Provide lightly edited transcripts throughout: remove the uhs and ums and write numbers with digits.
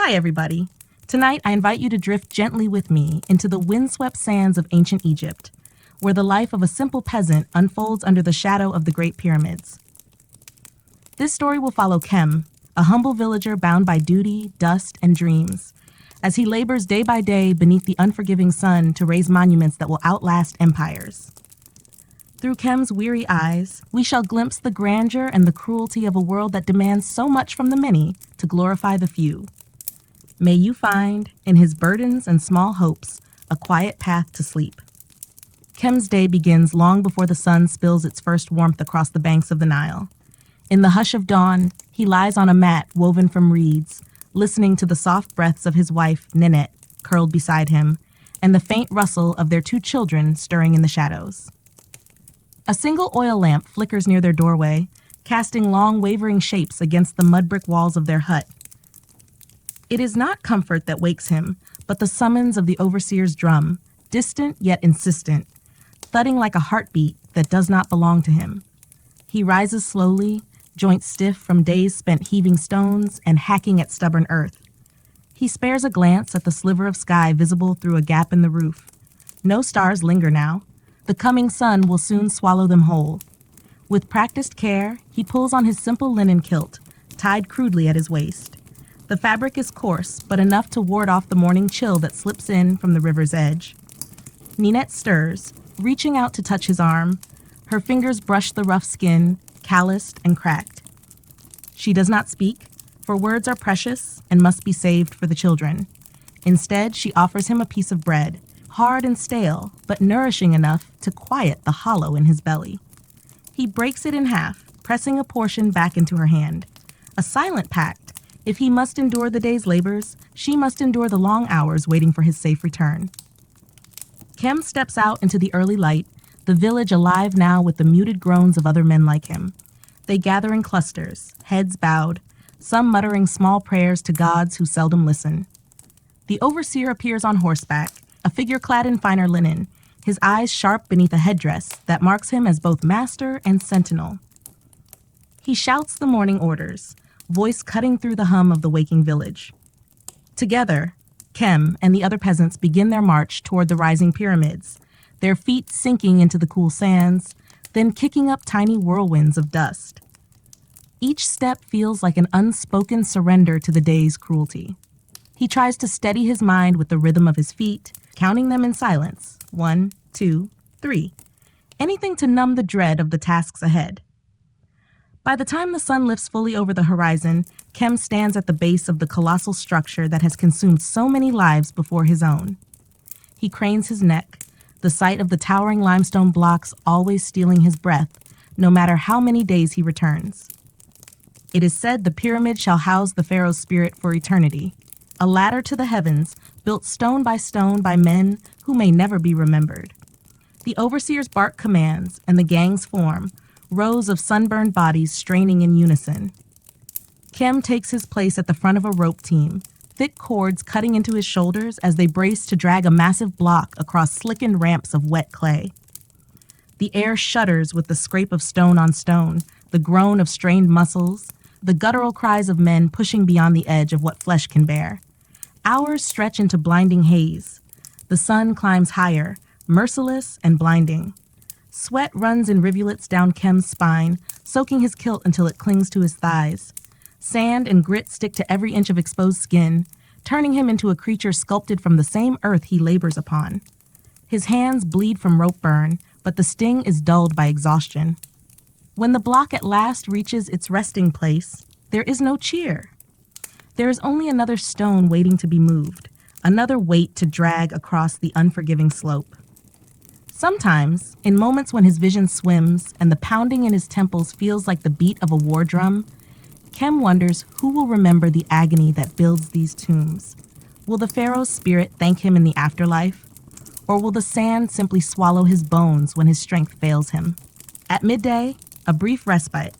Hi, everybody. Tonight, I invite you to drift gently with me into the windswept sands of ancient Egypt, where the life of a simple peasant unfolds under the shadow of the Great Pyramids. This story will follow Kem, a humble villager bound by duty, dust, and dreams, as he labors day by day beneath the unforgiving sun to raise monuments that will outlast empires. Through Kem's weary eyes, we shall glimpse the grandeur and the cruelty of a world that demands so much from the many to glorify the few. May you find, in his burdens and small hopes, a quiet path to sleep. Kem's day begins long before the sun spills its first warmth across the banks of the Nile. In the hush of dawn, he lies on a mat woven from reeds, listening to the soft breaths of his wife, Ninette, curled beside him, and the faint rustle of their 2 children stirring in the shadows. A single oil lamp flickers near their doorway, casting long, wavering shapes against the mud brick walls of their hut. It is not comfort that wakes him, but the summons of the overseer's drum, distant yet insistent, thudding like a heartbeat that does not belong to him. He rises slowly, joints stiff from days spent heaving stones and hacking at stubborn earth. He spares a glance at the sliver of sky visible through a gap in the roof. No stars linger now. The coming sun will soon swallow them whole. With practiced care, he pulls on his simple linen kilt, tied crudely at his waist. The fabric is coarse, but enough to ward off the morning chill that slips in from the river's edge. Ninette stirs, reaching out to touch his arm. Her fingers brush the rough skin, calloused and cracked. She does not speak, for words are precious and must be saved for the children. Instead, she offers him a piece of bread, hard and stale, but nourishing enough to quiet the hollow in his belly. He breaks it in half, pressing a portion back into her hand. A silent pact. If he must endure the day's labors, she must endure the long hours waiting for his safe return. Kem steps out into the early light, the village alive now with the muted groans of other men like him. They gather in clusters, heads bowed, some muttering small prayers to gods who seldom listen. The overseer appears on horseback, a figure clad in finer linen, his eyes sharp beneath a headdress that marks him as both master and sentinel. He shouts the morning orders, voice cutting through the hum of the waking village. Together, Kem and the other peasants begin their march toward the rising pyramids, their feet sinking into the cool sands, then kicking up tiny whirlwinds of dust. Each step feels like an unspoken surrender to the day's cruelty. He tries to steady his mind with the rhythm of his feet, counting them in silence. 1, 2, 3. Anything to numb the dread of the tasks ahead. By the time the sun lifts fully over the horizon, Kem stands at the base of the colossal structure that has consumed so many lives before his own. He cranes his neck, the sight of the towering limestone blocks always stealing his breath, no matter how many days he returns. It is said the pyramid shall house the pharaoh's spirit for eternity, a ladder to the heavens built stone by men who may never be remembered. The overseer's bark commands, and the gangs form, rows of sunburned bodies straining in unison. Kem takes his place at the front of a rope team, thick cords cutting into his shoulders as they brace to drag a massive block across slickened ramps of wet clay. The air shudders with the scrape of stone on stone, the groan of strained muscles, the guttural cries of men pushing beyond the edge of what flesh can bear. Hours stretch into blinding haze. The sun climbs higher, merciless and blinding. Sweat runs in rivulets down Kem's spine, soaking his kilt until it clings to his thighs. Sand and grit stick to every inch of exposed skin, turning him into a creature sculpted from the same earth he labors upon. His hands bleed from rope burn, but the sting is dulled by exhaustion. When the block at last reaches its resting place, there is no cheer. There is only another stone waiting to be moved, another weight to drag across the unforgiving slope. Sometimes, in moments when his vision swims and the pounding in his temples feels like the beat of a war drum, Kem wonders who will remember the agony that builds these tombs. Will the pharaoh's spirit thank him in the afterlife? Or will the sand simply swallow his bones when his strength fails him? At midday, a brief respite.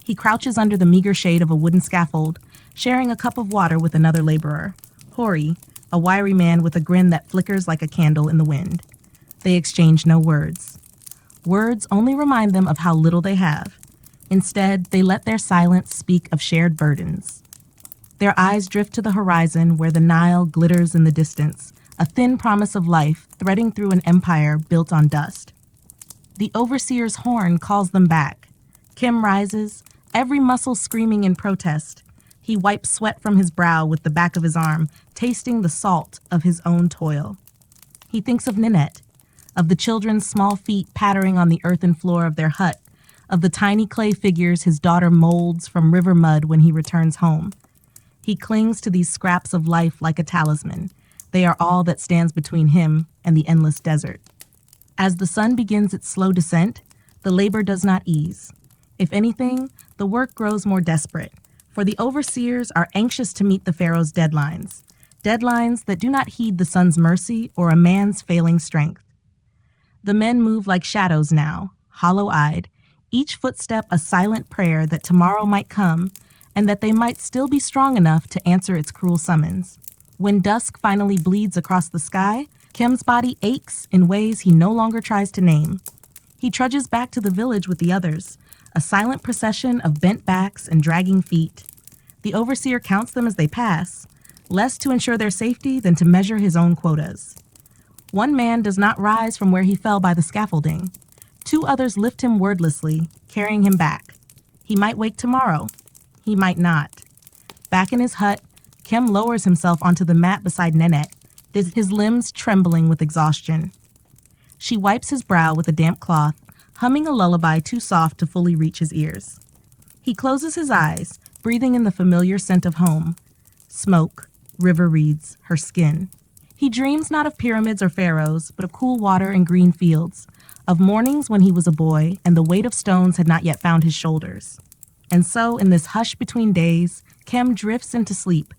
He crouches under the meager shade of a wooden scaffold, sharing a cup of water with another laborer, Hori, a wiry man with a grin that flickers like a candle in the wind. They exchange no words. Words only remind them of how little they have. Instead, they let their silence speak of shared burdens. Their eyes drift to the horizon where the Nile glitters in the distance, a thin promise of life threading through an empire built on dust. The overseer's horn calls them back. Kim rises, every muscle screaming in protest. He wipes sweat from his brow with the back of his arm, tasting the salt of his own toil. He thinks of Ninette, of the children's small feet pattering on the earthen floor of their hut, of the tiny clay figures his daughter molds from river mud when he returns home. He clings to these scraps of life like a talisman. They are all that stands between him and the endless desert. As the sun begins its slow descent, the labor does not ease. If anything, the work grows more desperate, for the overseers are anxious to meet the pharaoh's deadlines that do not heed the sun's mercy or a man's failing strength. The men move like shadows now, hollow-eyed, each footstep a silent prayer that tomorrow might come and that they might still be strong enough to answer its cruel summons. When dusk finally bleeds across the sky, Kim's body aches in ways he no longer tries to name. He trudges back to the village with the others, a silent procession of bent backs and dragging feet. The overseer counts them as they pass, less to ensure their safety than to measure his own quotas. One man does not rise from where he fell by the scaffolding. 2 others lift him wordlessly, carrying him back. He might wake tomorrow. He might not. Back in his hut, Kim lowers himself onto the mat beside Ninette, his limbs trembling with exhaustion. She wipes his brow with a damp cloth, humming a lullaby too soft to fully reach his ears. He closes his eyes, breathing in the familiar scent of home. Smoke, river reeds, her skin. He dreams not of pyramids or pharaohs, but of cool water and green fields, of mornings when he was a boy and the weight of stones had not yet found his shoulders. And so, in this hush between days, Kim drifts into sleep,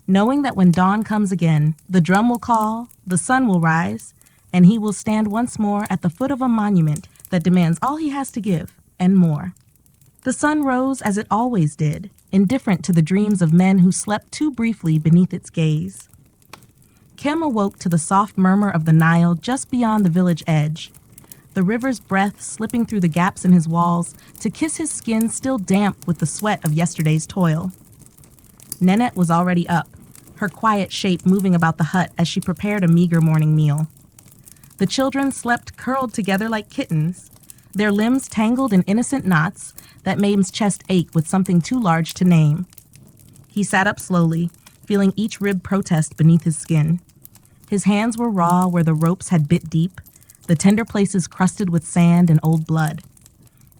knowing that when dawn comes again, the drum will call, the sun will rise, and he will stand once more at the foot of a monument that demands all he has to give, and more. The sun rose as it always did, indifferent to the dreams of men who slept too briefly beneath its gaze. Kim awoke to the soft murmur of the Nile just beyond the village edge, the river's breath slipping through the gaps in his walls to kiss his skin still damp with the sweat of yesterday's toil. Ninette was already up, her quiet shape moving about the hut as she prepared a meager morning meal. The children slept curled together like kittens, their limbs tangled in innocent knots that made his chest ache with something too large to name. He sat up slowly, feeling each rib protest beneath his skin. His hands were raw where the ropes had bit deep, the tender places crusted with sand and old blood.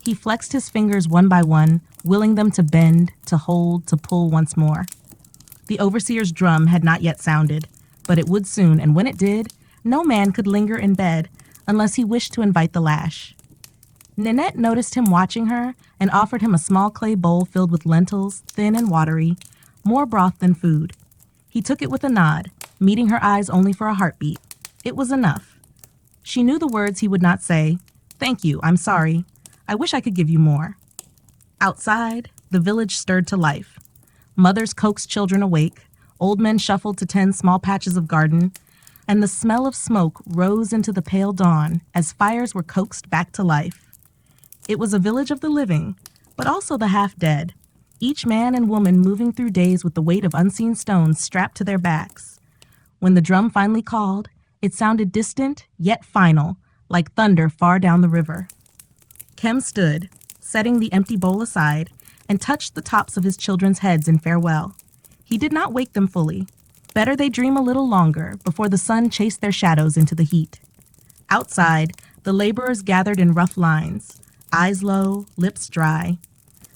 He flexed his fingers one by one, willing them to bend, to hold, to pull once more. The overseer's drum had not yet sounded, but it would soon, and when it did, no man could linger in bed unless he wished to invite the lash. Ninette noticed him watching her and offered him a small clay bowl filled with lentils, thin and watery, more broth than food. He took it with a nod, meeting her eyes only for a heartbeat. It was enough. She knew the words he would not say. "Thank you, I'm sorry. I wish I could give you more." Outside, the village stirred to life. Mothers coaxed children awake, old men shuffled to tend small patches of garden, and the smell of smoke rose into the pale dawn as fires were coaxed back to life. It was a village of the living, but also the half-dead, each man and woman moving through days with the weight of unseen stones strapped to their backs. When the drum finally called, it sounded distant, yet final, like thunder far down the river. Kim stood, setting the empty bowl aside, and touched the tops of his children's heads in farewell. He did not wake them fully. Better they dream a little longer before the sun chased their shadows into the heat. Outside, the laborers gathered in rough lines, eyes low, lips dry.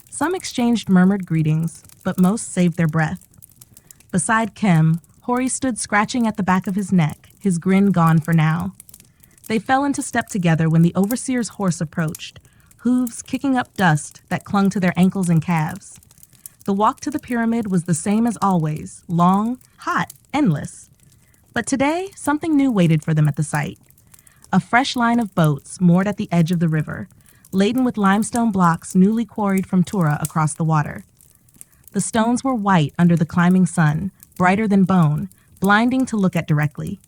Some exchanged murmured greetings, but most saved their breath. Beside Kim, Hori stood scratching at the back of his neck, his grin gone for now. They fell into step together when the overseer's horse approached, hooves kicking up dust that clung to their ankles and calves. The walk to the pyramid was the same as always, long, hot, endless. But today, something new waited for them at the site. A fresh line of boats moored at the edge of the river, laden with limestone blocks newly quarried from Tura across the water. The stones were white under the climbing sun, brighter than bone, blinding to look at directly.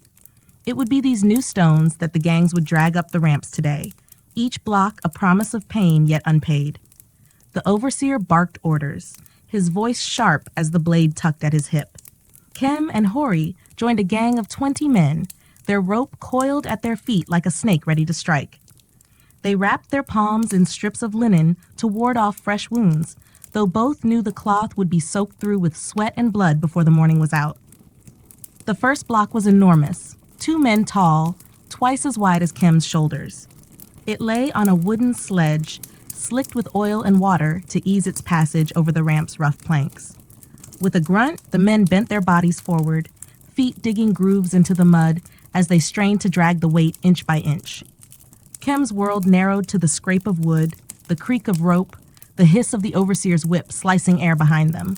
It would be these new stones that the gangs would drag up the ramps today, each block a promise of pain yet unpaid. The overseer barked orders, his voice sharp as the blade tucked at his hip. Kem and Hori joined a gang of 20 men, their rope coiled at their feet like a snake ready to strike. They wrapped their palms in strips of linen to ward off fresh wounds, though both knew the cloth would be soaked through with sweat and blood before the morning was out. The first block was enormous, 2 men tall, twice as wide as Kem's shoulders. It lay on a wooden sledge, slicked with oil and water to ease its passage over the ramp's rough planks. With a grunt, the men bent their bodies forward, feet digging grooves into the mud as they strained to drag the weight inch by inch. Kem's world narrowed to the scrape of wood, the creak of rope, the hiss of the overseer's whip slicing air behind them.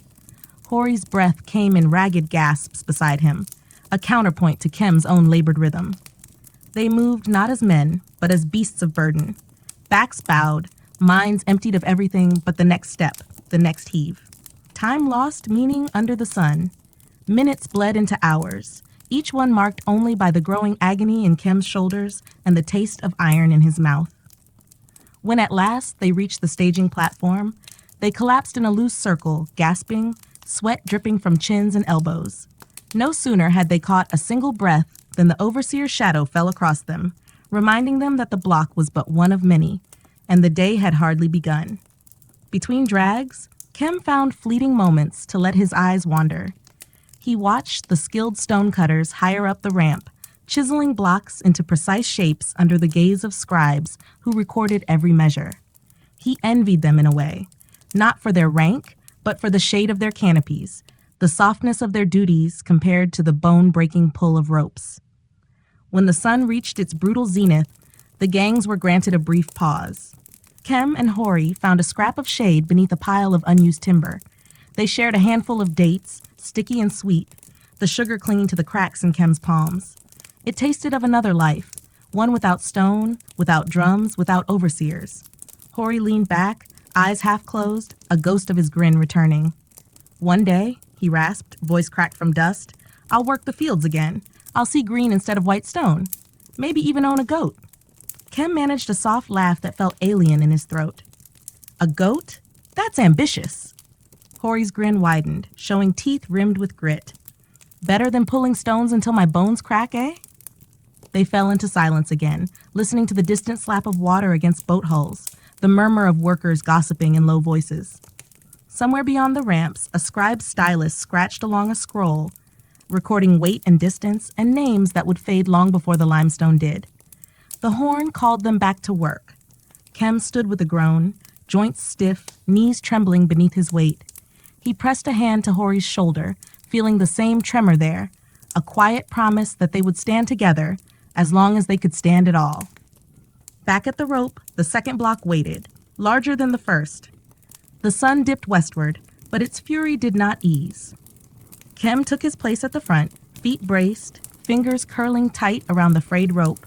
Hori's breath came in ragged gasps beside him, a counterpoint to Kem's own labored rhythm. They moved not as men, but as beasts of burden, backs bowed, minds emptied of everything but the next step, the next heave. Time lost meaning under the sun. Minutes bled into hours, each one marked only by the growing agony in Kem's shoulders and the taste of iron in his mouth. When at last they reached the staging platform, they collapsed in a loose circle, gasping, sweat dripping from chins and elbows. No sooner had they caught a single breath than the overseer's shadow fell across them, reminding them that the block was but one of many, and the day had hardly begun. Between drags, Kem found fleeting moments to let his eyes wander. He watched the skilled stonecutters higher up the ramp, chiseling blocks into precise shapes under the gaze of scribes who recorded every measure. He envied them in a way, not for their rank, but for the shade of their canopies, the softness of their duties compared to the bone-breaking pull of ropes. When the sun reached its brutal zenith, the gangs were granted a brief pause. Kem and Hori found a scrap of shade beneath a pile of unused timber. They shared a handful of dates, sticky and sweet, the sugar clinging to the cracks in Kem's palms. It tasted of another life, one without stone, without drums, without overseers. Hori leaned back, eyes half closed, a ghost of his grin returning. "One day," he rasped, voice cracked from dust, "I'll work the fields again. I'll see green instead of white stone. Maybe even own a goat." Kem managed a soft laugh that felt alien in his throat. "A goat? That's ambitious." Hori's grin widened, showing teeth rimmed with grit. "Better than pulling stones until my bones crack, eh?" They fell into silence again, listening to the distant slap of water against boat hulls, the murmur of workers gossiping in low voices. Somewhere beyond the ramps, a scribe's stylus scratched along a scroll, recording weight and distance and names that would fade long before the limestone did. The horn called them back to work. Kem stood with a groan, joints stiff, knees trembling beneath his weight. He pressed a hand to Hori's shoulder, feeling the same tremor there, a quiet promise that they would stand together as long as they could stand at all. Back at the rope, the second block waited, larger than the first. The sun dipped westward, but its fury did not ease. Kem took his place at the front, feet braced, fingers curling tight around the frayed rope.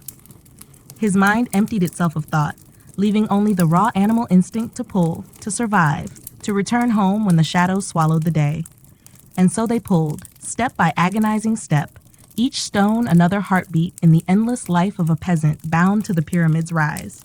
His mind emptied itself of thought, leaving only the raw animal instinct to pull, to survive, to return home when the shadows swallowed the day. And so they pulled, step by agonizing step, each stone another heartbeat in the endless life of a peasant bound to the pyramid's rise.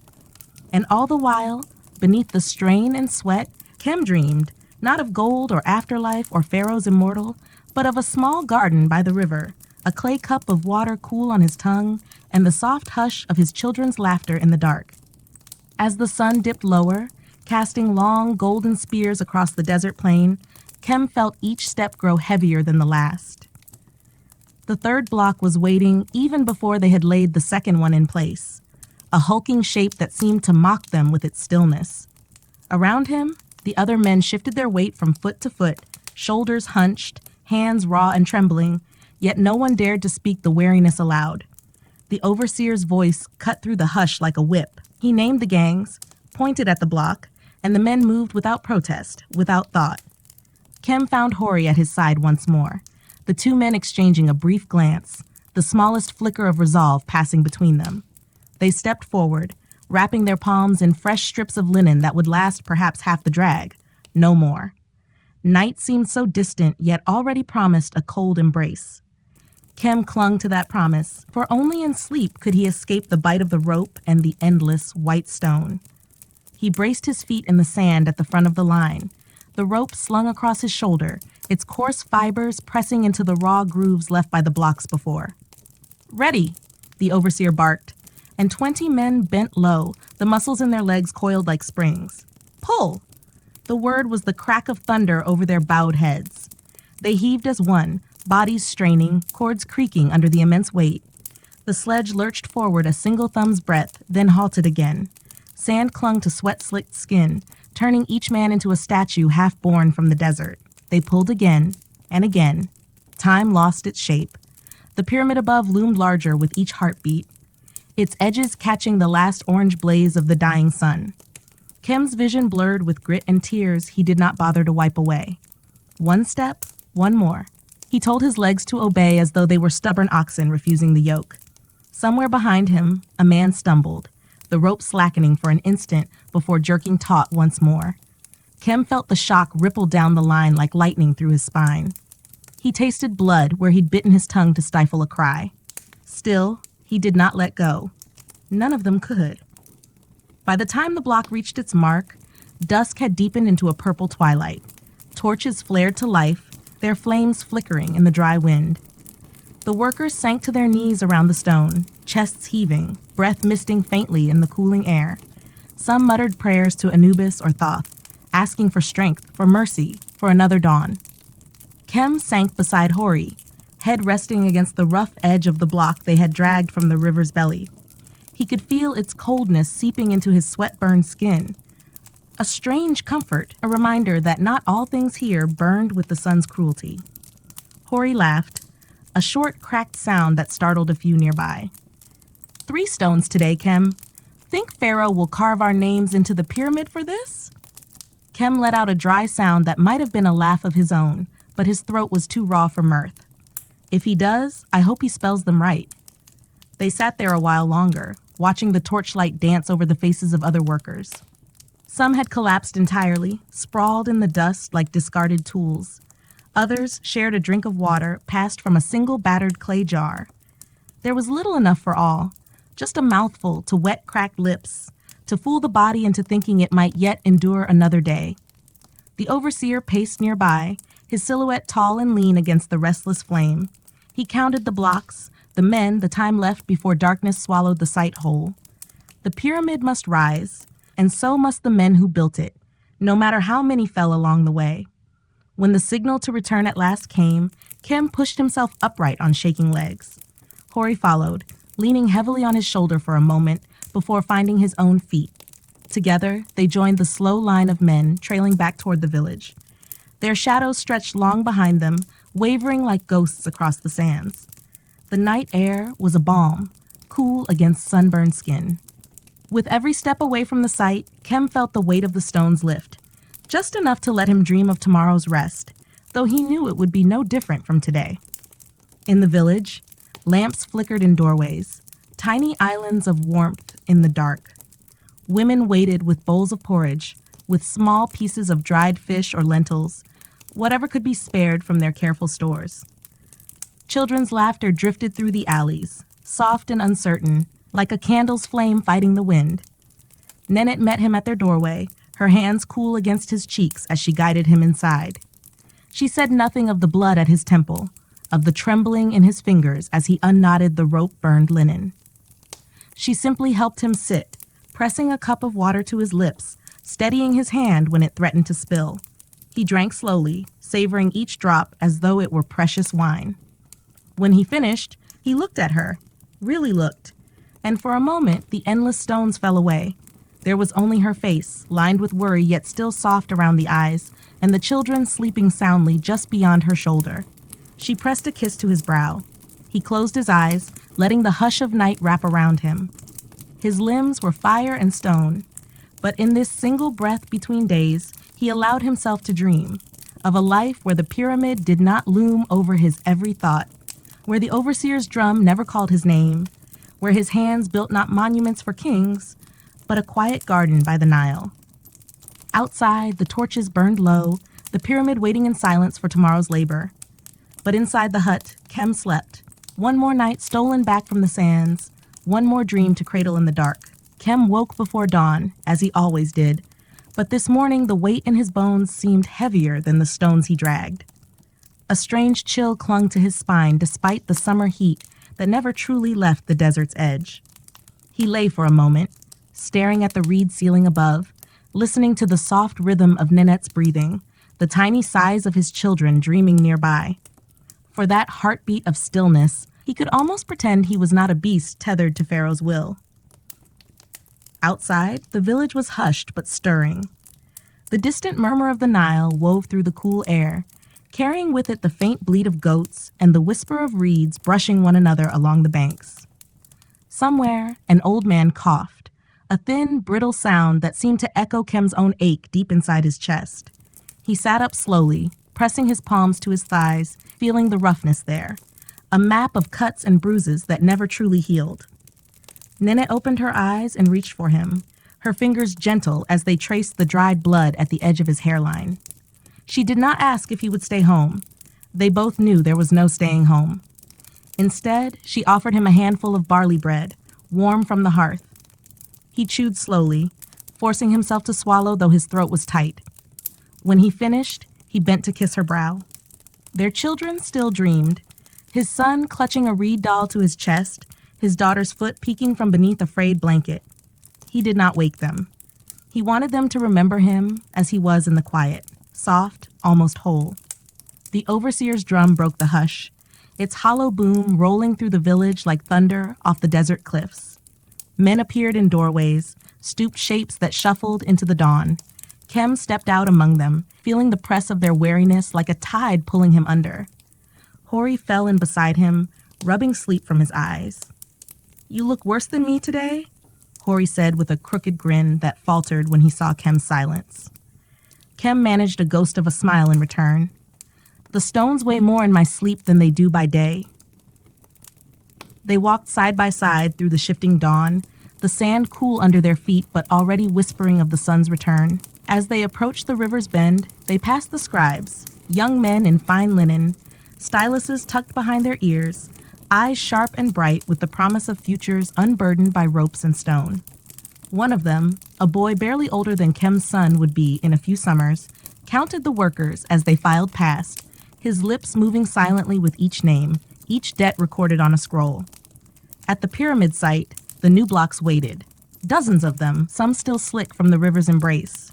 And all the while, beneath the strain and sweat, Kem dreamed, not of gold or afterlife or Pharaoh's immortal, but of a small garden by the river, a clay cup of water cool on his tongue, and the soft hush of his children's laughter in the dark. As the sun dipped lower, casting long golden spears across the desert plain, Kem felt each step grow heavier than the last. The third block was waiting even before they had laid the second one in place, a hulking shape that seemed to mock them with its stillness. Around him, the other men shifted their weight from foot to foot, shoulders hunched, hands raw and trembling, yet no one dared to speak the wariness aloud. The overseer's voice cut through the hush like a whip. He named the gangs, pointed at the block, and the men moved without protest, without thought. Kem found Hori at his side once more, the two men exchanging a brief glance, the smallest flicker of resolve passing between them. They stepped forward, wrapping their palms in fresh strips of linen that would last perhaps half the drag, no more. Night seemed so distant, yet already promised a cold embrace. Kem clung to that promise, for only in sleep could he escape the bite of the rope and the endless white stone. He braced his feet in the sand at the front of the line, the rope slung across his shoulder, its coarse fibers pressing into the raw grooves left by the blocks before. "Ready," the overseer barked, and 20 men bent low, the muscles in their legs coiled like springs. "Pull!" The word was the crack of thunder over their bowed heads. They heaved as one, bodies straining, cords creaking under the immense weight. The sledge lurched forward a single thumb's breadth, then halted again. Sand clung to sweat-slicked skin, turning each man into a statue half born from the desert. They pulled again and again. Time lost its shape. The pyramid above loomed larger with each heartbeat, its edges catching the last orange blaze of the dying sun. Kem's vision blurred with grit and tears he did not bother to wipe away. One step, one more. He told his legs to obey as though they were stubborn oxen refusing the yoke. Somewhere behind him, a man stumbled, the rope slackening for an instant before jerking taut once more. Kem felt the shock ripple down the line like lightning through his spine. He tasted blood where he'd bitten his tongue to stifle a cry. Still, he did not let go. None of them could. By the time the block reached its mark, dusk had deepened into a purple twilight. Torches flared to life, their flames flickering in the dry wind. The workers sank to their knees around the stone, chests heaving, breath misting faintly in the cooling air. Some muttered prayers to Anubis or Thoth, asking for strength, for mercy, for another dawn. Kem sank beside Hori, head resting against the rough edge of the block they had dragged from the river's belly. He could feel its coldness seeping into his sweat-burned skin. A strange comfort, a reminder that not all things here burned with the sun's cruelty. Hori laughed, a short, cracked sound that startled a few nearby. 3 stones today, Kem. Think Pharaoh will carve our names into the pyramid for this? Kem let out a dry sound that might have been a laugh of his own, but his throat was too raw for mirth. If he does, I hope he spells them right. They sat there a while longer, watching the torchlight dance over the faces of other workers. Some had collapsed entirely, sprawled in the dust like discarded tools. Others shared a drink of water passed from a single battered clay jar. There was little enough for all, just a mouthful to wet cracked lips, to fool the body into thinking it might yet endure another day. The overseer paced nearby, his silhouette tall and lean against the restless flame. He counted the blocks, the men, the time left before darkness swallowed the site whole. The pyramid must rise, and so must the men who built it, no matter how many fell along the way. When the signal to return at last came, Kem pushed himself upright on shaking legs. Hori followed, leaning heavily on his shoulder for a moment before finding his own feet. Together, they joined the slow line of men trailing back toward the village. Their shadows stretched long behind them, wavering like ghosts across the sands. The night air was a balm, cool against sunburned skin. With every step away from the site, Kem felt the weight of the stones lift, just enough to let him dream of tomorrow's rest, though he knew it would be no different from today. In the village, lamps flickered in doorways, tiny islands of warmth in the dark. Women waited with bowls of porridge, with small pieces of dried fish or lentils, whatever could be spared from their careful stores. Children's laughter drifted through the alleys, soft and uncertain, like a candle's flame fighting the wind. Nennet met him at their doorway, her hands cool against his cheeks as she guided him inside. She said nothing of the blood at his temple, of the trembling in his fingers as he unknotted the rope-burned linen. She simply helped him sit, pressing a cup of water to his lips, steadying his hand when it threatened to spill. He drank slowly, savoring each drop as though it were precious wine. When he finished, he looked at her, really looked, and for a moment the endless stones fell away. There was only her face, lined with worry yet still soft around the eyes, and the children sleeping soundly just beyond her shoulder. She pressed a kiss to his brow. He closed his eyes, letting the hush of night wrap around him. His limbs were fire and stone, but in this single breath between days, he allowed himself to dream of a life where the pyramid did not loom over his every thought, where the overseer's drum never called his name, where his hands built not monuments for kings, but a quiet garden by the Nile. Outside, the torches burned low, the pyramid waiting in silence for tomorrow's labor. But inside the hut, Kem slept. One more night stolen back from the sands, one more dream to cradle in the dark. Kem woke before dawn, as he always did, But this morning, the weight in his bones seemed heavier than the stones he dragged. A strange chill clung to his spine despite the summer heat that never truly left the desert's edge. He lay for a moment, staring at the reed ceiling above, listening to the soft rhythm of Ninette's breathing, the tiny sighs of his children dreaming nearby. For that heartbeat of stillness, he could almost pretend he was not a beast tethered to Pharaoh's will. Outside, the village was hushed but stirring. The distant murmur of the Nile wove through the cool air, carrying with it the faint bleat of goats and the whisper of reeds brushing one another along the banks. Somewhere, an old man coughed, a thin, brittle sound that seemed to echo Kem's own ache deep inside his chest. He sat up slowly, pressing his palms to his thighs, feeling the roughness there, a map of cuts and bruises that never truly healed. Ninette opened her eyes and reached for him, her fingers gentle as they traced the dried blood at the edge of his hairline. She did not ask if he would stay home. They both knew there was no staying home. Instead, she offered him a handful of barley bread, warm from the hearth. He chewed slowly, forcing himself to swallow though his throat was tight. When he finished, he bent to kiss her brow. Their children still dreamed, his son clutching a reed doll to his chest, his daughter's foot peeking from beneath a frayed blanket. He did not wake them. He wanted them to remember him as he was in the quiet, soft, almost whole. The overseer's drum broke the hush, its hollow boom rolling through the village like thunder off the desert cliffs. Men appeared in doorways, stooped shapes that shuffled into the dawn. Kem stepped out among them, feeling the press of their weariness like a tide pulling him under. Hori fell in beside him, rubbing sleep from his eyes. "You look worse than me today?" Hori said with a crooked grin that faltered when he saw Kem's silence. Kem managed a ghost of a smile in return. "The stones weigh more in my sleep than they do by day." They walked side by side through the shifting dawn, the sand cool under their feet but already whispering of the sun's return. As they approached the river's bend, they passed the scribes, young men in fine linen, styluses tucked behind their ears, eyes sharp and bright with the promise of futures unburdened by ropes and stone. One of them, a boy barely older than Kem's son would be in a few summers, counted the workers as they filed past, his lips moving silently with each name, each debt recorded on a scroll. At the pyramid site, the new blocks waited, dozens of them, some still slick from the river's embrace.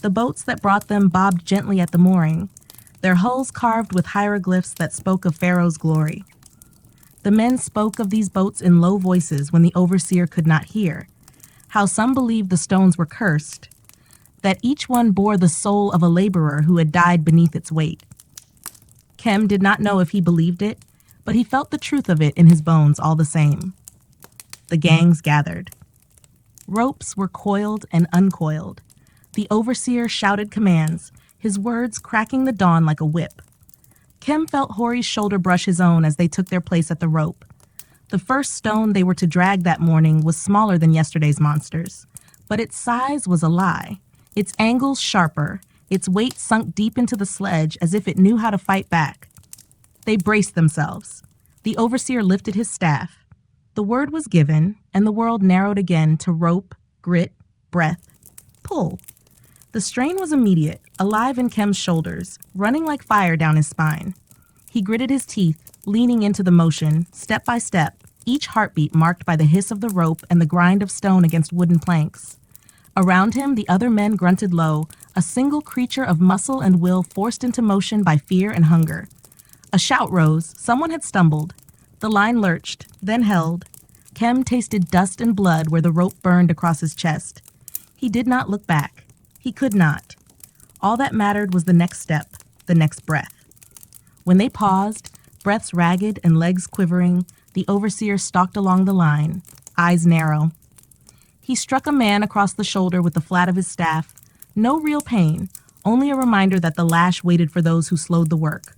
The boats that brought them bobbed gently at the mooring, their hulls carved with hieroglyphs that spoke of Pharaoh's glory. The men spoke of these boats in low voices when the overseer could not hear, how some believed the stones were cursed, that each one bore the soul of a laborer who had died beneath its weight. Kem did not know if he believed it, but he felt the truth of it in his bones all the same. The gangs gathered. Ropes were coiled and uncoiled. The overseer shouted commands, his words cracking the dawn like a whip. Kem felt Hori's shoulder brush his own as they took their place at the rope. The first stone they were to drag that morning was smaller than yesterday's monsters, but its size was a lie, its angles sharper, its weight sunk deep into the sledge as if it knew how to fight back. They braced themselves. The overseer lifted his staff. The word was given, and the world narrowed again to rope, grit, breath, pull. The strain was immediate, alive in Kem's shoulders, running like fire down his spine. He gritted his teeth, leaning into the motion, step by step, each heartbeat marked by the hiss of the rope and the grind of stone against wooden planks. Around him, the other men grunted low, a single creature of muscle and will forced into motion by fear and hunger. A shout rose. Someone had stumbled. The line lurched, then held. Kem tasted dust and blood where the rope burned across his chest. He did not look back. He could not. All that mattered was the next step, the next breath. When they paused, breaths ragged and legs quivering, the overseer stalked along the line, eyes narrow. He struck a man across the shoulder with the flat of his staff. No real pain, only a reminder that the lash waited for those who slowed the work.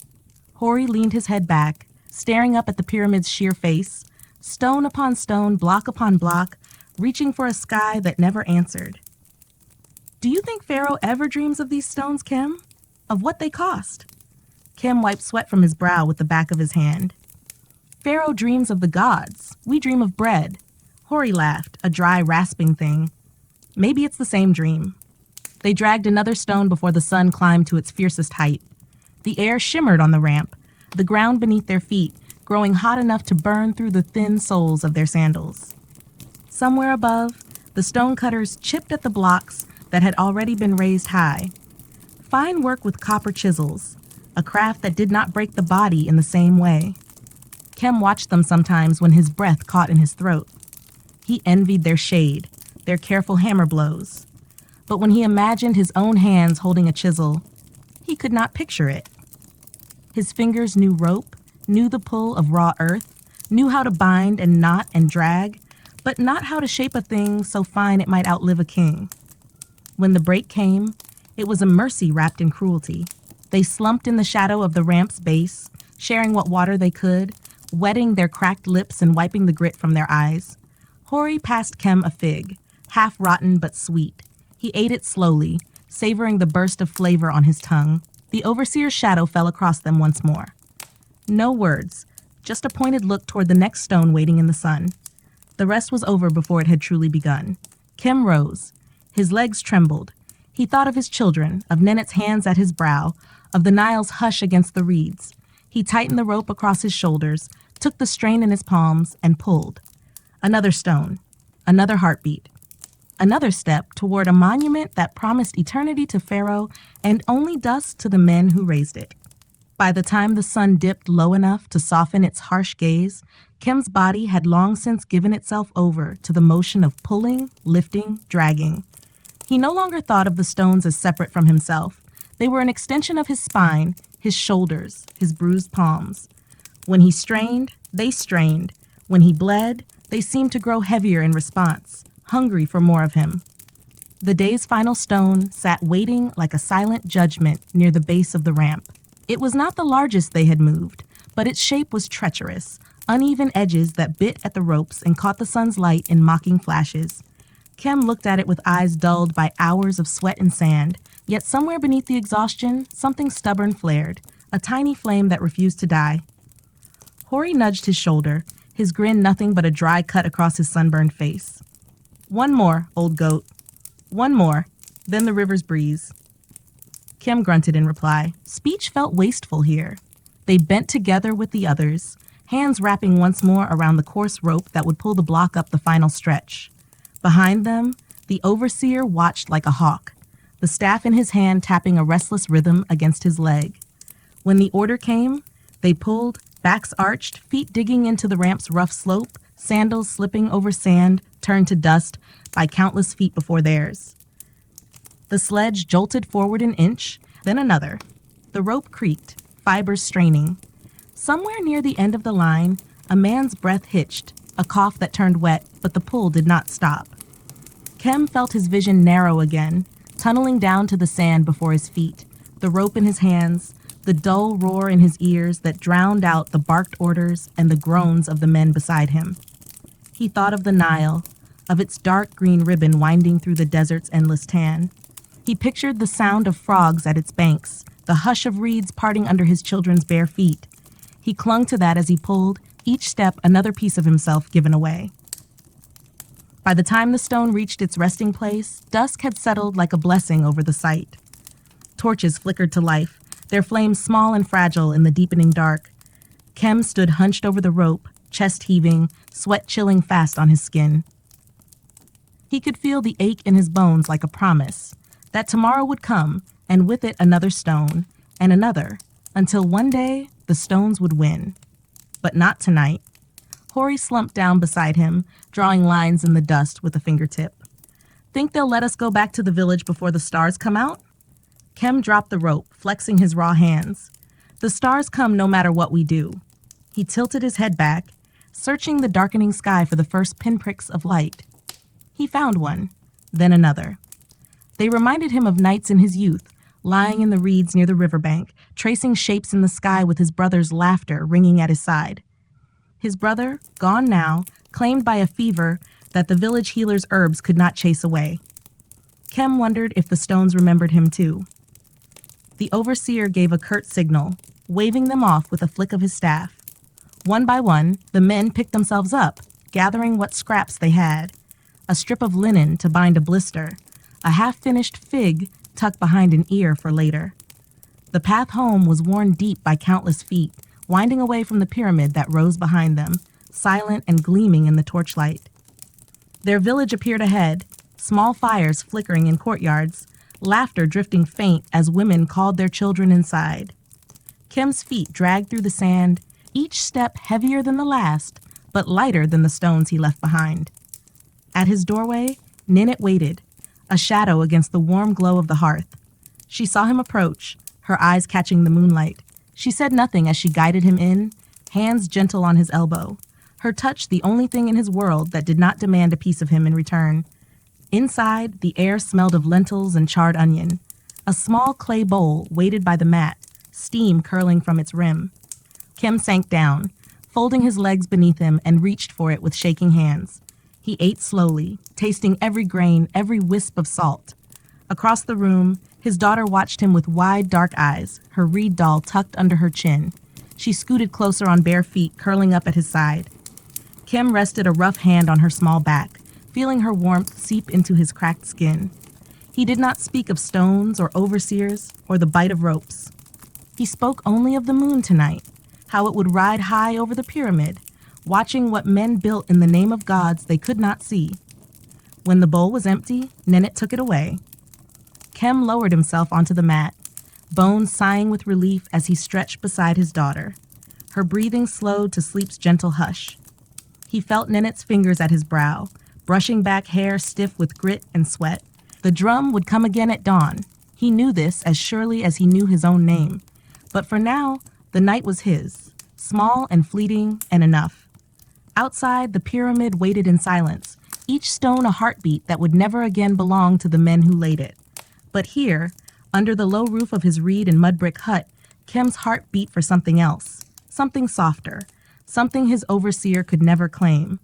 Hori leaned his head back, staring up at the pyramid's sheer face, stone upon stone, block upon block, reaching for a sky that never answered. "Do you think Pharaoh ever dreams of these stones, Kem? Of what they cost?" Kem wiped sweat from his brow with the back of his hand. "Pharaoh dreams of the gods. We dream of bread." Hori laughed, a dry, rasping thing. "Maybe it's the same dream." They dragged another stone before the sun climbed to its fiercest height. The air shimmered on the ramp, the ground beneath their feet growing hot enough to burn through the thin soles of their sandals. Somewhere above, the stonecutters chipped at the blocks that had already been raised high. Fine work with copper chisels, a craft that did not break the body in the same way. Kem watched them sometimes when his breath caught in his throat. He envied their shade, their careful hammer blows. But when he imagined his own hands holding a chisel, he could not picture it. His fingers knew rope, knew the pull of raw earth, knew how to bind and knot and drag, but not how to shape a thing so fine it might outlive a king. When the break came, it was a mercy wrapped in cruelty. They slumped in the shadow of the ramp's base, sharing what water they could, wetting their cracked lips and wiping the grit from their eyes. Hori passed Kem a fig, half rotten but sweet. He ate it slowly, savoring the burst of flavor on his tongue. The overseer's shadow fell across them once more. No words, just a pointed look toward the next stone waiting in the sun. The rest was over before it had truly begun. Kem rose. His legs trembled. He thought of his children, of Nenet's hands at his brow, of the Nile's hush against the reeds. He tightened the rope across his shoulders, took the strain in his palms, and pulled. Another stone. Another heartbeat. Another step toward a monument that promised eternity to Pharaoh and only dust to the men who raised it. By the time the sun dipped low enough to soften its harsh gaze, Kem's body had long since given itself over to the motion of pulling, lifting, dragging. He no longer thought of the stones as separate from himself. They were an extension of his spine, his shoulders, his bruised palms. When he strained, they strained. When he bled, they seemed to grow heavier in response, hungry for more of him. The day's final stone sat waiting like a silent judgment near the base of the ramp. It was not the largest they had moved, but its shape was treacherous, uneven edges that bit at the ropes and caught the sun's light in mocking flashes. Kem looked at it with eyes dulled by hours of sweat and sand, yet somewhere beneath the exhaustion, something stubborn flared, a tiny flame that refused to die. Hori nudged his shoulder, his grin nothing but a dry cut across his sunburned face. One more, old goat. One more, then the river's breeze. Kem grunted in reply. Speech felt wasteful here. They bent together with the others, hands wrapping once more around the coarse rope that would pull the block up the final stretch. Behind them, the overseer watched like a hawk, the staff in his hand tapping a restless rhythm against his leg. When the order came, they pulled, backs arched, feet digging into the ramp's rough slope, sandals slipping over sand, turned to dust by countless feet before theirs. The sledge jolted forward an inch, then another. The rope creaked, fibers straining. Somewhere near the end of the line, a man's breath hitched, a cough that turned wet, but the pull did not stop. Kem felt his vision narrow again, tunneling down to the sand before his feet, the rope in his hands, the dull roar in his ears that drowned out the barked orders and the groans of the men beside him. He thought of the Nile, of its dark green ribbon winding through the desert's endless tan. He pictured the sound of frogs at its banks, the hush of reeds parting under his children's bare feet. He clung to that as he pulled, each step another piece of himself given away. By the time the stone reached its resting place, dusk had settled like a blessing over the site. Torches flickered to life, their flames small and fragile in the deepening dark. Kem stood hunched over the rope, chest heaving, sweat chilling fast on his skin. He could feel the ache in his bones like a promise, that tomorrow would come, and with it another stone, and another, until one day the stones would win. But not tonight. Hori slumped down beside him, drawing lines in the dust with a fingertip. Think they'll let us go back to the village before the stars come out? Kem dropped the rope, flexing his raw hands. The stars come no matter what we do. He tilted his head back, searching the darkening sky for the first pinpricks of light. He found one, then another. They reminded him of nights in his youth, lying in the reeds near the riverbank, tracing shapes in the sky with his brother's laughter ringing at his side. His brother, gone now, claimed by a fever that the village healer's herbs could not chase away. Kem wondered if the stones remembered him too. The overseer gave a curt signal, waving them off with a flick of his staff. One by one, the men picked themselves up, gathering what scraps they had. A strip of linen to bind a blister, a half-finished fig tucked behind an ear for later. The path home was worn deep by countless feet, winding away from the pyramid that rose behind them, silent and gleaming in the torchlight. Their village appeared ahead, small fires flickering in courtyards, laughter drifting faint as women called their children inside. Kim's feet dragged through the sand, each step heavier than the last, but lighter than the stones he left behind. At his doorway, Ninit waited, a shadow against the warm glow of the hearth. She saw him approach, her eyes catching the moonlight. She said nothing as she guided him in, hands gentle on his elbow, her touch the only thing in his world that did not demand a piece of him in return. Inside, the air smelled of lentils and charred onion. A small clay bowl waited by the mat, steam curling from its rim. Kim sank down, folding his legs beneath him, and reached for it with shaking hands. He ate slowly, tasting every grain, every wisp of salt. Across the room, his daughter watched him with wide, dark eyes, her reed doll tucked under her chin. She scooted closer on bare feet, curling up at his side. Kim rested a rough hand on her small back, feeling her warmth seep into his cracked skin. He did not speak of stones or overseers or the bite of ropes. He spoke only of the moon tonight, how it would ride high over the pyramid, watching what men built in the name of gods they could not see. When the bowl was empty, Ninit took it away. Kem lowered himself onto the mat, Bones sighing with relief as he stretched beside his daughter. Her breathing slowed to sleep's gentle hush. He felt Ninet's fingers at his brow, brushing back hair stiff with grit and sweat. The drum would come again at dawn. He knew this as surely as he knew his own name. But for now, the night was his, small and fleeting and enough. Outside, the pyramid waited in silence, each stone a heartbeat that would never again belong to the men who laid it. But here, under the low roof of his reed and mud brick hut, Kem's heart beat for something else, something softer, something his overseer could never claim.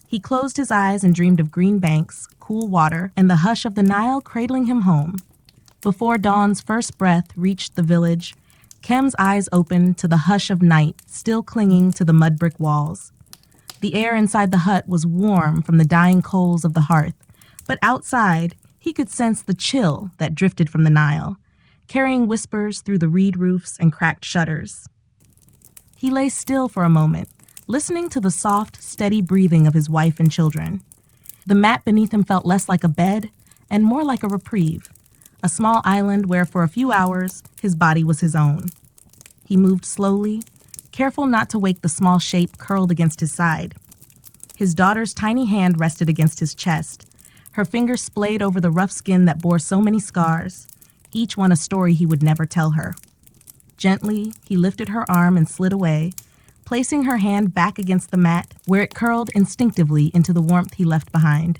He closed his eyes and dreamed of green banks, cool water, and the hush of the Nile cradling him home. Before dawn's first breath reached the village, Kem's eyes opened to the hush of night still clinging to the mud brick walls. The air inside the hut was warm from the dying coals of the hearth, but outside he could sense the chill that drifted from the Nile, carrying whispers through the reed roofs and cracked shutters. He lay still for a moment, listening to the soft, steady breathing of his wife and children. The mat beneath him felt less like a bed and more like a reprieve, a small island where for a few hours his body was his own. He moved slowly, careful not to wake the small shape curled against his side. His daughter's tiny hand rested against his chest, her fingers splayed over the rough skin that bore so many scars, each one a story he would never tell her. Gently, he lifted her arm and slid away, placing her hand back against the mat where it curled instinctively into the warmth he left behind.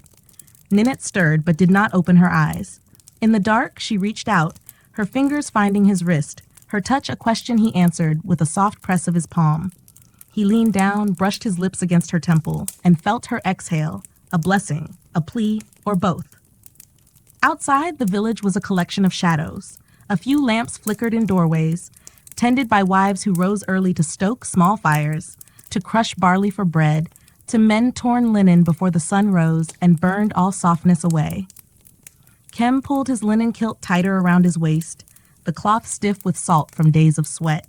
Ninette stirred but did not open her eyes. In the dark, she reached out, her fingers finding his wrist, her touch a question he answered with a soft press of his palm. He leaned down, brushed his lips against her temple, and felt her exhale, a blessing, a plea, or both. Outside, the village was a collection of shadows. A few lamps flickered in doorways, tended by wives who rose early to stoke small fires, to crush barley for bread, to mend torn linen before the sun rose and burned all softness away. Kem pulled his linen kilt tighter around his waist, the cloth stiff with salt from days of sweat.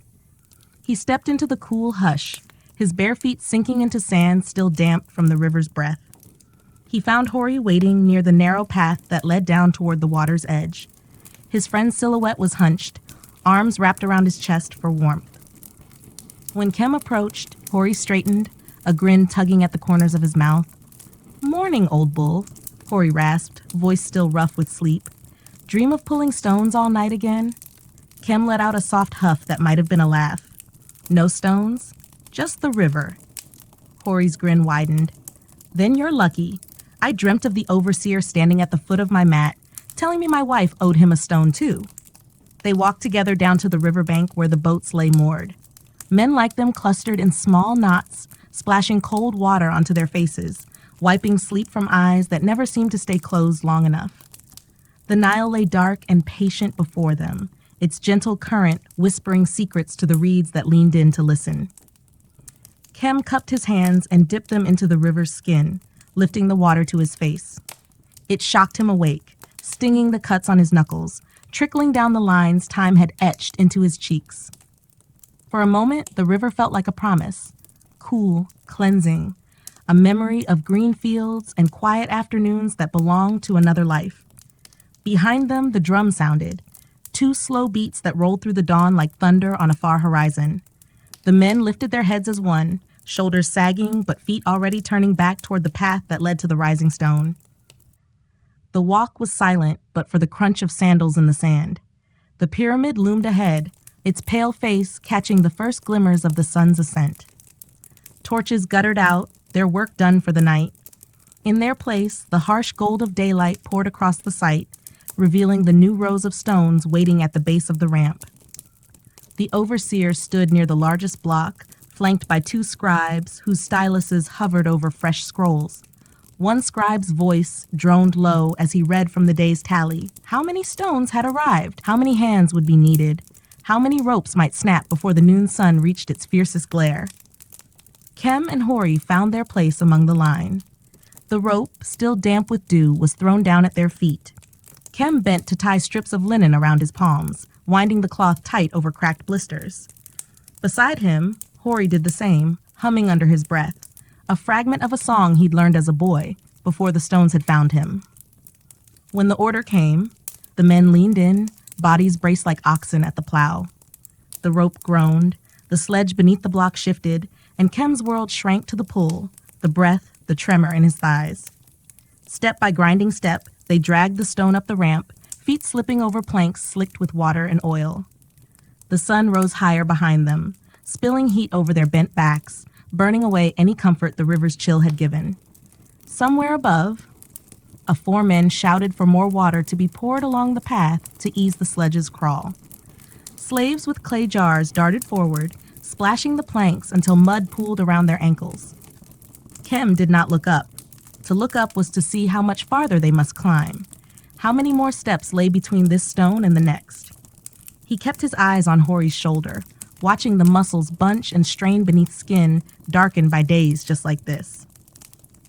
He stepped into the cool hush, his bare feet sinking into sand still damp from the river's breath. He found Hori waiting near the narrow path that led down toward the water's edge. His friend's silhouette was hunched, arms wrapped around his chest for warmth. When Kem approached, Hori straightened, a grin tugging at the corners of his mouth. "Morning, old bull," Hori rasped, voice still rough with sleep. "Dream of pulling stones all night again?" Kem let out a soft huff that might have been a laugh. "No stones? Just the river." Hori's grin widened. "Then you're lucky. I dreamt of the overseer standing at the foot of my mat, telling me my wife owed him a stone too." They walked together down to the riverbank where the boats lay moored. Men like them clustered in small knots, splashing cold water onto their faces, wiping sleep from eyes that never seemed to stay closed long enough. The Nile lay dark and patient before them, its gentle current whispering secrets to the reeds that leaned in to listen. Kem cupped his hands and dipped them into the river's skin, lifting the water to his face. It shocked him awake, stinging the cuts on his knuckles, trickling down the lines time had etched into his cheeks. For a moment, the river felt like a promise, cool, cleansing, a memory of green fields and quiet afternoons that belonged to another life. Behind them, the drum sounded, two slow beats that rolled through the dawn like thunder on a far horizon. The men lifted their heads as one, shoulders sagging but feet already turning back toward the path that led to the rising stone. The walk was silent but for the crunch of sandals in the sand. The pyramid loomed ahead, its pale face catching the first glimmers of the sun's ascent. Torches guttered out, their work done for the night. In their place, the harsh gold of daylight poured across the site, revealing the new rows of stones waiting at the base of the ramp. The overseer stood near the largest block, flanked by two scribes whose styluses hovered over fresh scrolls. One scribe's voice droned low as he read from the day's tally. How many stones had arrived? How many hands would be needed? How many ropes might snap before the noon sun reached its fiercest glare? Kem and Hori found their place among the line. The rope, still damp with dew, was thrown down at their feet. Kem bent to tie strips of linen around his palms, winding the cloth tight over cracked blisters. Beside him, Hori did the same, humming under his breath, a fragment of a song he'd learned as a boy, before the stones had found him. When the order came, the men leaned in, bodies braced like oxen at the plow. The rope groaned, the sledge beneath the block shifted, and Kem's world shrank to the pull, the breath, the tremor in his thighs. Step by grinding step, they dragged the stone up the ramp, feet slipping over planks slicked with water and oil. The sun rose higher behind them, spilling heat over their bent backs, burning away any comfort the river's chill had given. Somewhere above, four men shouted for more water to be poured along the path to ease the sledge's crawl. Slaves with clay jars darted forward, splashing the planks until mud pooled around their ankles. Kem did not look up. To look up was to see how much farther they must climb. How many more steps lay between this stone and the next? He kept his eyes on Hori's shoulder, watching the muscles bunch and strain beneath skin darkened by days just like this.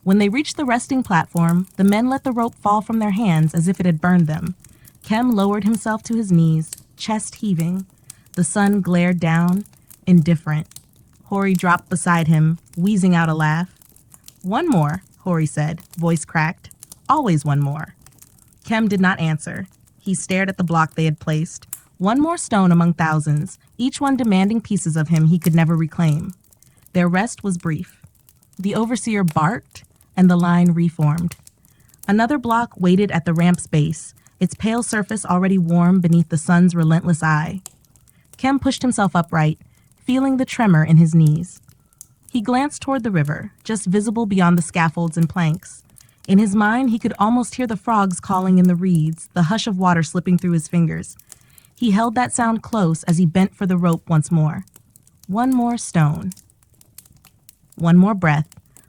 When they reached the resting platform, the men let the rope fall from their hands as if it had burned them. Kem lowered himself to his knees, chest heaving. The sun glared down, indifferent. Hori dropped beside him, wheezing out a laugh. "One more," Hori said, voice cracked. "Always one more." Kem did not answer. He stared at the block they had placed. One more stone among thousands, each one demanding pieces of him he could never reclaim. Their rest was brief. The overseer barked, and the line reformed. Another block waited at the ramp's base, its pale surface already warm beneath the sun's relentless eye. Kem pushed himself upright, feeling the tremor in his knees. He glanced toward the river, just visible beyond the scaffolds and planks. In his mind, he could almost hear the frogs calling in the reeds, the hush of water slipping through his fingers. He held that sound close as he bent for the rope once more. One more stone. One more breath.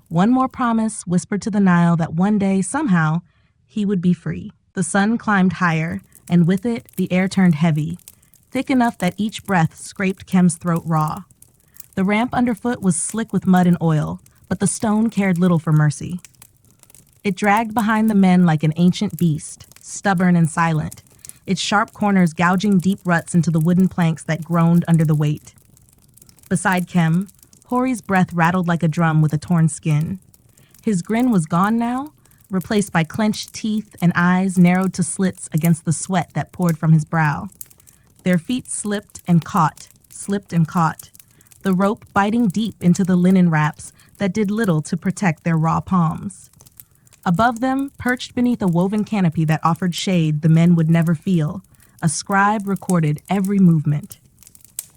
One more promise whispered to the Nile that one day, somehow, he would be free. The sun climbed higher, and with it, the air turned heavy, thick enough that each breath scraped Kem's throat raw. The ramp underfoot was slick with mud and oil, but the stone cared little for mercy. It dragged behind the men like an ancient beast, stubborn and silent, its sharp corners gouging deep ruts into the wooden planks that groaned under the weight. Beside Kem, Hori's breath rattled like a drum with a torn skin. His grin was gone now, replaced by clenched teeth and eyes narrowed to slits against the sweat that poured from his brow. Their feet slipped and caught, the rope biting deep into the linen wraps that did little to protect their raw palms. Above them, perched beneath a woven canopy that offered shade the men would never feel, a scribe recorded every movement.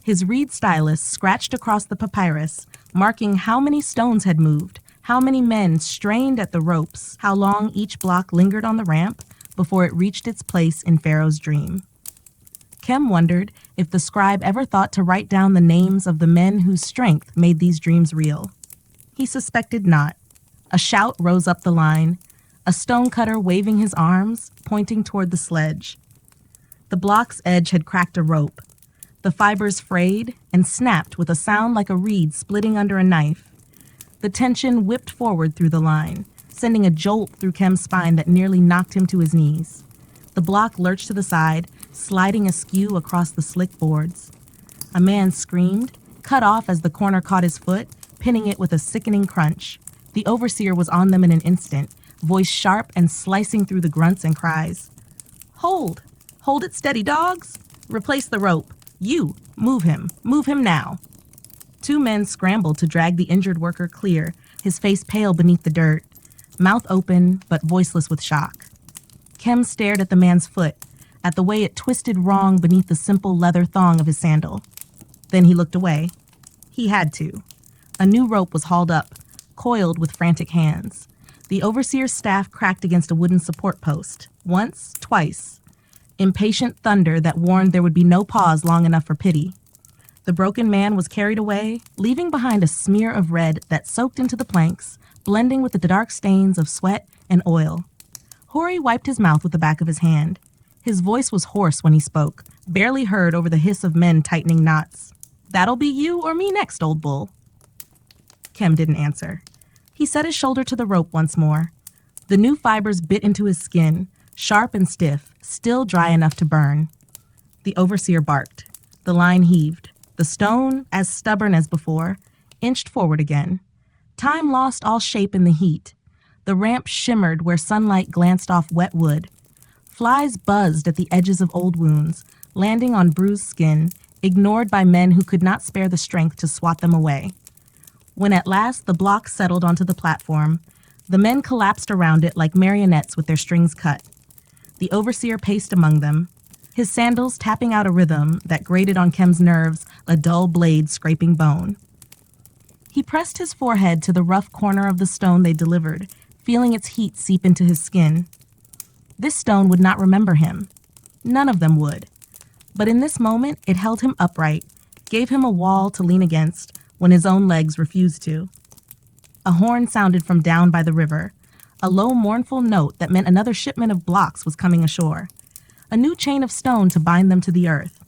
His reed stylus scratched across the papyrus, marking how many stones had moved, how many men strained at the ropes, how long each block lingered on the ramp before it reached its place in Pharaoh's dream. Kem wondered if the scribe ever thought to write down the names of the men whose strength made these dreams real. He suspected not. A shout rose up the line, a stonecutter waving his arms, pointing toward the sledge. The block's edge had cracked a rope. The fibers frayed and snapped with a sound like a reed splitting under a knife. The tension whipped forward through the line, sending a jolt through Kem's spine that nearly knocked him to his knees. The block lurched to the side, sliding askew across the slick boards. A man screamed, cut off as the corner caught his foot, pinning it with a sickening crunch. The overseer was on them in an instant, voice sharp and slicing through the grunts and cries. Hold! Hold it steady, dogs! Replace the rope. You! Move him now! Two men scrambled to drag the injured worker clear, his face pale beneath the dirt, mouth open but voiceless with shock. Kem stared at the man's foot, at the way it twisted wrong beneath the simple leather thong of his sandal. Then he looked away. He had to. A new rope was hauled up, coiled with frantic hands. The overseer's staff cracked against a wooden support post. Once, twice. Impatient thunder that warned there would be no pause long enough for pity. The broken man was carried away, leaving behind a smear of red that soaked into the planks, blending with the dark stains of sweat and oil. Hori wiped his mouth with the back of his hand. His voice was hoarse when he spoke, barely heard over the hiss of men tightening knots. That'll be you or me next, old bull. Kem didn't answer. He set his shoulder to the rope once more. The new fibers bit into his skin, sharp and stiff, still dry enough to burn. The overseer barked. The line heaved. The stone, as stubborn as before, inched forward again. Time lost all shape in the heat. The ramp shimmered where sunlight glanced off wet wood. Flies buzzed at the edges of old wounds, landing on bruised skin, ignored by men who could not spare the strength to swat them away. When at last the block settled onto the platform, the men collapsed around it like marionettes with their strings cut. The overseer paced among them, his sandals tapping out a rhythm that grated on Kem's nerves, a dull blade scraping bone. He pressed his forehead to the rough corner of the stone they delivered, feeling its heat seep into his skin. This stone would not remember him. None of them would. But in this moment, it held him upright, gave him a wall to lean against when his own legs refused to. A horn sounded from down by the river, a low, mournful note that meant another shipment of blocks was coming ashore, a new chain of stone to bind them to the earth.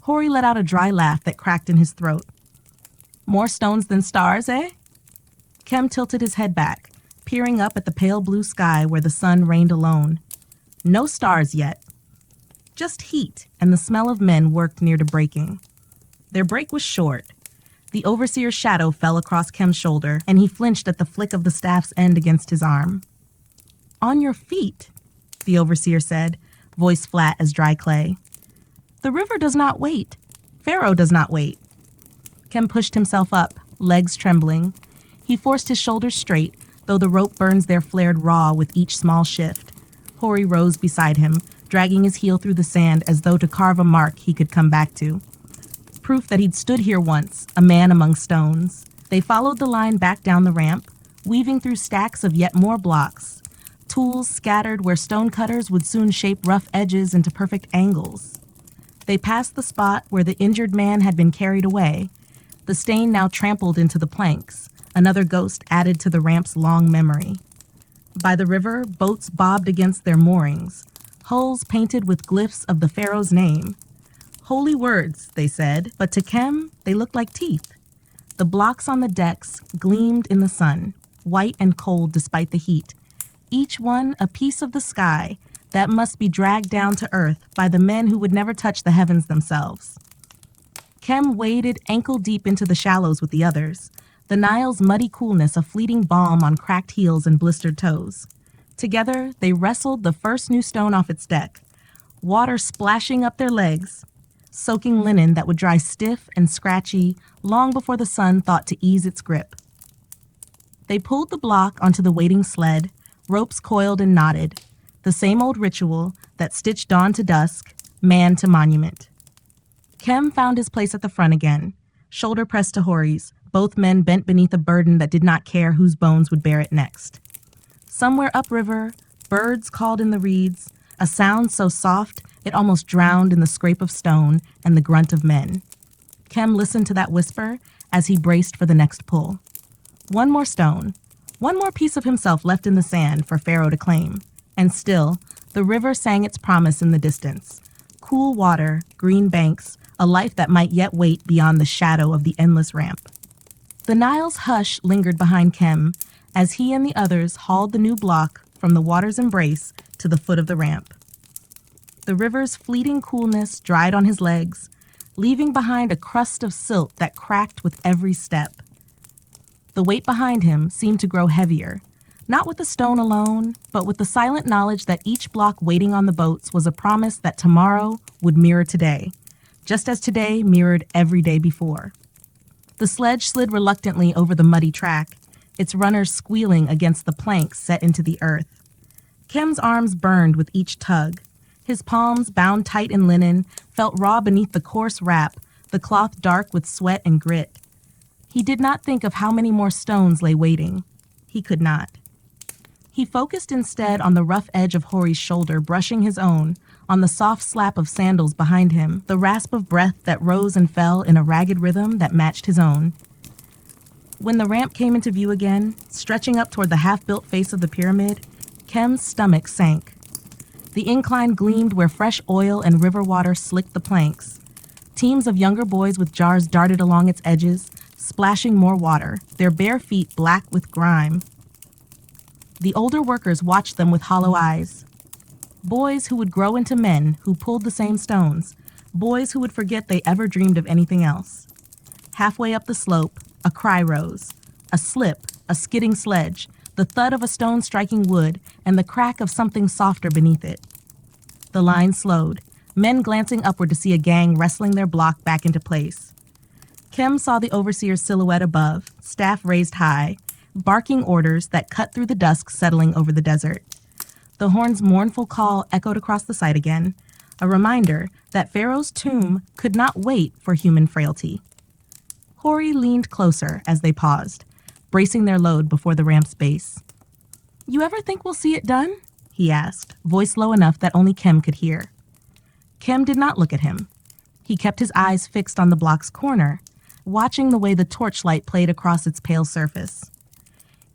Hori let out a dry laugh that cracked in his throat. More stones than stars, eh? Kem tilted his head back, peering up at the pale blue sky where the sun reigned alone. No stars yet. Just heat and the smell of men worked near to breaking. Their break was short. The overseer's shadow fell across Kem's shoulder, and he flinched at the flick of the staff's end against his arm. On your feet, the overseer said, voice flat as dry clay. The river does not wait. Pharaoh does not wait. Kem pushed himself up, legs trembling. He forced his shoulders straight, though the rope burns there flared raw with each small shift. Hori rose beside him, dragging his heel through the sand as though to carve a mark he could come back to. Proof that he'd stood here once, a man among stones. They followed the line back down the ramp, weaving through stacks of yet more blocks, tools scattered where stonecutters would soon shape rough edges into perfect angles. They passed the spot where the injured man had been carried away, the stain now trampled into the planks, another ghost added to the ramp's long memory. By the river, boats bobbed against their moorings, hulls painted with glyphs of the pharaoh's name. Holy words, they said, but to Kem, they looked like teeth. The blocks on the decks gleamed in the sun, white and cold despite the heat, each one a piece of the sky that must be dragged down to earth by the men who would never touch the heavens themselves. Kem waded ankle-deep into the shallows with the others, the Nile's muddy coolness a fleeting balm on cracked heels and blistered toes. Together, they wrestled the first new stone off its deck, water splashing up their legs, soaking linen that would dry stiff and scratchy long before the sun thought to ease its grip. They pulled the block onto the waiting sled, ropes coiled and knotted, the same old ritual that stitched dawn to dusk, man to monument. Kem found his place at the front again, shoulder pressed to Hori's, both men bent beneath a burden that did not care whose bones would bear it next. Somewhere upriver, birds called in the reeds, a sound so soft it almost drowned in the scrape of stone and the grunt of men. Kem listened to that whisper as he braced for the next pull. One more stone, one more piece of himself left in the sand for Pharaoh to claim. And still, the river sang its promise in the distance. Cool water, green banks, a life that might yet wait beyond the shadow of the endless ramp. The Nile's hush lingered behind Kem as he and the others hauled the new block from the water's embrace to the foot of the ramp. The river's fleeting coolness dried on his legs, leaving behind a crust of silt that cracked with every step. The weight behind him seemed to grow heavier, not with the stone alone, but with the silent knowledge that each block waiting on the boats was a promise that tomorrow would mirror today, just as today mirrored every day before. The sledge slid reluctantly over the muddy track, its runners squealing against the planks set into the earth. Kem's arms burned with each tug. His palms, bound tight in linen, felt raw beneath the coarse wrap, the cloth dark with sweat and grit. He did not think of how many more stones lay waiting. He could not. He focused instead on the rough edge of Hori's shoulder brushing his own, on the soft slap of sandals behind him, the rasp of breath that rose and fell in a ragged rhythm that matched his own. When the ramp came into view again, stretching up toward the half-built face of the pyramid, Kem's stomach sank. The incline gleamed where fresh oil and river water slicked the planks. Teams of younger boys with jars darted along its edges, splashing more water, their bare feet black with grime. The older workers watched them with hollow eyes. Boys who would grow into men who pulled the same stones, boys who would forget they ever dreamed of anything else. Halfway up the slope, a cry rose. A slip, a skidding sledge, the thud of a stone striking wood, and the crack of something softer beneath it. The line slowed, men glancing upward to see a gang wrestling their block back into place. Kem saw the overseer's silhouette above, staff raised high, barking orders that cut through the dusk settling over the desert. The horn's mournful call echoed across the sight again, a reminder that Pharaoh's tomb could not wait for human frailty. Hori leaned closer as they paused, bracing their load before the ramp's base. "You ever think we'll see it done?" he asked, voice low enough that only Kem could hear. Kem did not look at him. He kept his eyes fixed on the block's corner, watching the way the torchlight played across its pale surface.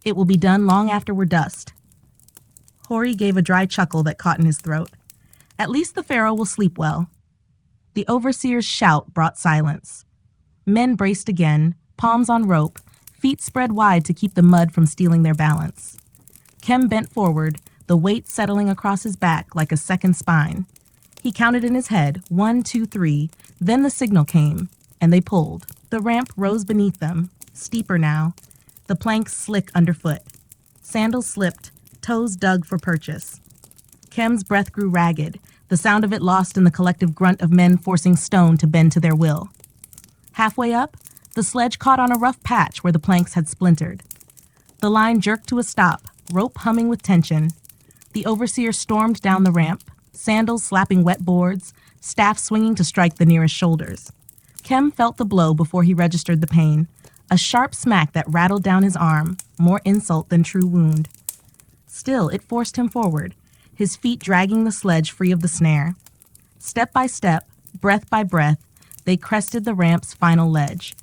"It will be done long after we're dust." Hori gave a dry chuckle that caught in his throat. "At least the pharaoh will sleep well." The overseer's shout brought silence. Men braced again, palms on rope, feet spread wide to keep the mud from stealing their balance. Kem bent forward, the weight settling across his back like a second spine. He counted in his head, 1, 2, 3, then the signal came, and they pulled. The ramp rose beneath them, steeper now, the planks slick underfoot. Sandals slipped, toes dug for purchase. Kem's breath grew ragged, the sound of it lost in the collective grunt of men forcing stone to bend to their will. Halfway up, the sledge caught on a rough patch where the planks had splintered. The line jerked to a stop, rope humming with tension. The overseer stormed down the ramp, sandals slapping wet boards, staff swinging to strike the nearest shoulders. Kem felt the blow before he registered the pain, a sharp smack that rattled down his arm, more insult than true wound. Still, it forced him forward, his feet dragging the sledge free of the snare. Step by step, breath by breath, they crested the ramp's final ledge.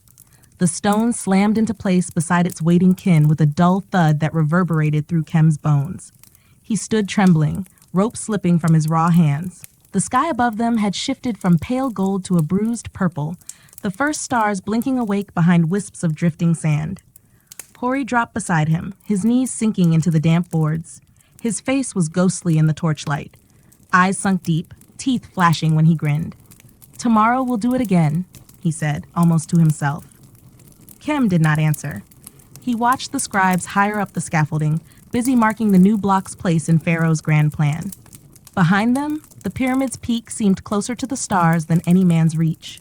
The stone slammed into place beside its waiting kin with a dull thud that reverberated through Kem's bones. He stood trembling, rope slipping from his raw hands. The sky above them had shifted from pale gold to a bruised purple, the first stars blinking awake behind wisps of drifting sand. Hori dropped beside him, his knees sinking into the damp boards. His face was ghostly in the torchlight, eyes sunk deep, teeth flashing when he grinned. "Tomorrow we'll do it again," he said, almost to himself. Kem did not answer. He watched the scribes higher up the scaffolding, busy marking the new block's place in Pharaoh's grand plan. Behind them, the pyramid's peak seemed closer to the stars than any man's reach.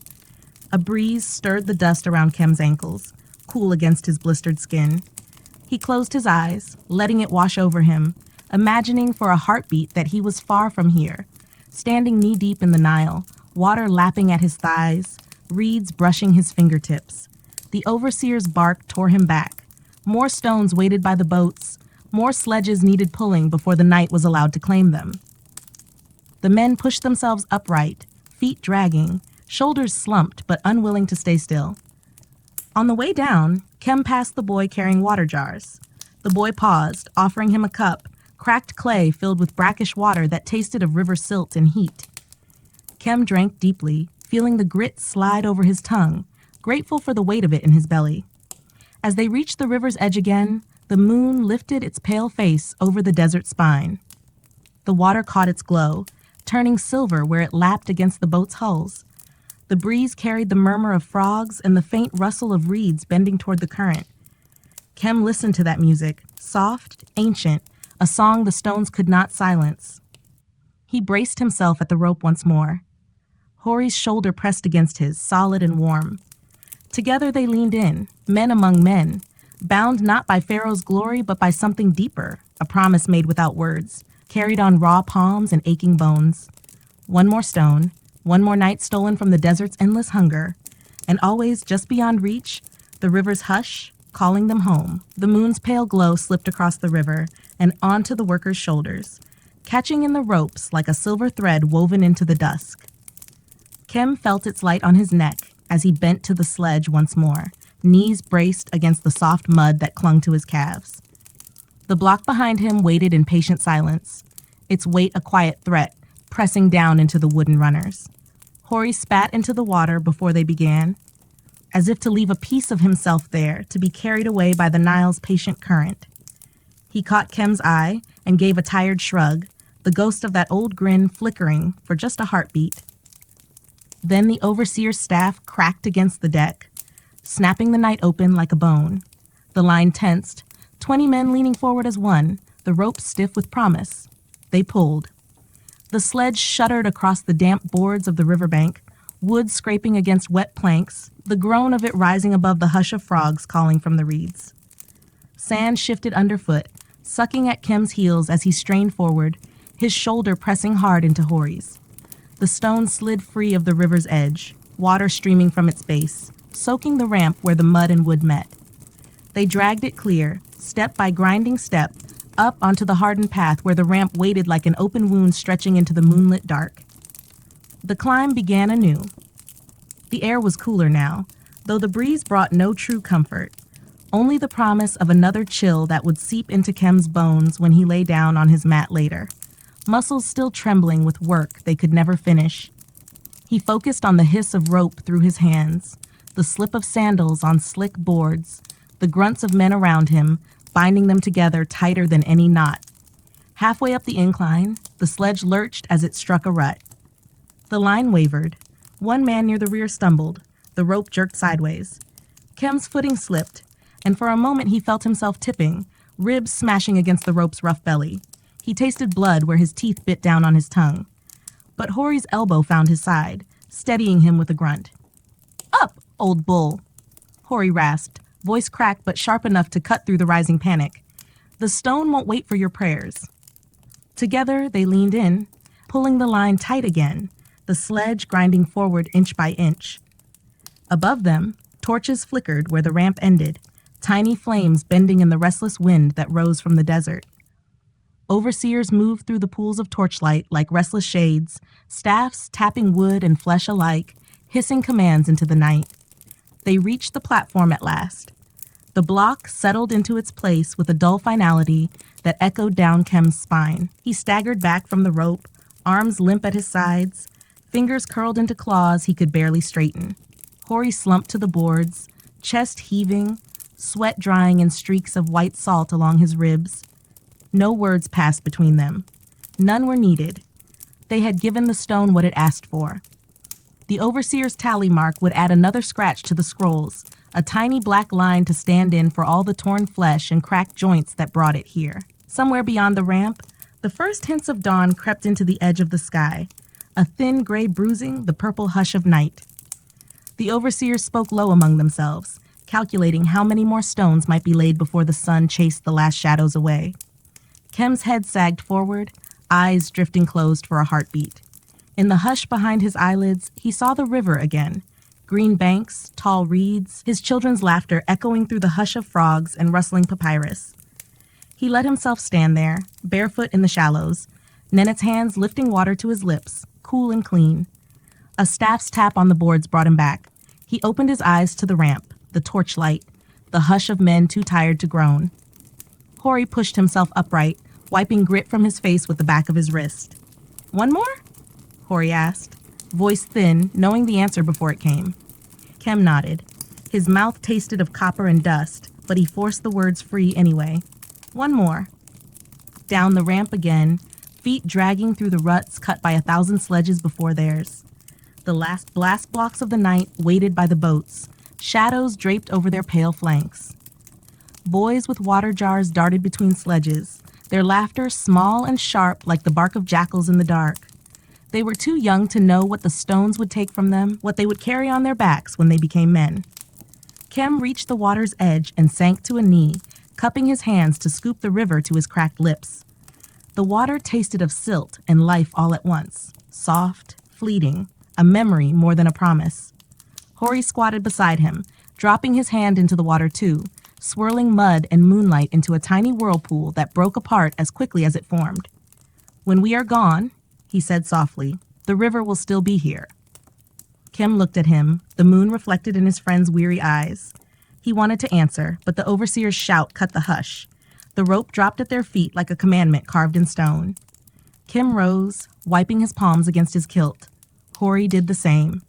A breeze stirred the dust around Kem's ankles, cool against his blistered skin. He closed his eyes, letting it wash over him, imagining for a heartbeat that he was far from here, standing knee-deep in the Nile, water lapping at his thighs, reeds brushing his fingertips. The overseer's bark tore him back. More stones waited by the boats, more sledges needed pulling before the night was allowed to claim them. The men pushed themselves upright, feet dragging, shoulders slumped but unwilling to stay still. On the way down, Kem passed the boy carrying water jars. The boy paused, offering him a cup, cracked clay filled with brackish water that tasted of river silt and heat. Kem drank deeply, feeling the grit slide over his tongue, grateful for the weight of it in his belly. As they reached the river's edge again, the moon lifted its pale face over the desert spine. The water caught its glow, turning silver where it lapped against the boat's hulls. The breeze carried the murmur of frogs and the faint rustle of reeds bending toward the current. Kem listened to that music, soft, ancient, a song the stones could not silence. He braced himself at the rope once more. Hori's shoulder pressed against his, solid and warm. Together they leaned in, men among men, bound not by Pharaoh's glory but by something deeper, a promise made without words, carried on raw palms and aching bones. One more stone, one more night stolen from the desert's endless hunger, and always just beyond reach, the river's hush, calling them home. The moon's pale glow slipped across the river and onto the workers' shoulders, catching in the ropes like a silver thread woven into the dusk. Kem felt its light on his neck as he bent to the sledge once more, knees braced against the soft mud that clung to his calves. The block behind him waited in patient silence, its weight a quiet threat, pressing down into the wooden runners. Hori spat into the water before they began, as if to leave a piece of himself there to be carried away by the Nile's patient current. He caught Kem's eye and gave a tired shrug, the ghost of that old grin flickering for just a heartbeat. Then the overseer's staff cracked against the deck, snapping the night open like a bone. The line tensed, 20 men leaning forward as one, the rope stiff with promise. They pulled. The sledge shuddered across the damp boards of the riverbank, wood scraping against wet planks, the groan of it rising above the hush of frogs calling from the reeds. Sand shifted underfoot, sucking at Kem's heels as he strained forward, his shoulder pressing hard into Hori's. The stone slid free of the river's edge, water streaming from its base, soaking the ramp where the mud and wood met. They dragged it clear, step by grinding step, up onto the hardened path where the ramp waited like an open wound stretching into the moonlit dark. The climb began anew. The air was cooler now, though the breeze brought no true comfort, only the promise of another chill that would seep into Kem's bones when he lay down on his mat later, muscles still trembling with work they could never finish. He focused on the hiss of rope through his hands, the slip of sandals on slick boards, the grunts of men around him, binding them together tighter than any knot. Halfway up the incline, the sledge lurched as it struck a rut. The line wavered. One man near the rear stumbled. The rope jerked sideways. Kem's footing slipped, and for a moment he felt himself tipping, ribs smashing against the rope's rough belly. He tasted blood where his teeth bit down on his tongue. But Hori's elbow found his side, steadying him with a grunt. "Up, old bull," Hori rasped, voice cracked but sharp enough to cut through the rising panic. "The stone won't wait for your prayers." Together, they leaned in, pulling the line tight again, the sledge grinding forward inch by inch. Above them, torches flickered where the ramp ended, tiny flames bending in the restless wind that rose from the desert. Overseers moved through the pools of torchlight like restless shades, staffs tapping wood and flesh alike, hissing commands into the night. They reached the platform at last. The block settled into its place with a dull finality that echoed down Kem's spine. He staggered back from the rope, arms limp at his sides, fingers curled into claws he could barely straighten. Hori slumped to the boards, chest heaving, sweat drying in streaks of white salt along his ribs. No words passed between them. None were needed. They had given the stone what it asked for. The overseer's tally mark would add another scratch to the scrolls, a tiny black line to stand in for all the torn flesh and cracked joints that brought it here. Somewhere beyond the ramp, the first hints of dawn crept into the edge of the sky, a thin gray bruising the purple hush of night. The overseers spoke low among themselves, calculating how many more stones might be laid before the sun chased the last shadows away. Kem's head sagged forward, eyes drifting closed for a heartbeat. In the hush behind his eyelids, he saw the river again. Green banks, tall reeds, his children's laughter echoing through the hush of frogs and rustling papyrus. He let himself stand there, barefoot in the shallows, Nenet's hands lifting water to his lips, cool and clean. A staff's tap on the boards brought him back. He opened his eyes to the ramp, the torchlight, the hush of men too tired to groan. Hori pushed himself upright, wiping grit from his face with the back of his wrist. "One more?" Hori asked, voice thin, knowing the answer before it came. Kem nodded. His mouth tasted of copper and dust, but he forced the words free anyway. "One more." Down the ramp again, feet dragging through the ruts cut by 1,000 sledges before theirs. The last blast blocks of the night waited by the boats, shadows draped over their pale flanks. Boys with water jars darted between sledges, their laughter small and sharp like the bark of jackals in the dark. They were too young to know what the stones would take from them, what they would carry on their backs when they became men. Kem reached the water's edge and sank to a knee, cupping his hands to scoop the river to his cracked lips. The water tasted of silt and life all at once, soft, fleeting, a memory more than a promise. Hori squatted beside him, dropping his hand into the water too, swirling mud and moonlight into a tiny whirlpool that broke apart as quickly as it formed. "When we are gone," he said softly, "the river will still be here." Kem looked at him, the moon reflected in his friend's weary eyes. He wanted to answer, but the overseer's shout cut the hush. The rope dropped at their feet like a commandment carved in stone. Kem rose, wiping his palms against his kilt. Hori did the same.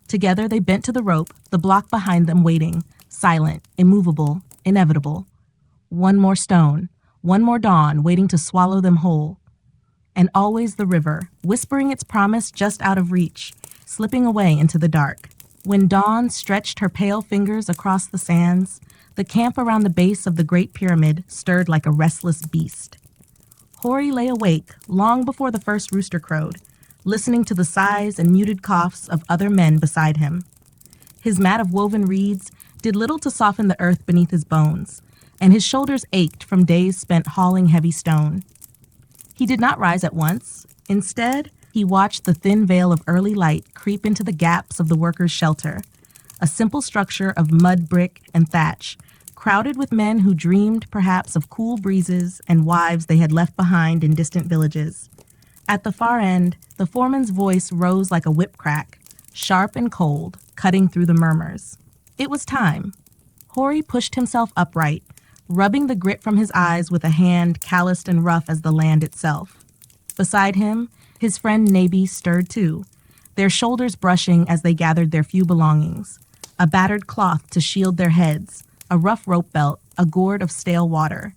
Together they bent to the rope, the block behind them waiting, silent, immovable, inevitable. One more stone, one more dawn waiting to swallow them whole. And always the river, whispering its promise just out of reach, slipping away into the dark. When dawn stretched her pale fingers across the sands, the camp around the base of the Great Pyramid stirred like a restless beast. Hori lay awake long before the first rooster crowed, listening to the sighs and muted coughs of other men beside him. His mat of woven reeds did little to soften the earth beneath his bones, and his shoulders ached from days spent hauling heavy stone. He did not rise at once. Instead, he watched the thin veil of early light creep into the gaps of the workers' shelter, a simple structure of mud brick and thatch, crowded with men who dreamed perhaps of cool breezes and wives they had left behind in distant villages. At the far end, the foreman's voice rose like a whip crack, sharp and cold, cutting through the murmurs. It was time. Hori pushed himself upright, rubbing the grit from his eyes with a hand calloused and rough as the land itself. Beside him, his friend Nabi stirred too, their shoulders brushing as they gathered their few belongings, a battered cloth to shield their heads, a rough rope belt, a gourd of stale water.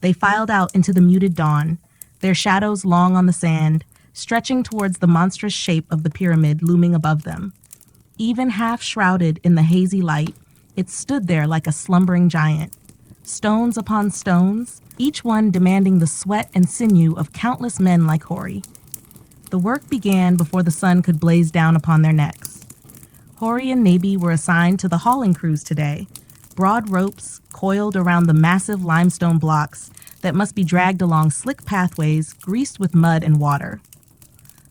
They filed out into the muted dawn, their shadows long on the sand, stretching towards the monstrous shape of the pyramid looming above them. Even half shrouded in the hazy light, it stood there like a slumbering giant. Stones upon stones, each one demanding the sweat and sinew of countless men like Hori. The work began before the sun could blaze down upon their necks. Hori and Nabi were assigned to the hauling crews today, broad ropes coiled around the massive limestone blocks that must be dragged along slick pathways greased with mud and water.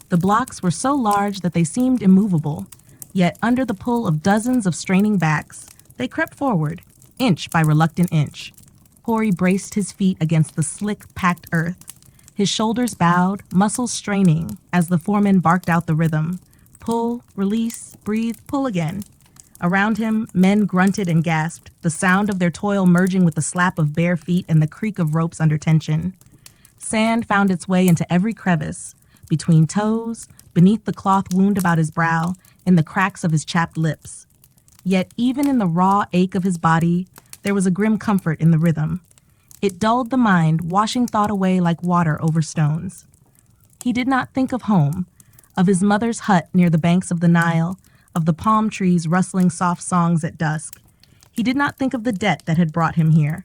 The blocks were so large that they seemed immovable, yet under the pull of dozens of straining backs, they crept forward, inch by reluctant inch. Hori braced his feet against the slick, packed earth, his shoulders bowed, muscles straining as the foreman barked out the rhythm. Pull, release, breathe, pull again. Around him, men grunted and gasped, the sound of their toil merging with the slap of bare feet and the creak of ropes under tension. Sand found its way into every crevice, between toes, beneath the cloth wound about his brow, in the cracks of his chapped lips. Yet even in the raw ache of his body, there was a grim comfort in the rhythm. It dulled the mind, washing thought away like water over stones. He did not think of home, of his mother's hut near the banks of the Nile, of the palm trees rustling soft songs at dusk. He did not think of the debt that had brought him here.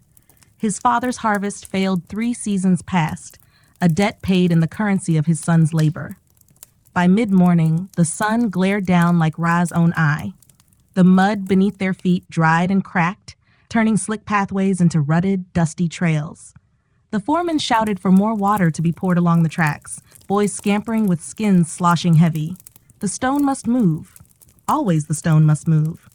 His father's harvest failed 3 seasons past, a debt paid in the currency of his son's labor. By mid-morning, the sun glared down like Ra's own eye. The mud beneath their feet dried and cracked, turning slick pathways into rutted, dusty trails. The foreman shouted for more water to be poured along the tracks, boys scampering with skins sloshing heavy. The stone must move. Always the stone must move.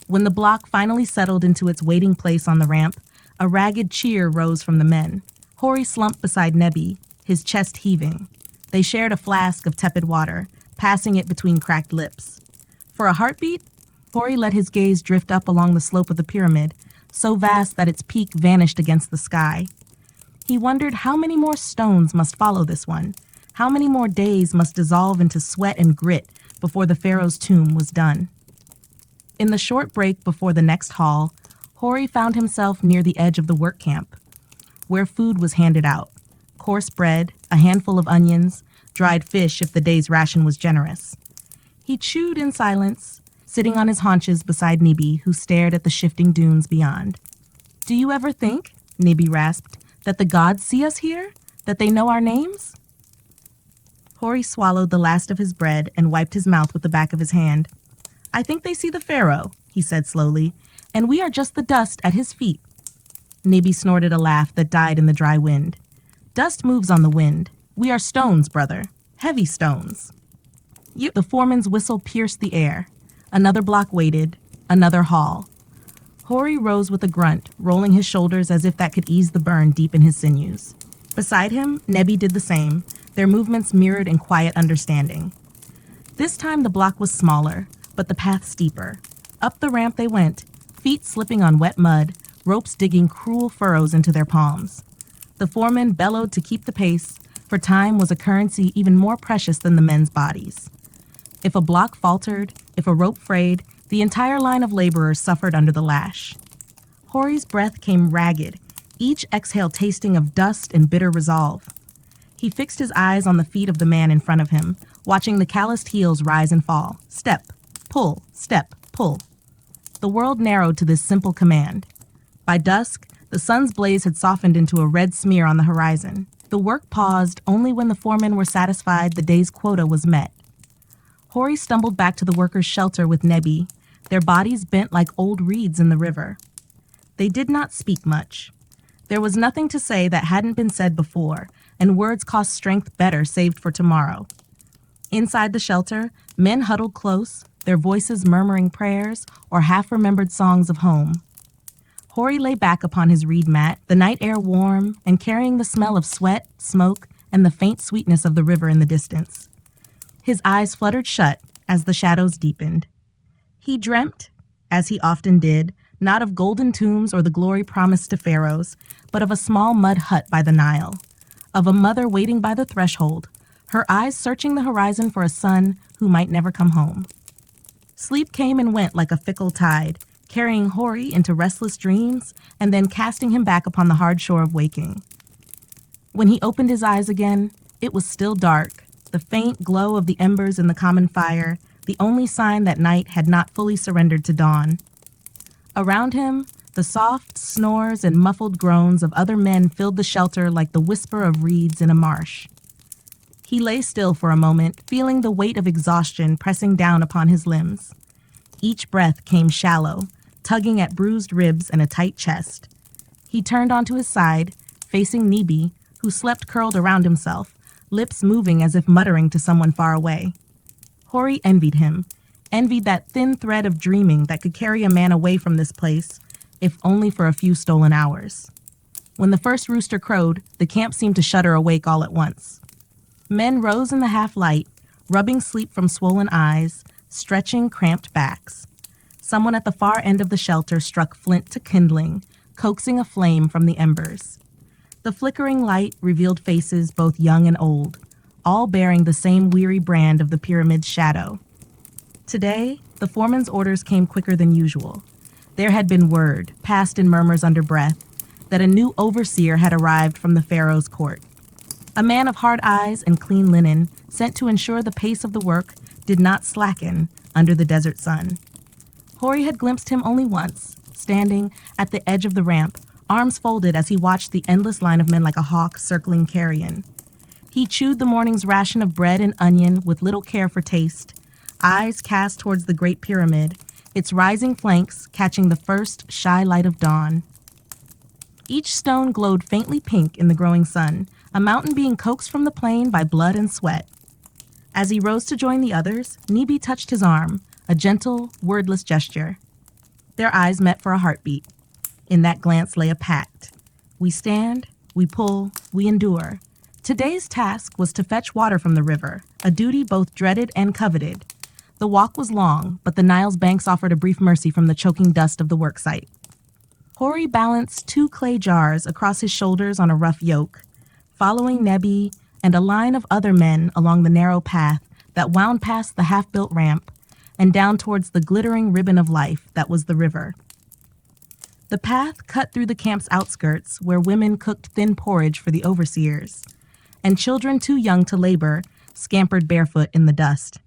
When the block finally settled into its waiting place on the ramp, a ragged cheer rose from the men. Hori slumped beside Nebi, his chest heaving. They shared a flask of tepid water, passing it between cracked lips. For a heartbeat, Hori let his gaze drift up along the slope of the pyramid, so vast that its peak vanished against the sky. He wondered how many more stones must follow this one, how many more days must dissolve into sweat and grit before the pharaoh's tomb was done. In the short break before the next haul, Hori found himself near the edge of the work camp, where food was handed out. coarse bread, a handful of onions, dried fish if the day's ration was generous. He chewed in silence, sitting on his haunches beside Nibi, who stared at the shifting dunes beyond. "Do you ever think," Nibi rasped, "that the gods see us here? That they know our names?" Hori swallowed the last of his bread and wiped his mouth with the back of his hand. "I think they see the pharaoh," he said slowly, "and we are just the dust at his feet." Nibi snorted a laugh that died in the dry wind. "Dust moves on the wind. We are stones, brother. Heavy stones." The foreman's whistle pierced the air. Another block waited, another haul. Hori rose with a grunt, rolling his shoulders as if that could ease the burn deep in his sinews. Beside him, Nebi did the same, their movements mirrored in quiet understanding. This time the block was smaller, but the path steeper. Up the ramp they went, feet slipping on wet mud, ropes digging cruel furrows into their palms. The foreman bellowed to keep the pace, for time was a currency even more precious than the men's bodies. If a block faltered, if a rope frayed, the entire line of laborers suffered under the lash. Hori's breath came ragged, each exhale tasting of dust and bitter resolve. He fixed his eyes on the feet of the man in front of him, watching the calloused heels rise and fall. Step, pull, step, pull. The world narrowed to this simple command. By dusk, the sun's blaze had softened into a red smear on the horizon. The work paused only when the foremen were satisfied the day's quota was met. Hori stumbled back to the workers' shelter with Nebi, their bodies bent like old reeds in the river. They did not speak much. There was nothing to say that hadn't been said before, and words cost strength better saved for tomorrow. Inside the shelter, men huddled close, their voices murmuring prayers or half-remembered songs of home. Hori lay back upon his reed mat, the night air warm and carrying the smell of sweat, smoke, and the faint sweetness of the river in the distance. His eyes fluttered shut as the shadows deepened. He dreamt, as he often did, not of golden tombs or the glory promised to pharaohs, but of a small mud hut by the Nile, of a mother waiting by the threshold, her eyes searching the horizon for a son who might never come home. Sleep came and went like a fickle tide, carrying Hori into restless dreams and then casting him back upon the hard shore of waking. When he opened his eyes again, it was still dark, the faint glow of the embers in the common fire, the only sign that night had not fully surrendered to dawn. Around him, the soft snores and muffled groans of other men filled the shelter like the whisper of reeds in a marsh. He lay still for a moment, feeling the weight of exhaustion pressing down upon his limbs. Each breath came shallow, tugging at bruised ribs and a tight chest. He turned onto his side, facing Nibi, who slept curled around himself, lips moving as if muttering to someone far away. Hori envied him, envied that thin thread of dreaming that could carry a man away from this place, if only for a few stolen hours. When the first rooster crowed, the camp seemed to shudder awake all at once. Men rose in the half-light, rubbing sleep from swollen eyes, stretching cramped backs. Someone at the far end of the shelter struck flint to kindling, coaxing a flame from the embers. The flickering light revealed faces both young and old, all bearing the same weary brand of the pyramid's shadow. Today, the foreman's orders came quicker than usual. There had been word, passed in murmurs under breath, that a new overseer had arrived from the pharaoh's court. A man of hard eyes and clean linen, sent to ensure the pace of the work did not slacken under the desert sun. Hori had glimpsed him only once, standing at the edge of the ramp, arms folded as he watched the endless line of men like a hawk circling carrion. He chewed the morning's ration of bread and onion with little care for taste, eyes cast towards the Great Pyramid, its rising flanks catching the first shy light of dawn. Each stone glowed faintly pink in the growing sun, a mountain being coaxed from the plain by blood and sweat. As he rose to join the others, Nibi touched his arm, a gentle, wordless gesture. Their eyes met for a heartbeat. In that glance lay a pact. We stand, we pull, we endure. Today's task was to fetch water from the river, a duty both dreaded and coveted. The walk was long, but the Nile's banks offered a brief mercy from the choking dust of the worksite. Hori balanced 2 clay jars across his shoulders on a rough yoke, following Nebi and a line of other men along the narrow path that wound past the half-built ramp and down towards the glittering ribbon of life that was the river. The path cut through the camp's outskirts where women cooked thin porridge for the overseers, and children too young to labor scampered barefoot in the dust.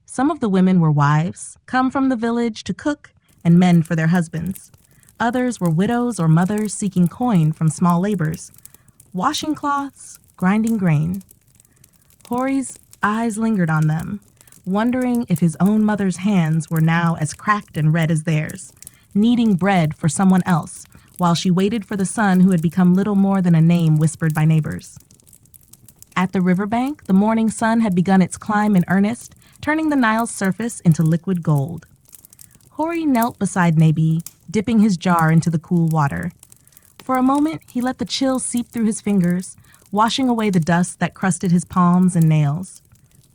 Some of the women were wives, come from the village to cook and mend for their husbands. Others were widows or mothers seeking coin from small labors, washing cloths, grinding grain. Hori's eyes lingered on them, wondering if his own mother's hands were now as cracked and red as theirs, kneading bread for someone else while she waited for the son who had become little more than a name whispered by neighbors. At the riverbank, the morning sun had begun its climb in earnest, turning the Nile's surface into liquid gold. Hori knelt beside Nebi, dipping his jar into the cool water. For a moment, he let the chill seep through his fingers, washing away the dust that crusted his palms and nails.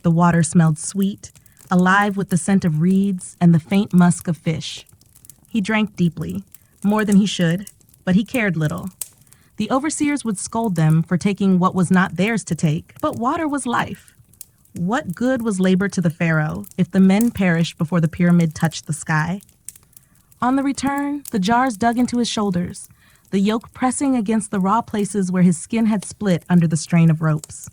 The water smelled sweet, alive with the scent of reeds and the faint musk of fish. He drank deeply, more than he should, but he cared little. The overseers would scold them for taking what was not theirs to take, but water was life. What good was labor to the pharaoh if the men perished before the pyramid touched the sky? On the return, the jars dug into his shoulders, the yoke pressing against the raw places where his skin had split under the strain of ropes.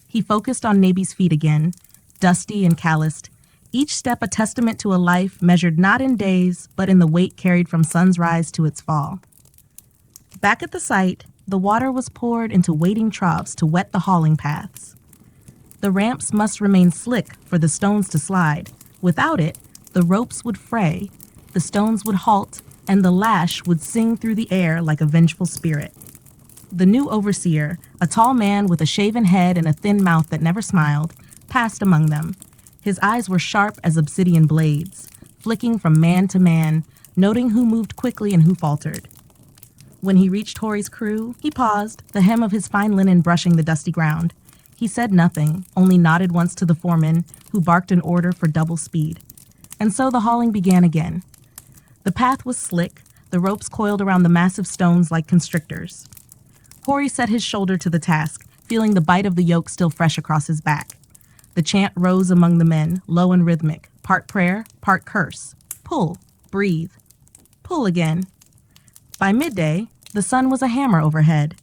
He focused on Nebi's feet again, dusty and calloused, each step a testament to a life measured not in days, but in the weight carried from sun's rise to its fall. Back at the site, the water was poured into waiting troughs to wet the hauling paths. The ramps must remain slick for the stones to slide. Without it, the ropes would fray, the stones would halt, and the lash would sing through the air like a vengeful spirit. The new overseer, a tall man with a shaven head and a thin mouth that never smiled, passed among them. His eyes were sharp as obsidian blades, flicking from man to man, noting who moved quickly and who faltered. When he reached Hori's crew, he paused, the hem of his fine linen brushing the dusty ground. He said nothing, only nodded once to the foreman, who barked an order for double speed. And so the hauling began again. The path was slick, the ropes coiled around the massive stones like constrictors. Hori set his shoulder to the task, feeling the bite of the yoke still fresh across his back. The chant rose among the men, low and rhythmic, part prayer, part curse. Pull, breathe. Pull again. By midday, the sun was a hammer overhead.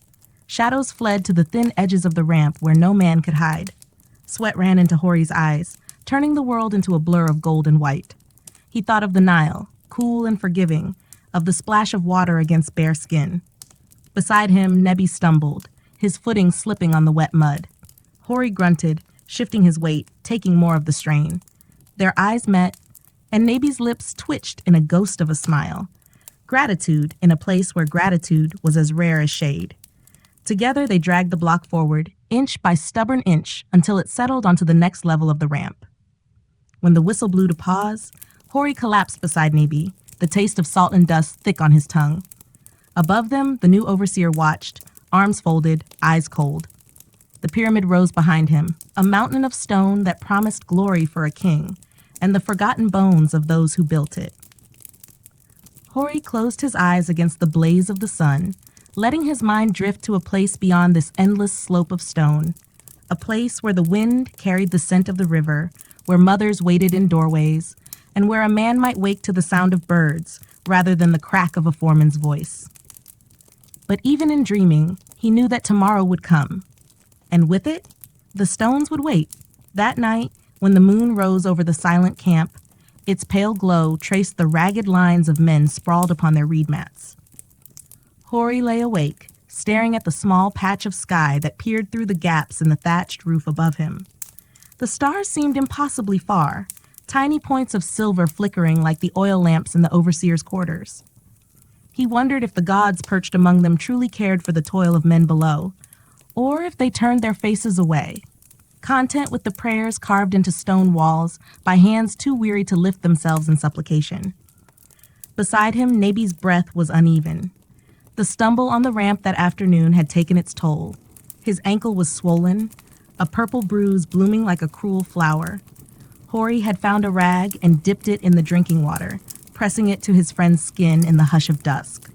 Shadows fled to the thin edges of the ramp where no man could hide. Sweat ran into Hori's eyes, turning the world into a blur of gold and white. He thought of the Nile, cool and forgiving, of the splash of water against bare skin. Beside him, Nebi stumbled, his footing slipping on the wet mud. Hori grunted, shifting his weight, taking more of the strain. Their eyes met, and Nebi's lips twitched in a ghost of a smile. Gratitude in a place where gratitude was as rare as shade. Together, they dragged the block forward, inch by stubborn inch, until it settled onto the next level of the ramp. When the whistle blew to pause, Hori collapsed beside Nebi, the taste of salt and dust thick on his tongue. Above them, the new overseer watched, arms folded, eyes cold. The pyramid rose behind him, a mountain of stone that promised glory for a king, and the forgotten bones of those who built it. Hori closed his eyes against the blaze of the sun, letting his mind drift to a place beyond this endless slope of stone, a place where the wind carried the scent of the river, where mothers waited in doorways, and where a man might wake to the sound of birds rather than the crack of a foreman's voice. But even in dreaming, he knew that tomorrow would come, and with it, the stones would wait. That night, when the moon rose over the silent camp, its pale glow traced the ragged lines of men sprawled upon their reed mats. Hori lay awake, staring at the small patch of sky that peered through the gaps in the thatched roof above him. The stars seemed impossibly far, tiny points of silver flickering like the oil lamps in the overseer's quarters. He wondered if the gods perched among them truly cared for the toil of men below, or if they turned their faces away, content with the prayers carved into stone walls by hands too weary to lift themselves in supplication. Beside him, Nebi's breath was uneven. The stumble on the ramp that afternoon had taken its toll. His ankle was swollen, a purple bruise blooming like a cruel flower. Hori had found a rag and dipped it in the drinking water, pressing it to his friend's skin in the hush of dusk.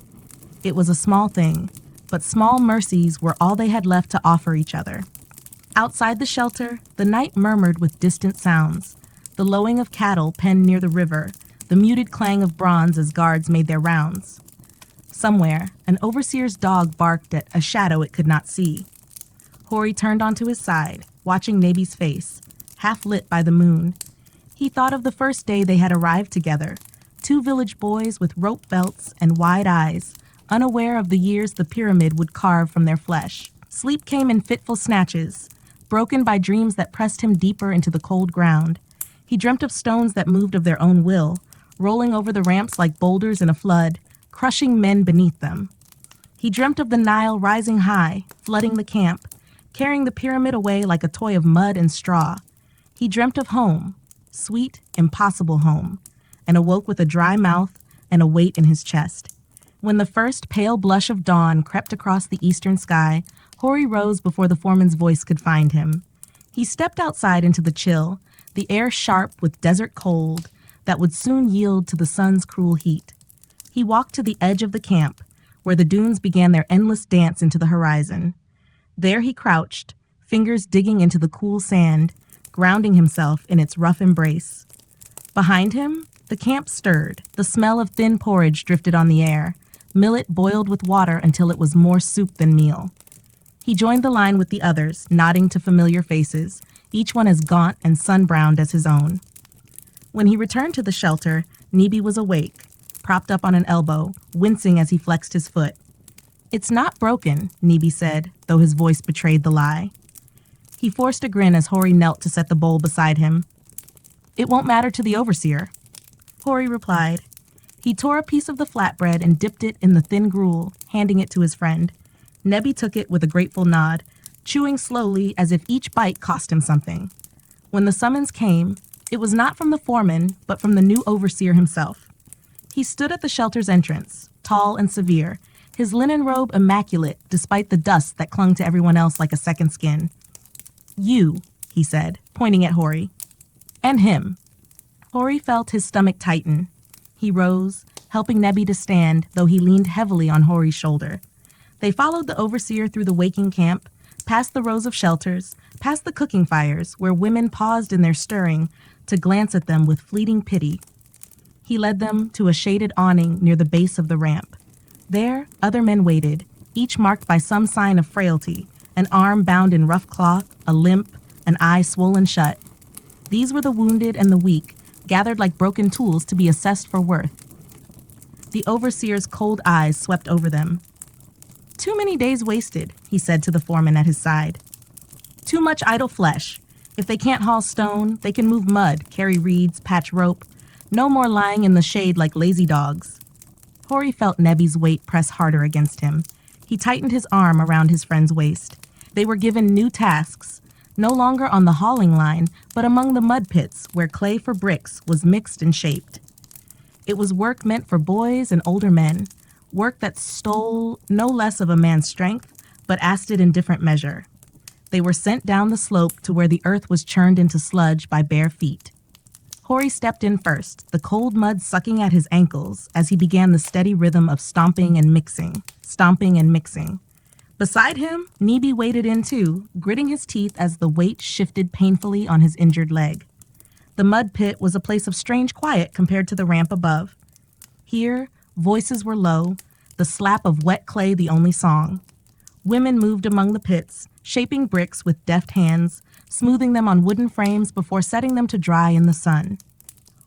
It was a small thing, but small mercies were all they had left to offer each other. Outside the shelter, the night murmured with distant sounds, the lowing of cattle penned near the river, the muted clang of bronze as guards made their rounds. Somewhere, an overseer's dog barked at a shadow it could not see. Hori turned onto his side, watching Nebi's face, half lit by the moon. He thought of the first day they had arrived together, two village boys with rope belts and wide eyes, unaware of the years the pyramid would carve from their flesh. Sleep came in fitful snatches, broken by dreams that pressed him deeper into the cold ground. He dreamt of stones that moved of their own will, rolling over the ramps like boulders in a flood, crushing men beneath them. He dreamt of the Nile rising high, flooding the camp, carrying the pyramid away like a toy of mud and straw. He dreamt of home, sweet, impossible home, and awoke with a dry mouth and a weight in his chest. When the first pale blush of dawn crept across the eastern sky, Hori rose before the foreman's voice could find him. He stepped outside into the chill, the air sharp with desert cold that would soon yield to the sun's cruel heat. He walked to the edge of the camp, where the dunes began their endless dance into the horizon. There he crouched, fingers digging into the cool sand, grounding himself in its rough embrace. Behind him, the camp stirred. The smell of thin porridge drifted on the air, millet boiled with water until it was more soup than meal. He joined the line with the others, nodding to familiar faces, each one as gaunt and sun-browned as his own. When he returned to the shelter, Nebi was awake, propped up on an elbow, wincing as he flexed his foot. "It's not broken," Nebi said, though his voice betrayed the lie. He forced a grin as Hori knelt to set the bowl beside him. "It won't matter to the overseer," Hori replied. He tore a piece of the flatbread and dipped it in the thin gruel, handing it to his friend. Nebi took it with a grateful nod, chewing slowly as if each bite cost him something. When the summons came, it was not from the foreman, but from the new overseer himself. He stood at the shelter's entrance, tall and severe, his linen robe immaculate despite the dust that clung to everyone else like a second skin. "You," he said, pointing at Hori. "And him." Hori felt his stomach tighten. He rose, helping Nebi to stand, though he leaned heavily on Hori's shoulder. They followed the overseer through the waking camp, past the rows of shelters, past the cooking fires, where women paused in their stirring to glance at them with fleeting pity. He led them to a shaded awning near the base of the ramp. There, other men waited, each marked by some sign of frailty, an arm bound in rough cloth, a limp, an eye swollen shut. These were the wounded and the weak, gathered like broken tools to be assessed for worth. The overseer's cold eyes swept over them. "Too many days wasted," he said to the foreman at his side. "Too much idle flesh. If they can't haul stone, they can move mud, carry reeds, patch rope. No more lying in the shade like lazy dogs." Hori felt Nebi's weight press harder against him. He tightened his arm around his friend's waist. They were given new tasks, no longer on the hauling line, but among the mud pits where clay for bricks was mixed and shaped. It was work meant for boys and older men, work that stole no less of a man's strength, but asked it in different measure. They were sent down the slope to where the earth was churned into sludge by bare feet. Hori stepped in first, the cold mud sucking at his ankles as he began the steady rhythm of stomping and mixing, stomping and mixing. Beside him, Nebi waded in too, gritting his teeth as the weight shifted painfully on his injured leg. The mud pit was a place of strange quiet compared to the ramp above. Here, voices were low, the slap of wet clay the only song. Women moved among the pits, shaping bricks with deft hands, smoothing them on wooden frames before setting them to dry in the sun.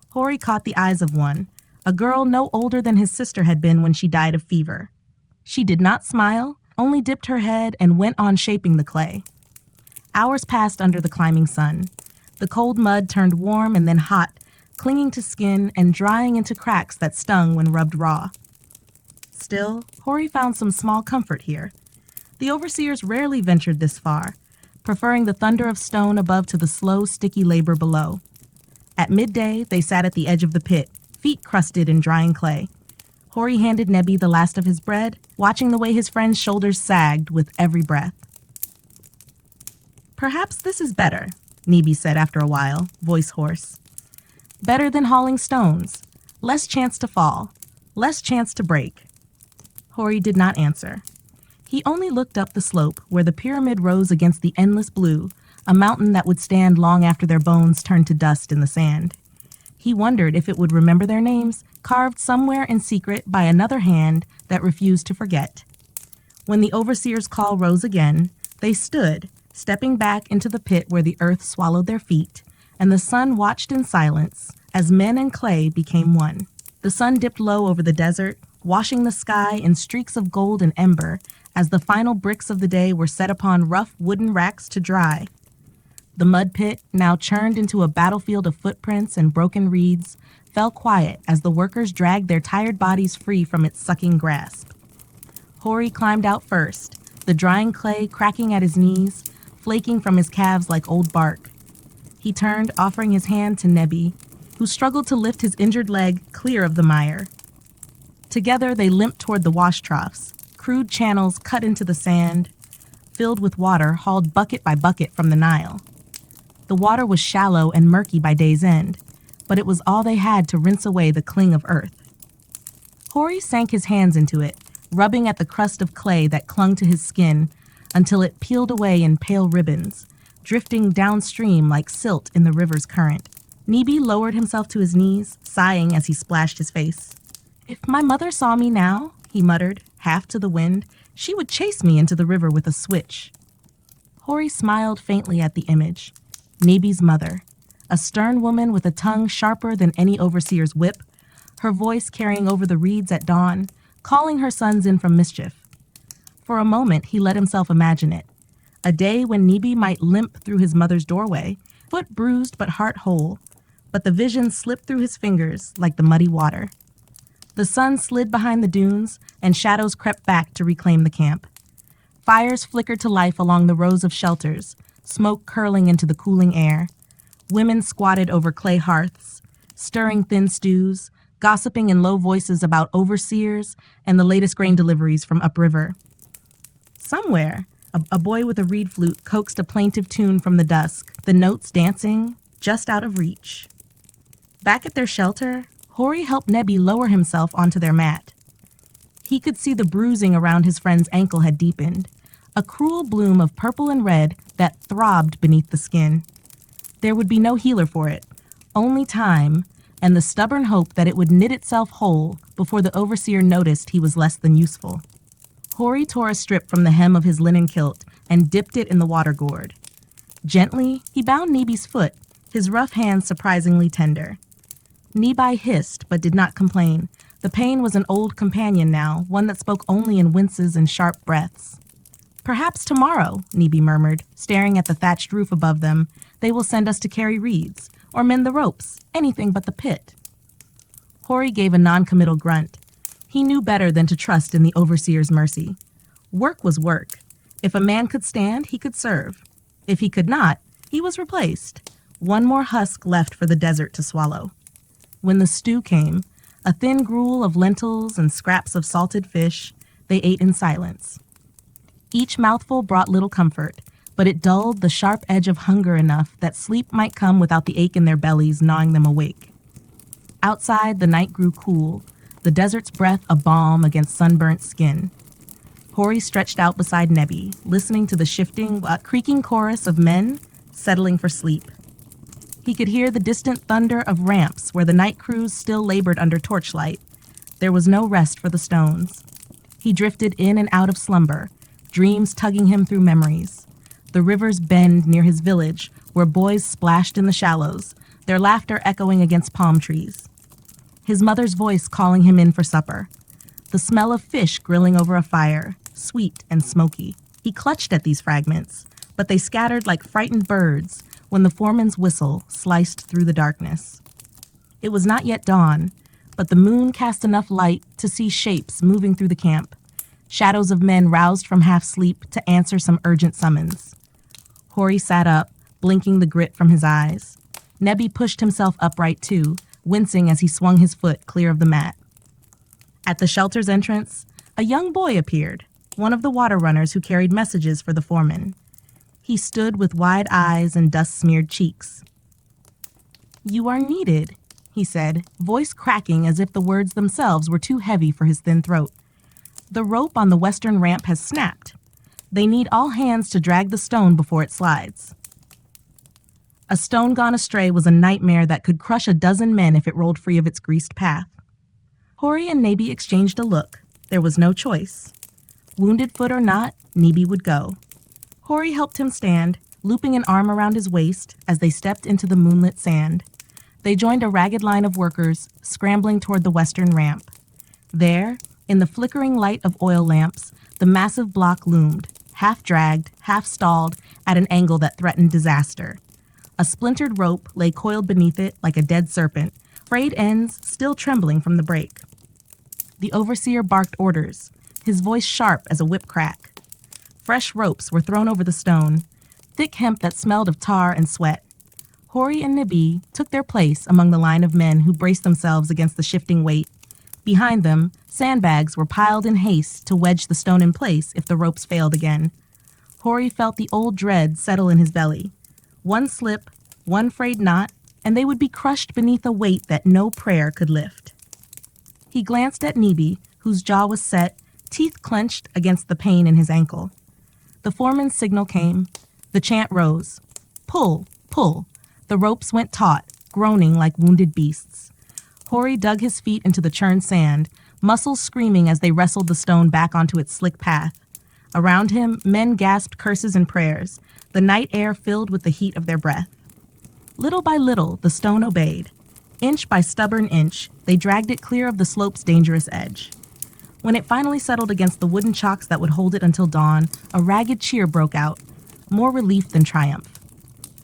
Hori caught the eyes of one, a girl no older than his sister had been when she died of fever. She did not smile, only dipped her head and went on shaping the clay. Hours passed under the climbing sun. The cold mud turned warm and then hot, clinging to skin and drying into cracks that stung when rubbed raw. Still, Hori found some small comfort here. The overseers rarely ventured this far, preferring the thunder of stone above to the slow, sticky labor below. At midday, they sat at the edge of the pit, feet crusted in drying clay. Hori handed Nebi the last of his bread, watching the way his friend's shoulders sagged with every breath. "Perhaps this is better," Nebi said after a while, voice hoarse. "Better than hauling stones. Less chance to fall. Less chance to break." Hori did not answer. He only looked up the slope where the pyramid rose against the endless blue, a mountain that would stand long after their bones turned to dust in the sand. He wondered if it would remember their names, carved somewhere in secret by another hand that refused to forget. When the overseer's call rose again, they stood, stepping back into the pit where the earth swallowed their feet, and the sun watched in silence as men and clay became one. The sun dipped low over the desert, washing the sky in streaks of gold and ember as the final bricks of the day were set upon rough wooden racks to dry. The mud pit, now churned into a battlefield of footprints and broken reeds, fell quiet as the workers dragged their tired bodies free from its sucking grasp. Hori climbed out first, the drying clay cracking at his knees, flaking from his calves like old bark. He turned, offering his hand to Nebi, who struggled to lift his injured leg clear of the mire. Together they limped toward the wash troughs, crude channels cut into the sand, filled with water hauled bucket by bucket from the Nile. The water was shallow and murky by day's end, but it was all they had to rinse away the cling of earth. Hori sank his hands into it, rubbing at the crust of clay that clung to his skin until it peeled away in pale ribbons, drifting downstream like silt in the river's current. Nebi lowered himself to his knees, sighing as he splashed his face. "If my mother saw me now," he muttered, half to the wind, "she would chase me into the river with a switch." Hori smiled faintly at the image. Nebi's mother, a stern woman with a tongue sharper than any overseer's whip, her voice carrying over the reeds at dawn, calling her sons in from mischief. For a moment, he let himself imagine it. A day when Nebi might limp through his mother's doorway, foot bruised but heart whole, but the vision slipped through his fingers like the muddy water. The sun slid behind the dunes, and shadows crept back to reclaim the camp. Fires flickered to life along the rows of shelters, smoke curling into the cooling air. Women squatted over clay hearths, stirring thin stews, gossiping in low voices about overseers and the latest grain deliveries from upriver. Somewhere, a boy with a reed flute coaxed a plaintive tune from the dusk, the notes dancing just out of reach. Back at their shelter, Hori helped Nebi lower himself onto their mat. He could see the bruising around his friend's ankle had deepened, a cruel bloom of purple and red that throbbed beneath the skin. There would be no healer for it, only time and the stubborn hope that it would knit itself whole before the overseer noticed he was less than useful. Hori tore a strip from the hem of his linen kilt and dipped it in the water gourd. Gently, he bound Nebi's foot, his rough hands surprisingly tender. Nebi hissed but did not complain. The pain was an old companion now, one that spoke only in winces and sharp breaths. "Perhaps tomorrow," Nebi murmured, staring at the thatched roof above them, "they will send us to carry reeds, or mend the ropes, anything but the pit." Hori gave a non-committal grunt. He knew better than to trust in the overseer's mercy. Work was work. If a man could stand, he could serve. If he could not, he was replaced. One more husk left for the desert to swallow. When the stew came, a thin gruel of lentils and scraps of salted fish, they ate in silence. Each mouthful brought little comfort, but it dulled the sharp edge of hunger enough that sleep might come without the ache in their bellies gnawing them awake. Outside, the night grew cool, the desert's breath a balm against sunburnt skin. Hori stretched out beside Nebi, listening to the shifting, creaking chorus of men settling for sleep. He could hear the distant thunder of ramps where the night crews still labored under torchlight. There was no rest for the stones. He drifted in and out of slumber, dreams tugging him through memories. The river's bend near his village, where boys splashed in the shallows, their laughter echoing against palm trees. His mother's voice calling him in for supper. The smell of fish grilling over a fire, sweet and smoky. He clutched at these fragments, but they scattered like frightened birds when the foreman's whistle sliced through the darkness. It was not yet dawn, but the moon cast enough light to see shapes moving through the camp, shadows of men roused from half-sleep to answer some urgent summons. Hori sat up, blinking the grit from his eyes. Nebi pushed himself upright too, wincing as he swung his foot clear of the mat. At the shelter's entrance, a young boy appeared, one of the water runners who carried messages for the foreman. He stood with wide eyes and dust-smeared cheeks. "You are needed," he said, voice cracking as if the words themselves were too heavy for his thin throat. "The rope on the western ramp has snapped. They need all hands to drag the stone before it slides." A stone gone astray was a nightmare that could crush a dozen men if it rolled free of its greased path. Hori and Nebi exchanged a look. There was no choice. Wounded foot or not, Nebi would go. Hori helped him stand, looping an arm around his waist as they stepped into the moonlit sand. They joined a ragged line of workers, scrambling toward the western ramp. There, in the flickering light of oil lamps, the massive block loomed, half dragged, half stalled, at an angle that threatened disaster. A splintered rope lay coiled beneath it like a dead serpent, frayed ends still trembling from the break. The overseer barked orders, his voice sharp as a whip crack. Fresh ropes were thrown over the stone, thick hemp that smelled of tar and sweat. Hori and Nebi took their place among the line of men who braced themselves against the shifting weight. Behind them, sandbags were piled in haste to wedge the stone in place if the ropes failed again. Hori felt the old dread settle in his belly. One slip, one frayed knot, and they would be crushed beneath a weight that no prayer could lift. He glanced at Nebi, whose jaw was set, teeth clenched against the pain in his ankle. The foreman's signal came. The chant rose. Pull, pull. The ropes went taut, groaning like wounded beasts. Hori dug his feet into the churned sand, muscles screaming as they wrestled the stone back onto its slick path. Around him, men gasped curses and prayers, the night air filled with the heat of their breath. Little by little, the stone obeyed. Inch by stubborn inch, they dragged it clear of the slope's dangerous edge. When it finally settled against the wooden chocks that would hold it until dawn, a ragged cheer broke out, more relief than triumph.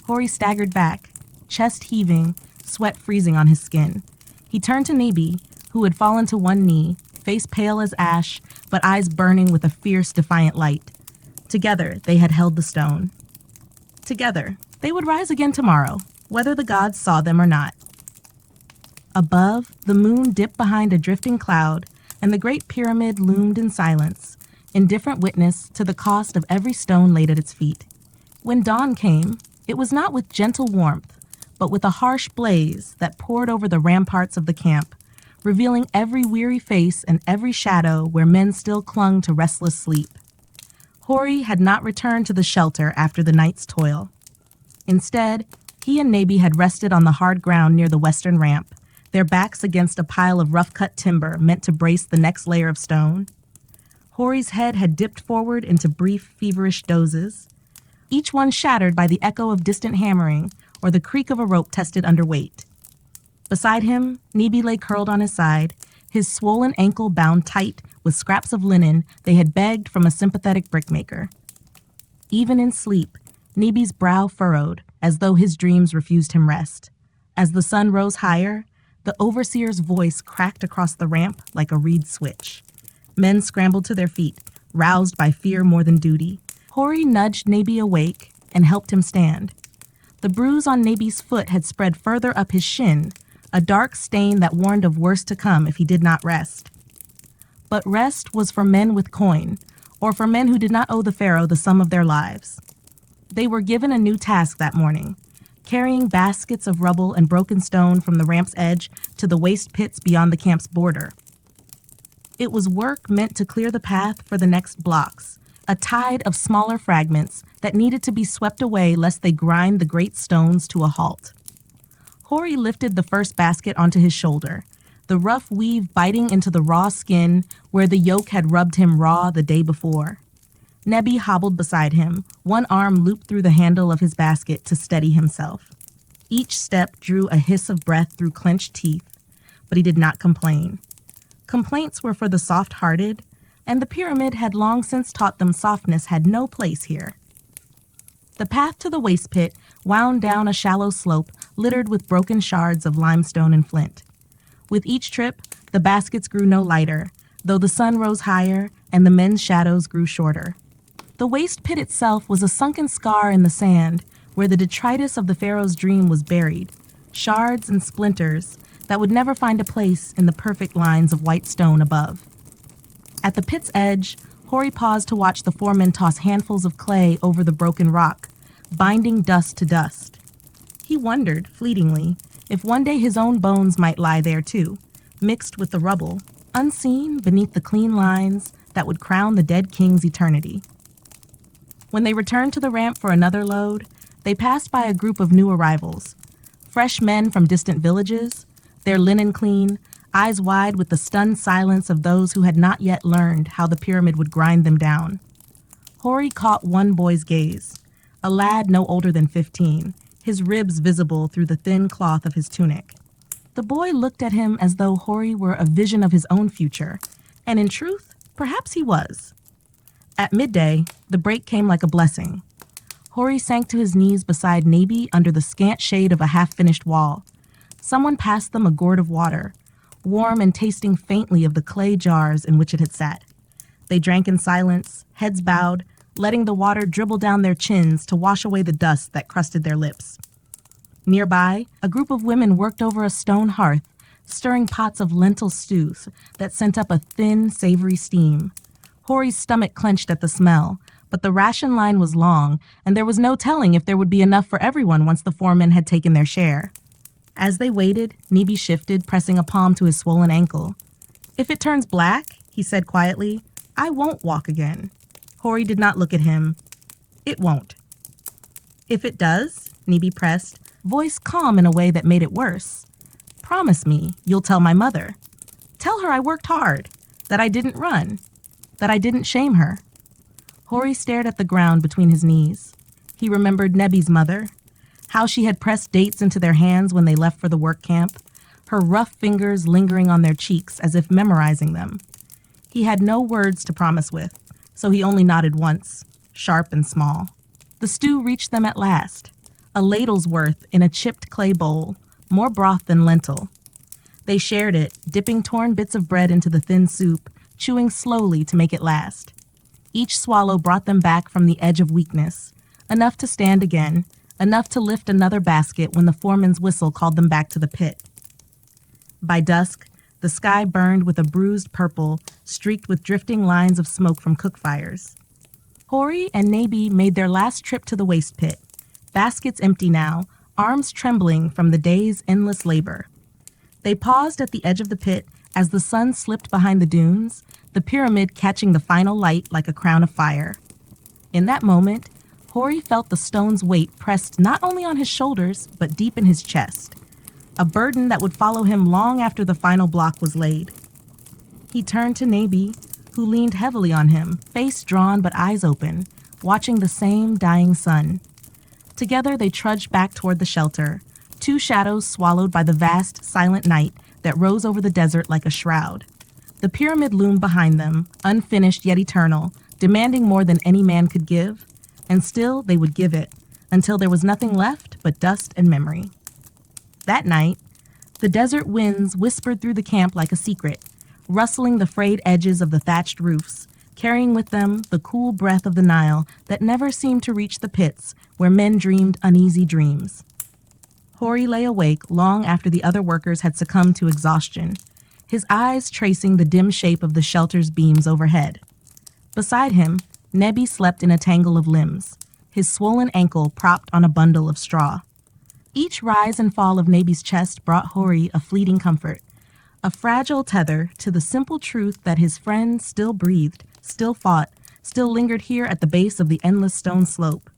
Hori staggered back, chest heaving, sweat freezing on his skin. He turned to Nebi, who had fallen to one knee, face pale as ash, but eyes burning with a fierce, defiant light. Together, they had held the stone. Together, they would rise again tomorrow, whether the gods saw them or not. Above, the moon dipped behind a drifting cloud, and the Great Pyramid loomed in silence, indifferent witness to the cost of every stone laid at its feet. When dawn came, it was not with gentle warmth, but with a harsh blaze that poured over the ramparts of the camp, revealing every weary face and every shadow where men still clung to restless sleep. Hori had not returned to the shelter after the night's toil. Instead, he and Nebi had rested on the hard ground near the western ramp, their backs against a pile of rough-cut timber meant to brace the next layer of stone. Hori's head had dipped forward into brief, feverish dozes, each one shattered by the echo of distant hammering or the creak of a rope tested under weight. Beside him, Nebi lay curled on his side, his swollen ankle bound tight with scraps of linen they had begged from a sympathetic brickmaker. Even in sleep, Nebi's brow furrowed, as though his dreams refused him rest. As the sun rose higher, the overseer's voice cracked across the ramp like a reed switch. Men scrambled to their feet, roused by fear more than duty. Hori nudged Nebi awake and helped him stand. The bruise on Nebi's foot had spread further up his shin, a dark stain that warned of worse to come if he did not rest. But rest was for men with coin, or for men who did not owe the pharaoh the sum of their lives. They were given a new task that morning, carrying baskets of rubble and broken stone from the ramp's edge to the waste pits beyond the camp's border. It was work meant to clear the path for the next blocks, a tide of smaller fragments that needed to be swept away lest they grind the great stones to a halt. Hori lifted the first basket onto his shoulder, the rough weave biting into the raw skin where the yoke had rubbed him raw the day before. Nebi hobbled beside him, one arm looped through the handle of his basket to steady himself. Each step drew a hiss of breath through clenched teeth, but he did not complain. Complaints were for the soft-hearted, and the pyramid had long since taught them softness had no place here. The path to the waste pit wound down a shallow slope littered with broken shards of limestone and flint. With each trip, the baskets grew no lighter, though the sun rose higher and the men's shadows grew shorter. The waste pit itself was a sunken scar in the sand where the detritus of the pharaoh's dream was buried, shards and splinters that would never find a place in the perfect lines of white stone above. At the pit's edge, Hori paused to watch the foreman toss handfuls of clay over the broken rock, binding dust to dust. He wondered, fleetingly, if one day his own bones might lie there too, mixed with the rubble, unseen beneath the clean lines that would crown the dead king's eternity. When they returned to the ramp for another load, They passed by a group of new arrivals, fresh men from distant villages, their linen clean, eyes wide with the stunned silence of those who had not yet learned how the pyramid would grind them down. Hori caught one boy's gaze, a lad no older than 15, his ribs visible through the thin cloth of his tunic. The boy looked at him as though Hori were a vision of his own future, and in truth, perhaps he was. At midday, the break came like a blessing. Hori sank to his knees beside Nabi under the scant shade of a half-finished wall. Someone passed them a gourd of water, warm and tasting faintly of the clay jars in which it had sat. They drank in silence, heads bowed, letting the water dribble down their chins to wash away the dust that crusted their lips. Nearby, a group of women worked over a stone hearth, stirring pots of lentil stews that sent up a thin, savory steam. Hori's stomach clenched at the smell, but the ration line was long, and there was no telling if there would be enough for everyone once the foremen had taken their share. As they waited, Nibi shifted, pressing a palm to his swollen ankle. "If it turns black," he said quietly, "I won't walk again." Hori did not look at him. "It won't." "If it does," Nibi pressed, voice calm in a way that made it worse. "Promise me you'll tell my mother. Tell her I worked hard, that I didn't run, that I didn't shame her." Hori stared at the ground between his knees. He remembered Nebi's mother, how she had pressed dates into their hands when they left for the work camp, her rough fingers lingering on their cheeks as if memorizing them. He had no words to promise with, so he only nodded once, sharp and small. The stew reached them at last, a ladle's worth in a chipped clay bowl, more broth than lentil. They shared it, dipping torn bits of bread into the thin soup, chewing slowly to make it last. Each swallow brought them back from the edge of weakness, enough to stand again, enough to lift another basket when the foreman's whistle called them back to the pit. By dusk, the sky burned with a bruised purple, streaked with drifting lines of smoke from cook fires. Hori and Nabi made their last trip to the waste pit, baskets empty now, arms trembling from the day's endless labor. They paused at the edge of the pit as the sun slipped behind the dunes, the pyramid catching the final light like a crown of fire. In that moment, Hori felt the stone's weight pressed not only on his shoulders, but deep in his chest, a burden that would follow him long after the final block was laid. He turned to Nabi, who leaned heavily on him, face drawn but eyes open, watching the same dying sun. Together they trudged back toward the shelter, two shadows swallowed by the vast, silent night that rose over the desert like a shroud. The pyramid loomed behind them, unfinished yet eternal, demanding more than any man could give, and still they would give it, until there was nothing left but dust and memory. That night, the desert winds whispered through the camp like a secret, rustling the frayed edges of the thatched roofs, carrying with them the cool breath of the Nile that never seemed to reach the pits where men dreamed uneasy dreams. Hori lay awake long after the other workers had succumbed to exhaustion, his eyes tracing the dim shape of the shelter's beams overhead. Beside him, Nebi slept in a tangle of limbs, his swollen ankle propped on a bundle of straw. Each rise and fall of Nebi's chest brought Hori a fleeting comfort, a fragile tether to the simple truth that his friend still breathed, still fought, still lingered here at the base of the endless stone slope.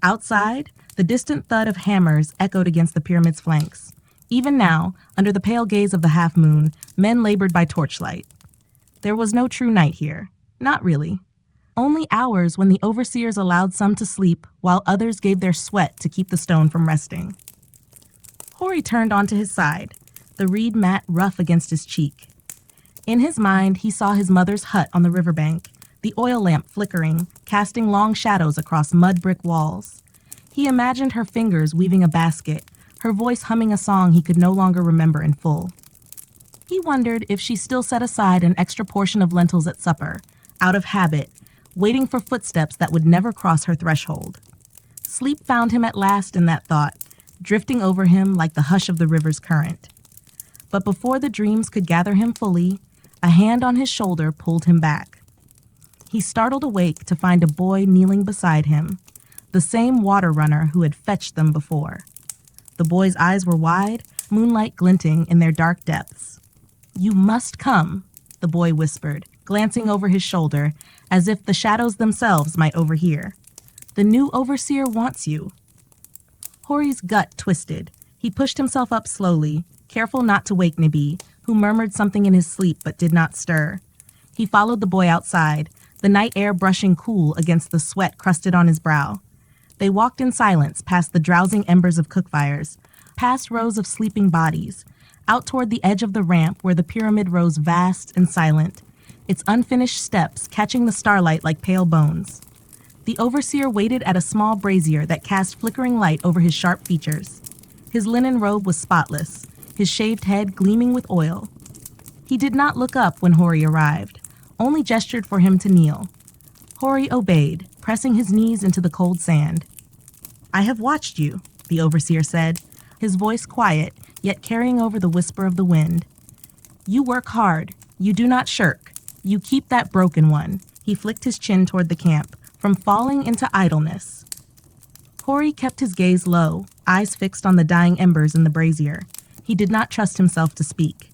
Outside, the distant thud of hammers echoed against the pyramid's flanks. Even now, under the pale gaze of the half-moon, men labored by torchlight. There was no true night here. Not really. Only hours when the overseers allowed some to sleep while others gave their sweat to keep the stone from resting. Hori turned onto his side, the reed mat rough against his cheek. In his mind, he saw his mother's hut on the riverbank, the oil lamp flickering, casting long shadows across mud brick walls. He imagined her fingers weaving a basket, her voice humming a song he could no longer remember in full. He wondered if she still set aside an extra portion of lentils at supper, out of habit, waiting for footsteps that would never cross her threshold. Sleep found him at last in that thought, drifting over him like the hush of the river's current. But before the dreams could gather him fully, a hand on his shoulder pulled him back. He startled awake to find a boy kneeling beside him, the same water runner who had fetched them before. The boy's eyes were wide, moonlight glinting in their dark depths. "You must come," the boy whispered, glancing over his shoulder, as if the shadows themselves might overhear. "The new overseer wants you." Hori's gut twisted. He pushed himself up slowly, careful not to wake Nibi, who murmured something in his sleep but did not stir. He followed the boy outside, the night air brushing cool against the sweat crusted on his brow. They walked in silence past the drowsing embers of cook fires, past rows of sleeping bodies, out toward the edge of the ramp where the pyramid rose vast and silent, its unfinished steps catching the starlight like pale bones. The overseer waited at a small brazier that cast flickering light over his sharp features. His linen robe was spotless, his shaved head gleaming with oil. He did not look up when Hori arrived, only gestured for him to kneel. Hori obeyed, pressing his knees into the cold sand. "I have watched you," the overseer said, his voice quiet, yet carrying over the whisper of the wind. "You work hard. You do not shirk. You keep that broken one," he flicked his chin toward the camp, "from falling into idleness." Hori kept his gaze low, eyes fixed on the dying embers in the brazier. He did not trust himself to speak.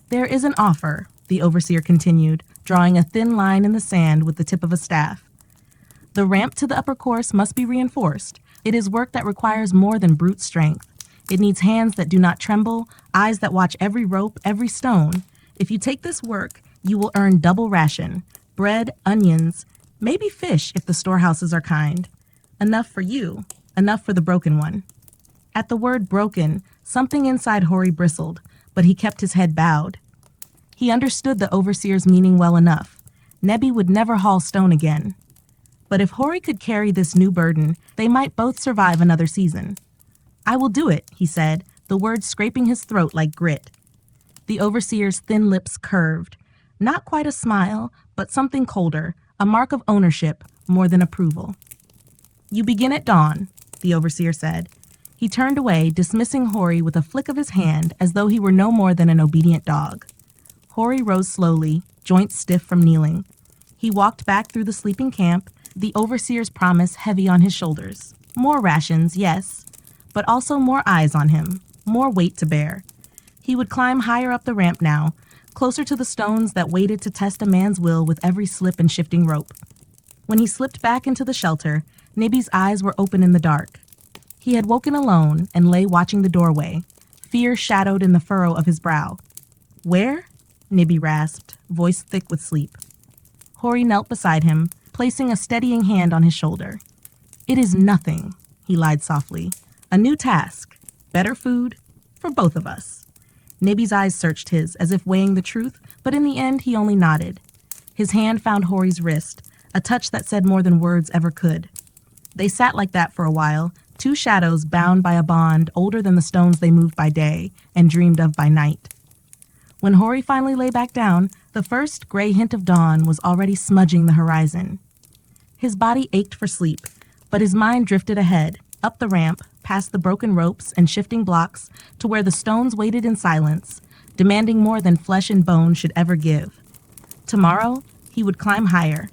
"There is an offer," the overseer continued, drawing a thin line in the sand with the tip of a staff. "The ramp to the upper course must be reinforced. It is work that requires more than brute strength. It needs hands that do not tremble, eyes that watch every rope, every stone. If you take this work, you will earn double ration, bread, onions, maybe fish if the storehouses are kind. Enough for you, enough for the broken one." At the word broken, something inside Hori bristled, but he kept his head bowed. He understood the overseer's meaning well enough. Nebi would never haul stone again. But if Hori could carry this new burden, they might both survive another season. "I will do it," he said, the words scraping his throat like grit. The overseer's thin lips curved. Not quite a smile, but something colder, a mark of ownership more than approval. "You begin at dawn," the overseer said. He turned away, dismissing Hori with a flick of his hand as though he were no more than an obedient dog. Hori rose slowly, joints stiff from kneeling. He walked back through the sleeping camp, the overseer's promise heavy on his shoulders. More rations, yes, but also more eyes on him, more weight to bear. He would climb higher up the ramp now, closer to the stones that waited to test a man's will with every slip and shifting rope. When he slipped back into the shelter, Nibi's eyes were open in the dark. He had woken alone and lay watching the doorway, fear shadowed in the furrow of his brow. "Where?" Nibi rasped, voice thick with sleep. Hori knelt beside him, placing a steadying hand on his shoulder. "It is nothing," he lied softly. "A new task. Better food. For both of us." Nibi's eyes searched his, as if weighing the truth, but in the end he only nodded. His hand found Hori's wrist, a touch that said more than words ever could. They sat like that for a while, two shadows bound by a bond older than the stones they moved by day and dreamed of by night. When Hori finally lay back down, the first gray hint of dawn was already smudging the horizon. His body ached for sleep, but his mind drifted ahead, up the ramp, past the broken ropes and shifting blocks, to where the stones waited in silence, demanding more than flesh and bone should ever give. Tomorrow, he would climb higher,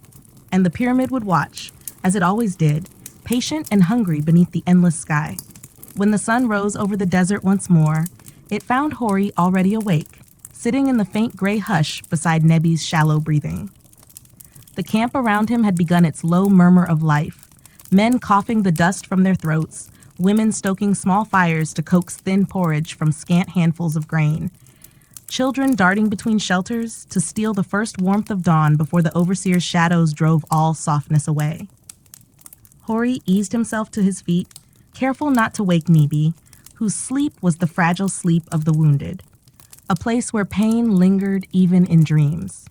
and the pyramid would watch, as it always did, patient and hungry beneath the endless sky. When the sun rose over the desert once more, it found Hori already awake, sitting in the faint gray hush beside Nebi's shallow breathing. The camp around him had begun its low murmur of life, men coughing the dust from their throats, women stoking small fires to coax thin porridge from scant handfuls of grain, children darting between shelters to steal the first warmth of dawn before the overseer's shadows drove all softness away. Hori eased himself to his feet, careful not to wake Nibi, whose sleep was the fragile sleep of the wounded, a place where pain lingered even in dreams.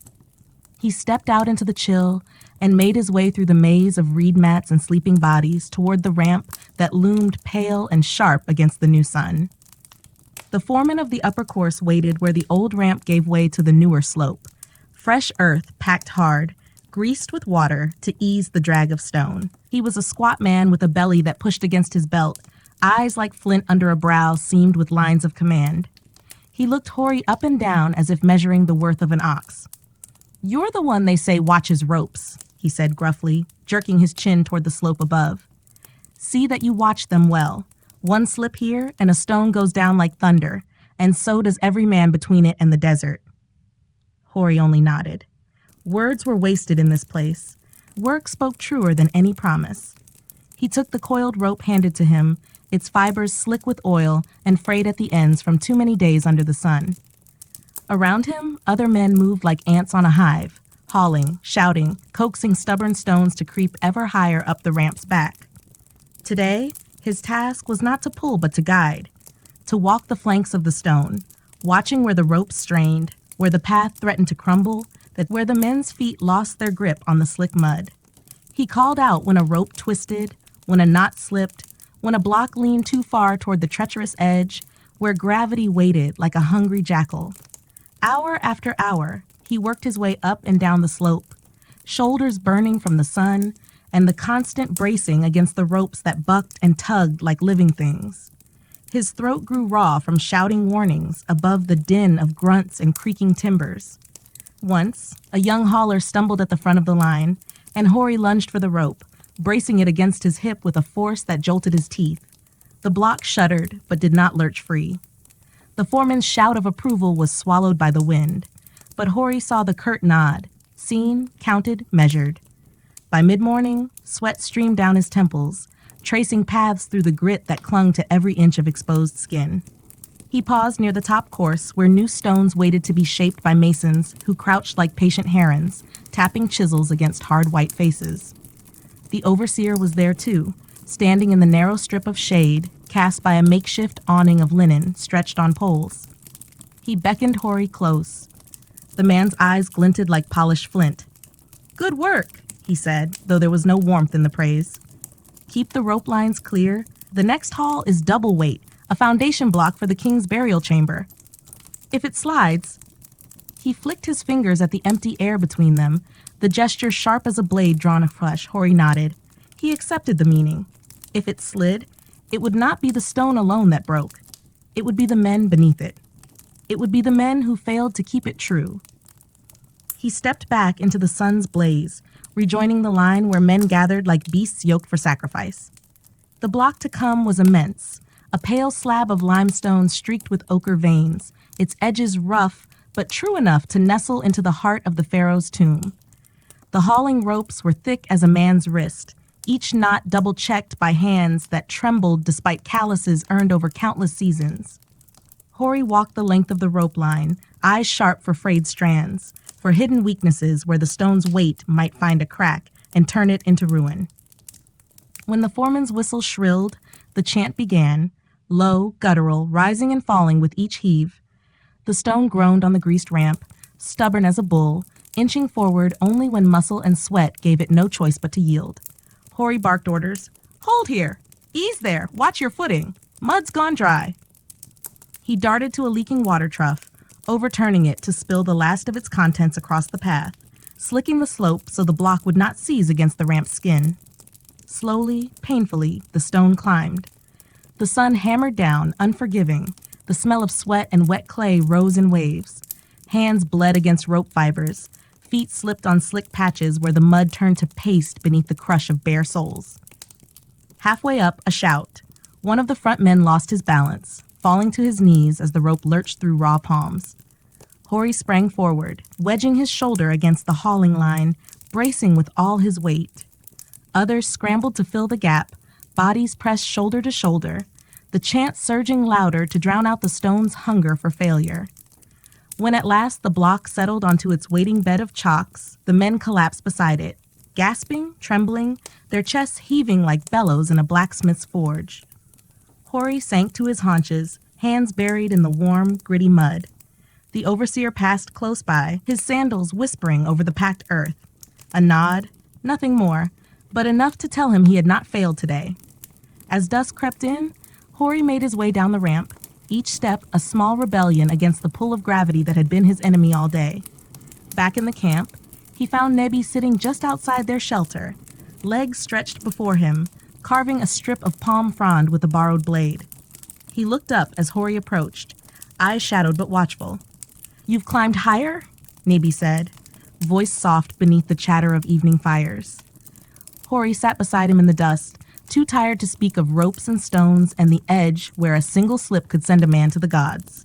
He stepped out into the chill and made his way through the maze of reed mats and sleeping bodies toward the ramp that loomed pale and sharp against the new sun. The foreman of the upper course waited where the old ramp gave way to the newer slope, fresh earth packed hard, greased with water to ease the drag of stone. He was a squat man with a belly that pushed against his belt, eyes like flint under a brow seamed with lines of command. He looked Hori up and down as if measuring the worth of an ox. "You're the one they say watches ropes," he said gruffly, jerking his chin toward the slope above. "See that you watch them well. One slip here and a stone goes down like thunder, and so does every man between it and the desert." Hori only nodded. Words were wasted in this place. Work spoke truer than any promise. He took the coiled rope handed to him, its fibers slick with oil and frayed at the ends from too many days under the sun. Around him, other men moved like ants on a hive, hauling, shouting, coaxing stubborn stones to creep ever higher up the ramp's back. Today, his task was not to pull but to guide, to walk the flanks of the stone, watching where the rope strained, where the path threatened to crumble, where the men's feet lost their grip on the slick mud. He called out when a rope twisted, when a knot slipped, when a block leaned too far toward the treacherous edge, where gravity waited like a hungry jackal. Hour after hour, he worked his way up and down the slope, shoulders burning from the sun and the constant bracing against the ropes that bucked and tugged like living things. His throat grew raw from shouting warnings above the din of grunts and creaking timbers. Once, a young hauler stumbled at the front of the line, and Hori lunged for the rope, bracing it against his hip with a force that jolted his teeth. The block shuddered, but did not lurch free. The foreman's shout of approval was swallowed by the wind, but Hori saw the curt nod, seen, counted, measured. By mid-morning, sweat streamed down his temples, tracing paths through the grit that clung to every inch of exposed skin. He paused near the top course where new stones waited to be shaped by masons who crouched like patient herons, tapping chisels against hard white faces. The overseer was there too, standing in the narrow strip of shade cast by a makeshift awning of linen stretched on poles. He beckoned Hori close. The man's eyes glinted like polished flint. "Good work," he said, though there was no warmth in the praise. "Keep the rope lines clear. The next haul is double weight, a foundation block for the king's burial chamber. If it slides..." He flicked his fingers at the empty air between them, the gesture sharp as a blade drawn afresh. Hori nodded. He accepted the meaning. If it slid, it would not be the stone alone that broke. It would be the men beneath it. It would be the men who failed to keep it true. He stepped back into the sun's blaze, rejoining the line where men gathered like beasts yoked for sacrifice. The block to come was immense, a pale slab of limestone streaked with ochre veins, its edges rough but true enough to nestle into the heart of the pharaoh's tomb. The hauling ropes were thick as a man's wrist, each knot double-checked by hands that trembled despite calluses earned over countless seasons. Hori walked the length of the rope line, eyes sharp for frayed strands, for hidden weaknesses where the stone's weight might find a crack and turn it into ruin. When the foreman's whistle shrilled, the chant began, low, guttural, rising and falling with each heave. The stone groaned on the greased ramp, stubborn as a bull, inching forward only when muscle and sweat gave it no choice but to yield. Hori barked orders. "Hold here! Ease there! Watch your footing! Mud's gone dry!" He darted to a leaking water trough, overturning it to spill the last of its contents across the path, slicking the slope so the block would not seize against the ramp's skin. Slowly, painfully, the stone climbed. The sun hammered down, unforgiving. The smell of sweat and wet clay rose in waves. Hands bled against rope fibers. Feet slipped on slick patches where the mud turned to paste beneath the crush of bare soles. Halfway up, a shout. One of the front men lost his balance, falling to his knees as the rope lurched through raw palms. Hori sprang forward, wedging his shoulder against the hauling line, bracing with all his weight. Others scrambled to fill the gap, bodies pressed shoulder to shoulder, the chant surging louder to drown out the stone's hunger for failure. When at last the block settled onto its waiting bed of chocks, the men collapsed beside it, gasping, trembling, their chests heaving like bellows in a blacksmith's forge. Hori sank to his haunches, hands buried in the warm, gritty mud. The overseer passed close by, his sandals whispering over the packed earth. A nod, nothing more, but enough to tell him he had not failed today. As dusk crept in, Hori made his way down the ramp, each step a small rebellion against the pull of gravity that had been his enemy all day. Back in the camp, he found Nebi sitting just outside their shelter, legs stretched before him, carving a strip of palm frond with a borrowed blade. He looked up as Hori approached, eyes shadowed but watchful. "You've climbed higher?" Nebi said, voice soft beneath the chatter of evening fires. Hori sat beside him in the dust, too tired to speak of ropes and stones and the edge where a single slip could send a man to the gods.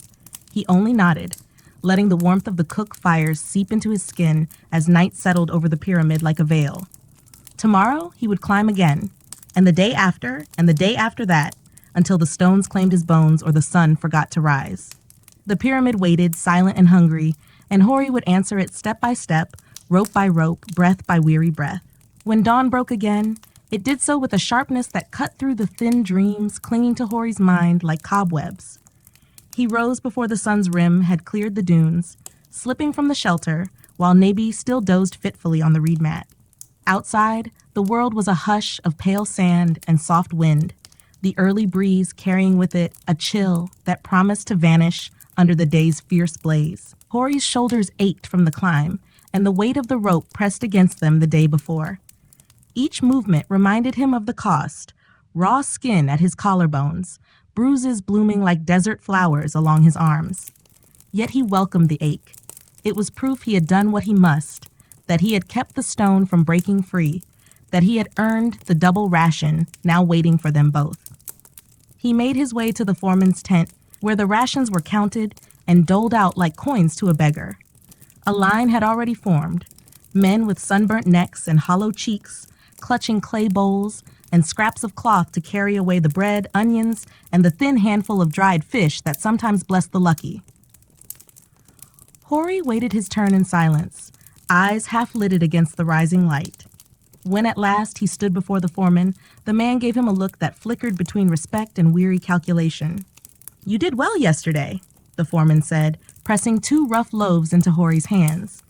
He only nodded, letting the warmth of the cook fires seep into his skin as night settled over the pyramid like a veil. Tomorrow he would climb again, and the day after that, until the stones claimed his bones or the sun forgot to rise. The pyramid waited, silent and hungry, and Hori would answer it step by step, rope by rope, breath by weary breath. When dawn broke again, it did so with a sharpness that cut through the thin dreams clinging to Hori's mind like cobwebs. He rose before the sun's rim had cleared the dunes, slipping from the shelter, while Nabi still dozed fitfully on the reed mat. Outside, the world was a hush of pale sand and soft wind, the early breeze carrying with it a chill that promised to vanish under the day's fierce blaze. Hori's shoulders ached from the climb, and the weight of the rope pressed against them the day before. Each movement reminded him of the cost: raw skin at his collarbones, bruises blooming like desert flowers along his arms. Yet he welcomed the ache. It was proof he had done what he must, that he had kept the stone from breaking free, that he had earned the double ration now waiting for them both. He made his way to the foreman's tent, where the rations were counted and doled out like coins to a beggar. A line had already formed, men with sunburnt necks and hollow cheeks, clutching clay bowls and scraps of cloth to carry away the bread, onions, and the thin handful of dried fish that sometimes blessed the lucky. Hori waited his turn in silence, eyes half-lidded against the rising light. When at last he stood before the foreman, the man gave him a look that flickered between respect and weary calculation. "You did well yesterday," the foreman said, pressing 2 rough loaves into Hori's hands.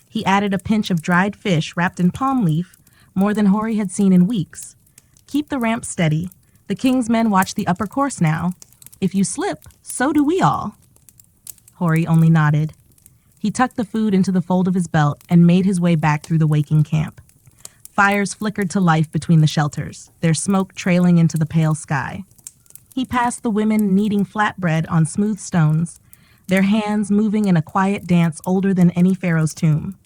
He added a pinch of dried fish wrapped in palm leaf, more than Hori had seen in weeks. "Keep the ramp steady. The king's men watch the upper course now. If you slip, so do we all." Hori only nodded. He tucked the food into the fold of his belt and made his way back through the waking camp. Fires flickered to life between the shelters, their smoke trailing into the pale sky. He passed the women kneading flatbread on smooth stones, their hands moving in a quiet dance older than any pharaoh's tomb.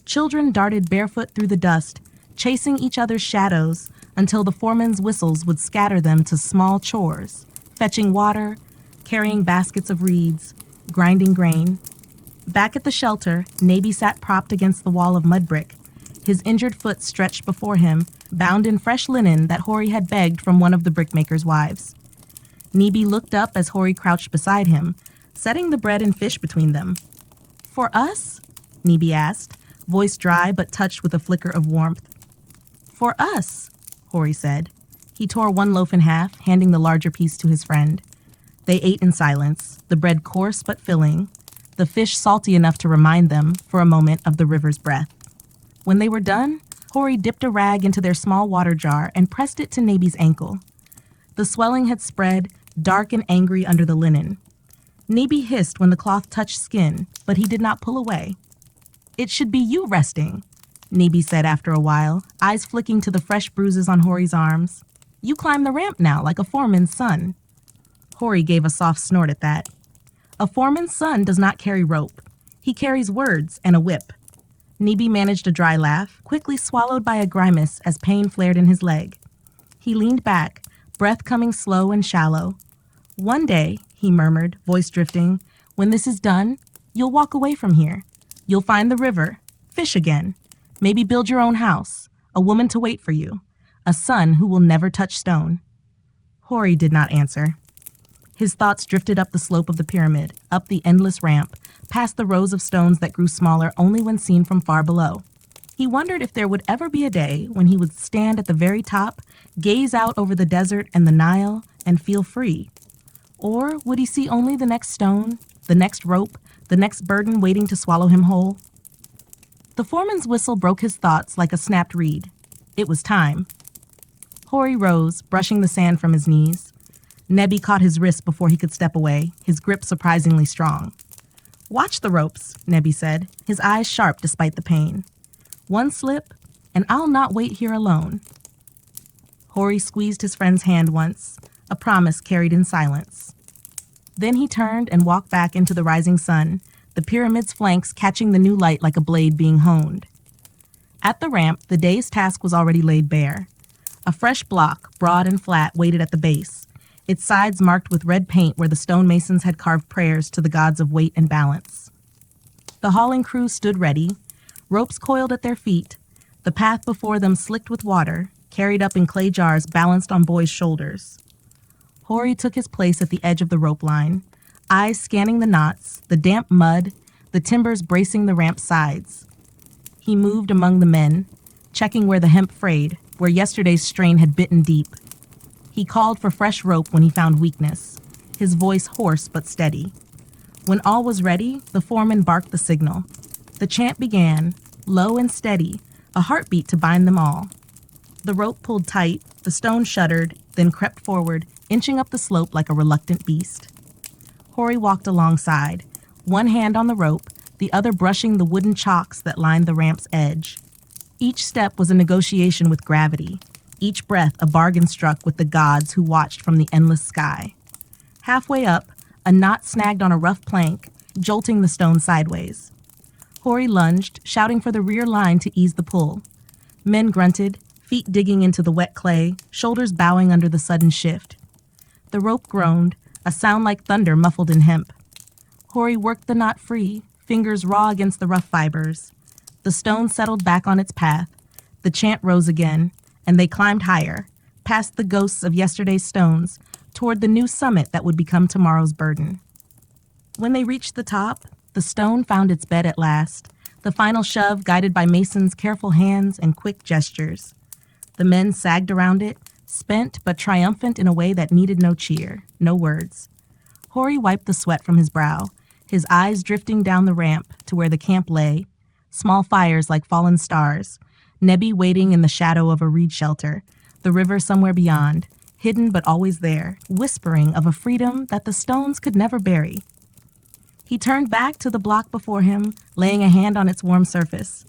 Children darted barefoot through the dust, chasing each other's shadows until the foreman's whistles would scatter them to small chores, fetching water, carrying baskets of reeds, grinding grain. Back at the shelter, Nabi sat propped against the wall of mud brick, his injured foot stretched before him, bound in fresh linen that Hori had begged from one of the brickmaker's wives. Nabi looked up as Hori crouched beside him, setting the bread and fish between them. "For us?" Nabi asked, voice dry but touched with a flicker of warmth. "For us," Hori said. He tore one loaf in half, handing the larger piece to his friend. They ate in silence, the bread coarse but filling, the fish salty enough to remind them, for a moment, of the river's breath. When they were done, Hori dipped a rag into their small water jar and pressed it to Nabi's ankle. The swelling had spread, dark and angry under the linen. Nabi hissed when the cloth touched skin, but he did not pull away. "It should be you resting," Nabi said after a while, eyes flicking to the fresh bruises on Hori's arms. "You climb the ramp now like a foreman's son." Hori gave a soft snort at that. A foreman's son does not carry rope. He carries words and a whip. Nabi managed a dry laugh, quickly swallowed by a grimace as pain flared in his leg. He leaned back, breath coming slow and shallow. "One day," he murmured, voice drifting, "when this is done, you'll walk away from here. You'll find the river, fish again, maybe build your own house, a woman to wait for you, a son who will never touch stone." Hori did not answer. His thoughts drifted up the slope of the pyramid, up the endless ramp, past the rows of stones that grew smaller only when seen from far below. He wondered if there would ever be a day when he would stand at the very top, gaze out over the desert and the Nile, and feel free. Or would he see only the next stone, the next rope, the next burden waiting to swallow him whole? The foreman's whistle broke his thoughts like a snapped reed. It was time. Hori rose, brushing the sand from his knees. Nebi caught his wrist before he could step away, his grip surprisingly strong. "Watch the ropes," Nebi said, his eyes sharp despite the pain. "One slip, and I'll not wait here alone." Hori squeezed his friend's hand once, a promise carried in silence. Then he turned and walked back into the rising sun, the pyramid's flanks catching the new light like a blade being honed. At the ramp, the day's task was already laid bare. A fresh block, broad and flat, waited at the base, its sides marked with red paint where the stonemasons had carved prayers to the gods of weight and balance. The hauling crew stood ready, ropes coiled at their feet, the path before them slicked with water, carried up in clay jars balanced on boys' shoulders. Hori took his place at the edge of the rope line, eyes scanning the knots, the damp mud, the timbers bracing the ramp's sides. He moved among the men, checking where the hemp frayed, where yesterday's strain had bitten deep. He called for fresh rope when he found weakness, his voice hoarse but steady. When all was ready, the foreman barked the signal. The chant began, low and steady, a heartbeat to bind them all. The rope pulled tight, the stone shuddered, then crept forward, inching up the slope like a reluctant beast. Hori walked alongside, one hand on the rope, the other brushing the wooden chocks that lined the ramp's edge. Each step was a negotiation with gravity, each breath a bargain struck with the gods who watched from the endless sky. Halfway up, a knot snagged on a rough plank, jolting the stone sideways. Hori lunged, shouting for the rear line to ease the pull. Men grunted, feet digging into the wet clay, shoulders bowing under the sudden shift. The rope groaned, a sound like thunder muffled in hemp. Hori worked the knot free, fingers raw against the rough fibers. The stone settled back on its path. The chant rose again, and they climbed higher, past the ghosts of yesterday's stones, toward the new summit that would become tomorrow's burden. When they reached the top, the stone found its bed at last, the final shove guided by Mason's careful hands and quick gestures. The men sagged around it, spent but triumphant in a way that needed no cheer, no words. Hori wiped the sweat from his brow, his eyes drifting down the ramp to where the camp lay, small fires like fallen stars, Nebi waiting in the shadow of a reed shelter, the river somewhere beyond, hidden but always there, whispering of a freedom that the stones could never bury. He turned back to the block before him, laying a hand on its warm surface.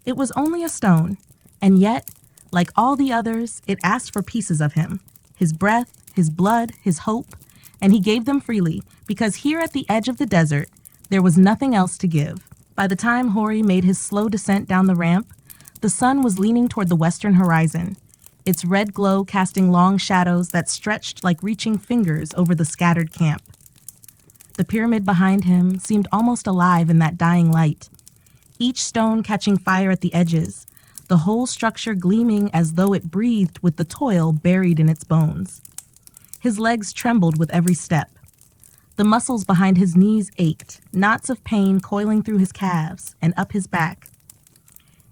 It was only a stone, and yet, like all the others, it asked for pieces of him, his breath, his blood, his hope, and he gave them freely, because here at the edge of the desert, there was nothing else to give. By the time Hori made his slow descent down the ramp, the sun was leaning toward the western horizon, its red glow casting long shadows that stretched like reaching fingers over the scattered camp. The pyramid behind him seemed almost alive in that dying light, each stone catching fire at the edges, the whole structure gleaming as though it breathed with the toil buried in its bones. His legs trembled with every step. The muscles behind his knees ached, knots of pain coiling through his calves and up his back.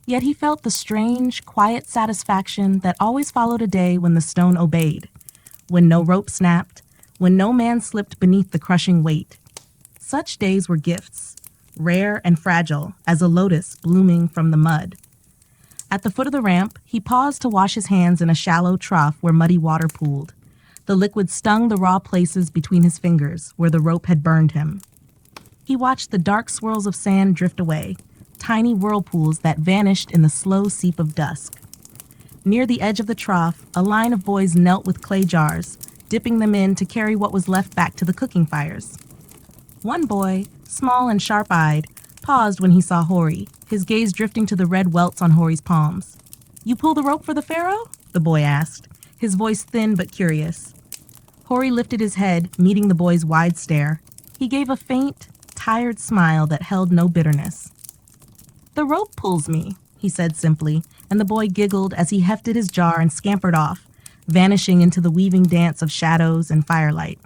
Yet he felt the strange, quiet satisfaction that always followed a day when the stone obeyed, when no rope snapped, when no man slipped beneath the crushing weight. Such days were gifts, rare and fragile as a lotus blooming from the mud. At the foot of the ramp, he paused to wash his hands in a shallow trough where muddy water pooled. The liquid stung the raw places between his fingers where the rope had burned him. He watched the dark swirls of sand drift away, tiny whirlpools that vanished in the slow seep of dusk. Near the edge of the trough, a line of boys knelt with clay jars, dipping them in to carry what was left back to the cooking fires. One boy, small and sharp-eyed, paused when he saw Hori, his gaze drifting to the red welts on Hori's palms. "You pull the rope for the pharaoh?" the boy asked, his voice thin but curious. Hori lifted his head, meeting the boy's wide stare. He gave a faint, tired smile that held no bitterness. "The rope pulls me," he said simply, and the boy giggled as he hefted his jar and scampered off, vanishing into the weaving dance of shadows and firelight.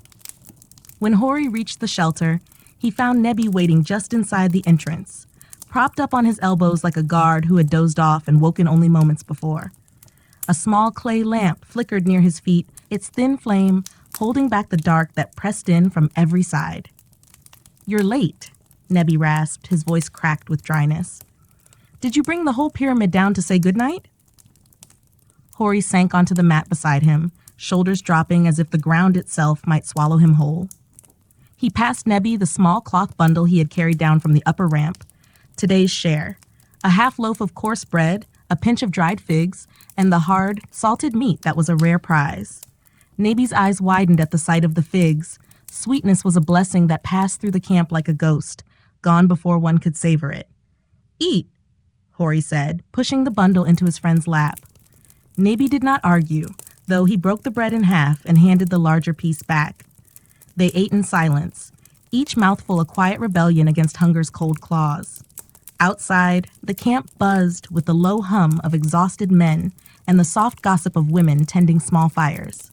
When Hori reached the shelter, he found Nebi waiting just inside the entrance, propped up on his elbows like a guard who had dozed off and woken only moments before. A small clay lamp flickered near his feet, its thin flame holding back the dark that pressed in from every side. "You're late," Nebi rasped, his voice cracked with dryness. "Did you bring the whole pyramid down to say goodnight?" Hori sank onto the mat beside him, shoulders dropping as if the ground itself might swallow him whole. He passed Nebi the small cloth bundle he had carried down from the upper ramp, today's share, a half loaf of coarse bread, a pinch of dried figs, and the hard, salted meat that was a rare prize. Nebi's eyes widened at the sight of the figs. Sweetness was a blessing that passed through the camp like a ghost, gone before one could savor it. "Eat," Hori said, pushing the bundle into his friend's lap. Nebi did not argue, though he broke the bread in half and handed the larger piece back. They ate in silence, each mouthful a quiet rebellion against hunger's cold claws. Outside, the camp buzzed with the low hum of exhausted men and the soft gossip of women tending small fires.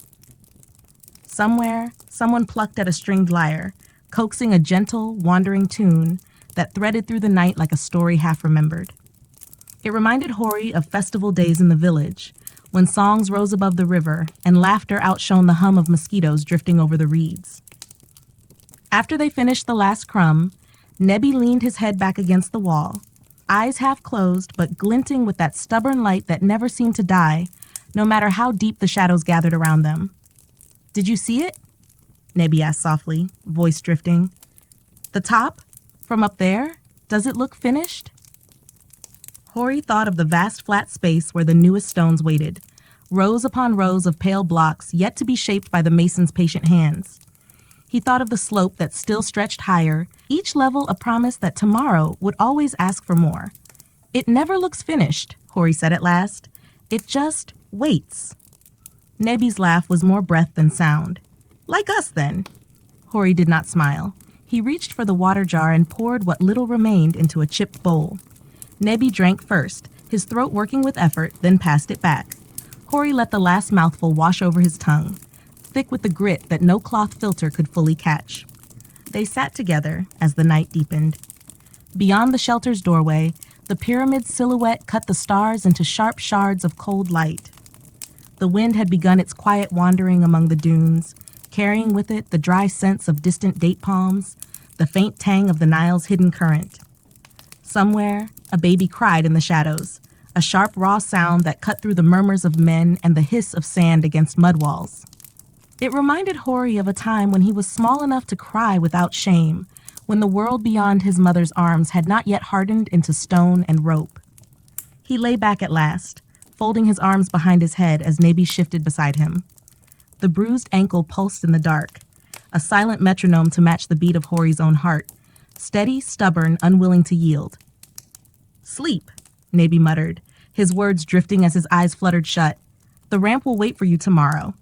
Somewhere, someone plucked at a stringed lyre, coaxing a gentle, wandering tune that threaded through the night like a story half-remembered. It reminded Hori of festival days in the village, when songs rose above the river and laughter outshone the hum of mosquitoes drifting over the reeds. After they finished the last crumb, Nebi leaned his head back against the wall, eyes half closed but glinting with that stubborn light that never seemed to die, no matter how deep the shadows gathered around them. "Did you see it?" Nebi asked softly, voice drifting. "The top? From up there? Does it look finished?" Hori thought of the vast flat space where the newest stones waited, rows upon rows of pale blocks yet to be shaped by the mason's patient hands. He thought of the slope that still stretched higher, each level a promise that tomorrow would always ask for more. "It never looks finished," Hori said at last. "It just waits." Nebi's laugh was more breath than sound. "Like us, then." Hori did not smile. He reached for the water jar and poured what little remained into a chipped bowl. Nebi drank first, his throat working with effort, then passed it back. Hori let the last mouthful wash over his tongue, thick with the grit that no cloth filter could fully catch. They sat together as the night deepened. Beyond the shelter's doorway, the pyramid's silhouette cut the stars into sharp shards of cold light. The wind had begun its quiet wandering among the dunes, carrying with it the dry scents of distant date palms, the faint tang of the Nile's hidden current. Somewhere, a baby cried in the shadows, a sharp raw sound that cut through the murmurs of men and the hiss of sand against mud walls. It reminded Hori of a time when he was small enough to cry without shame, when the world beyond his mother's arms had not yet hardened into stone and rope. He lay back at last, folding his arms behind his head as Nebi shifted beside him. The bruised ankle pulsed in the dark, a silent metronome to match the beat of Hori's own heart, steady, stubborn, unwilling to yield. "Sleep," Nebi muttered, his words drifting as his eyes fluttered shut. "The ramp will wait for you tomorrow."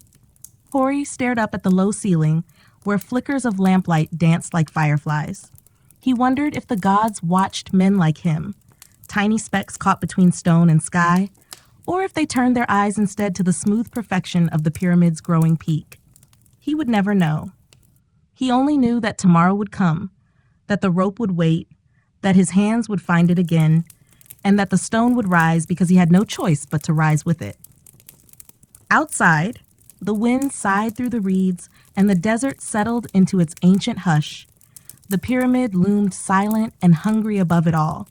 Hori stared up at the low ceiling, where flickers of lamplight danced like fireflies. He wondered if the gods watched men like him, tiny specks caught between stone and sky, or if they turned their eyes instead to the smooth perfection of the pyramid's growing peak. He would never know. He only knew that tomorrow would come, that the rope would wait, that his hands would find it again, and that the stone would rise because he had no choice but to rise with it. Outside, the wind sighed through the reeds and the desert settled into its ancient hush. The pyramid loomed silent and hungry above it all,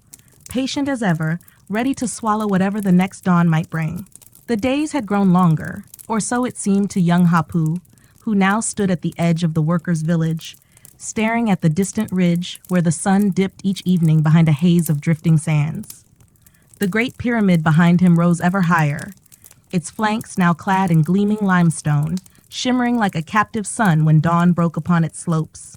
patient as ever, ready to swallow whatever the next dawn might bring. The days had grown longer, or so it seemed to young Hapu, who now stood at the edge of the workers' village, staring at the distant ridge where the sun dipped each evening behind a haze of drifting sands. The great pyramid behind him rose ever higher, its flanks now clad in gleaming limestone, shimmering like a captive sun when dawn broke upon its slopes.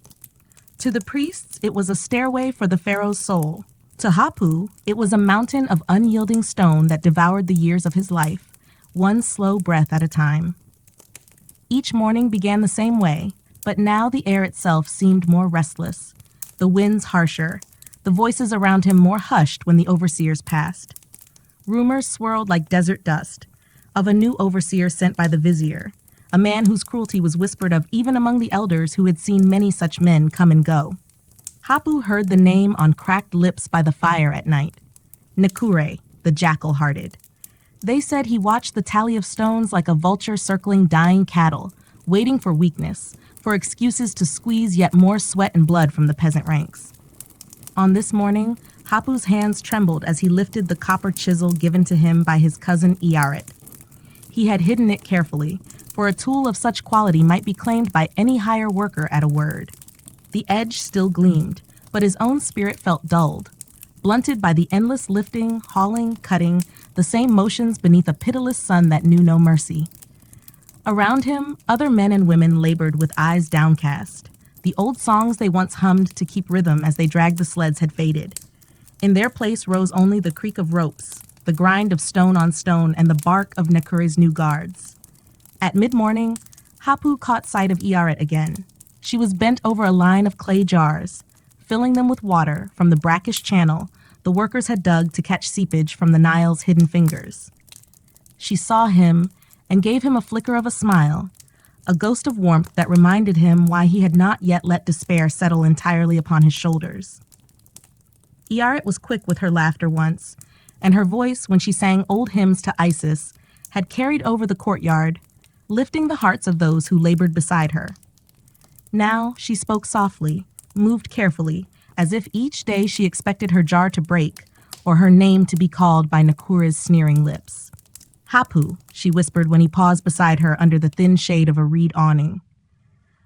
To the priests, it was a stairway for the pharaoh's soul. To Hapu, it was a mountain of unyielding stone that devoured the years of his life, one slow breath at a time. Each morning began the same way, but now the air itself seemed more restless, the winds harsher, the voices around him more hushed when the overseers passed. Rumors swirled like desert dust, of a new overseer sent by the vizier, a man whose cruelty was whispered of even among the elders who had seen many such men come and go. Hapu heard the name on cracked lips by the fire at night, Nekure, the jackal-hearted. They said he watched the tally of stones like a vulture circling dying cattle, waiting for weakness, for excuses to squeeze yet more sweat and blood from the peasant ranks. On this morning, Hapu's hands trembled as he lifted the copper chisel given to him by his cousin Iaret. He had hidden it carefully, for a tool of such quality might be claimed by any higher worker at a word. The edge still gleamed, but his own spirit felt dulled, blunted by the endless lifting, hauling, cutting, the same motions beneath a pitiless sun that knew no mercy. Around him, other men and women labored with eyes downcast. The old songs they once hummed to keep rhythm as they dragged the sleds had faded. In their place rose only the creak of ropes, the grind of stone on stone, and the bark of Nekure's new guards. At mid-morning, Hapu caught sight of Iaret again. She was bent over a line of clay jars, filling them with water from the brackish channel the workers had dug to catch seepage from the Nile's hidden fingers. She saw him and gave him a flicker of a smile, a ghost of warmth that reminded him why he had not yet let despair settle entirely upon his shoulders. Iarit was quick with her laughter once, and her voice, when she sang old hymns to Isis, had carried over the courtyard, lifting the hearts of those who labored beside her. Now she spoke softly, moved carefully, as if each day she expected her jar to break or her name to be called by Nakura's sneering lips. "Hapu," she whispered when he paused beside her under the thin shade of a reed awning.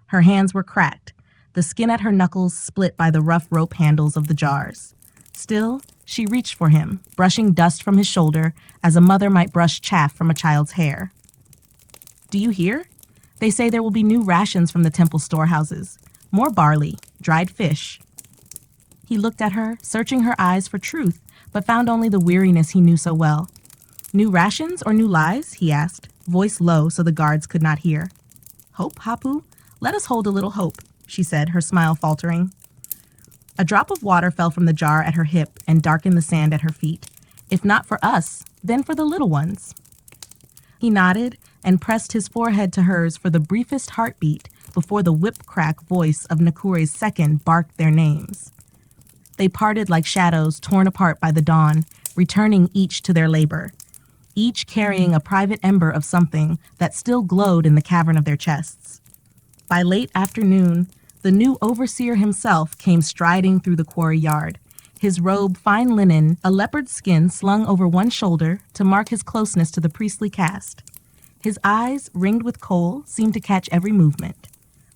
Her hands were cracked, the skin at her knuckles split by the rough rope handles of the jars. Still, she reached for him, brushing dust from his shoulder as a mother might brush chaff from a child's hair. "Do you hear? They say there will be new rations from the temple storehouses. More barley, dried fish." He looked at her, searching her eyes for truth, but found only the weariness he knew so well. "New rations or new lies?" he asked, voice low so the guards could not hear. "Hope, Hapu? Let us hold a little hope," she said, her smile faltering. A drop of water fell from the jar at her hip and darkened the sand at her feet. "If not for us, then for the little ones." He nodded and pressed his forehead to hers for the briefest heartbeat before the whip-crack voice of Nakura's second barked their names. They parted like shadows torn apart by the dawn, returning each to their labor, each carrying a private ember of something that still glowed in the cavern of their chests. By late afternoon, the new overseer himself came striding through the quarry yard, his robe fine linen, a leopard skin slung over one shoulder to mark his closeness to the priestly caste. His eyes, ringed with kohl, seemed to catch every movement.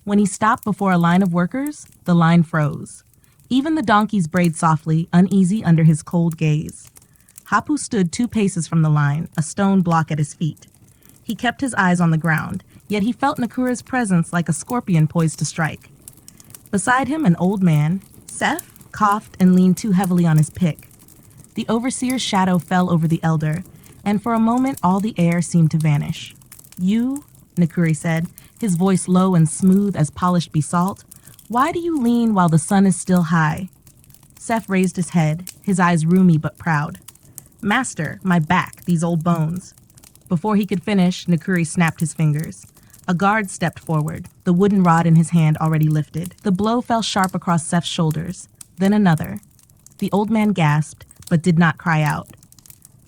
When he stopped before a line of workers, the line froze. Even the donkeys brayed softly, uneasy under his cold gaze. Hapu stood 2 paces from the line, a stone block at his feet. He kept his eyes on the ground, yet he felt Nakura's presence like a scorpion poised to strike. Beside him, an old man, Seth, coughed and leaned too heavily on his pick. The overseer's shadow fell over the elder, and for a moment all the air seemed to vanish. "You," Nakuri said, his voice low and smooth as polished basalt, "why do you lean while the sun is still high?" Seth raised his head, his eyes roomy but proud. "Master, my back, these old bones." Before he could finish, Nakuri snapped his fingers. A guard stepped forward, the wooden rod in his hand already lifted. The blow fell sharp across Seth's shoulders, then another. The old man gasped, but did not cry out.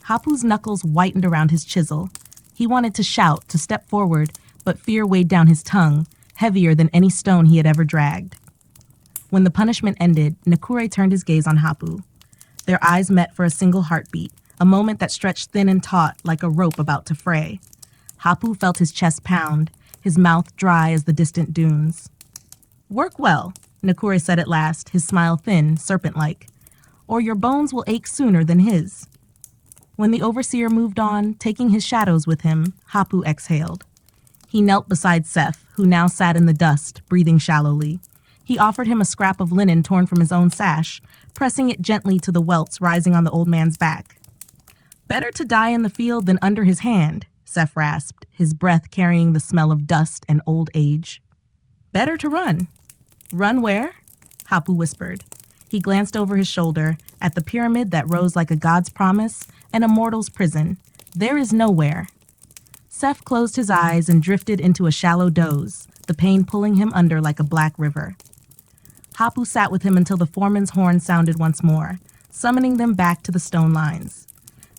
Hapu's knuckles whitened around his chisel. He wanted to shout, to step forward, but fear weighed down his tongue, heavier than any stone he had ever dragged. When the punishment ended, Nakure turned his gaze on Hapu. Their eyes met for a single heartbeat, a moment that stretched thin and taut like a rope about to fray. Hapu felt his chest pound, his mouth dry as the distant dunes. "Work well," Nakure said at last, his smile thin, serpent-like, "or your bones will ache sooner than his." When the overseer moved on, taking his shadows with him, Hapu exhaled. He knelt beside Seth, who now sat in the dust, breathing shallowly. He offered him a scrap of linen torn from his own sash, pressing it gently to the welts rising on the old man's back. "Better to die in the field than under his hand," Seth rasped, his breath carrying the smell of dust and old age. "Better to run." "Run where?" Hapu whispered. He glanced over his shoulder at the pyramid that rose like a god's promise and a mortal's prison. "There is nowhere." Seth closed his eyes and drifted into a shallow doze, the pain pulling him under like a black river. Hapu sat with him until the foreman's horn sounded once more, summoning them back to the stone lines.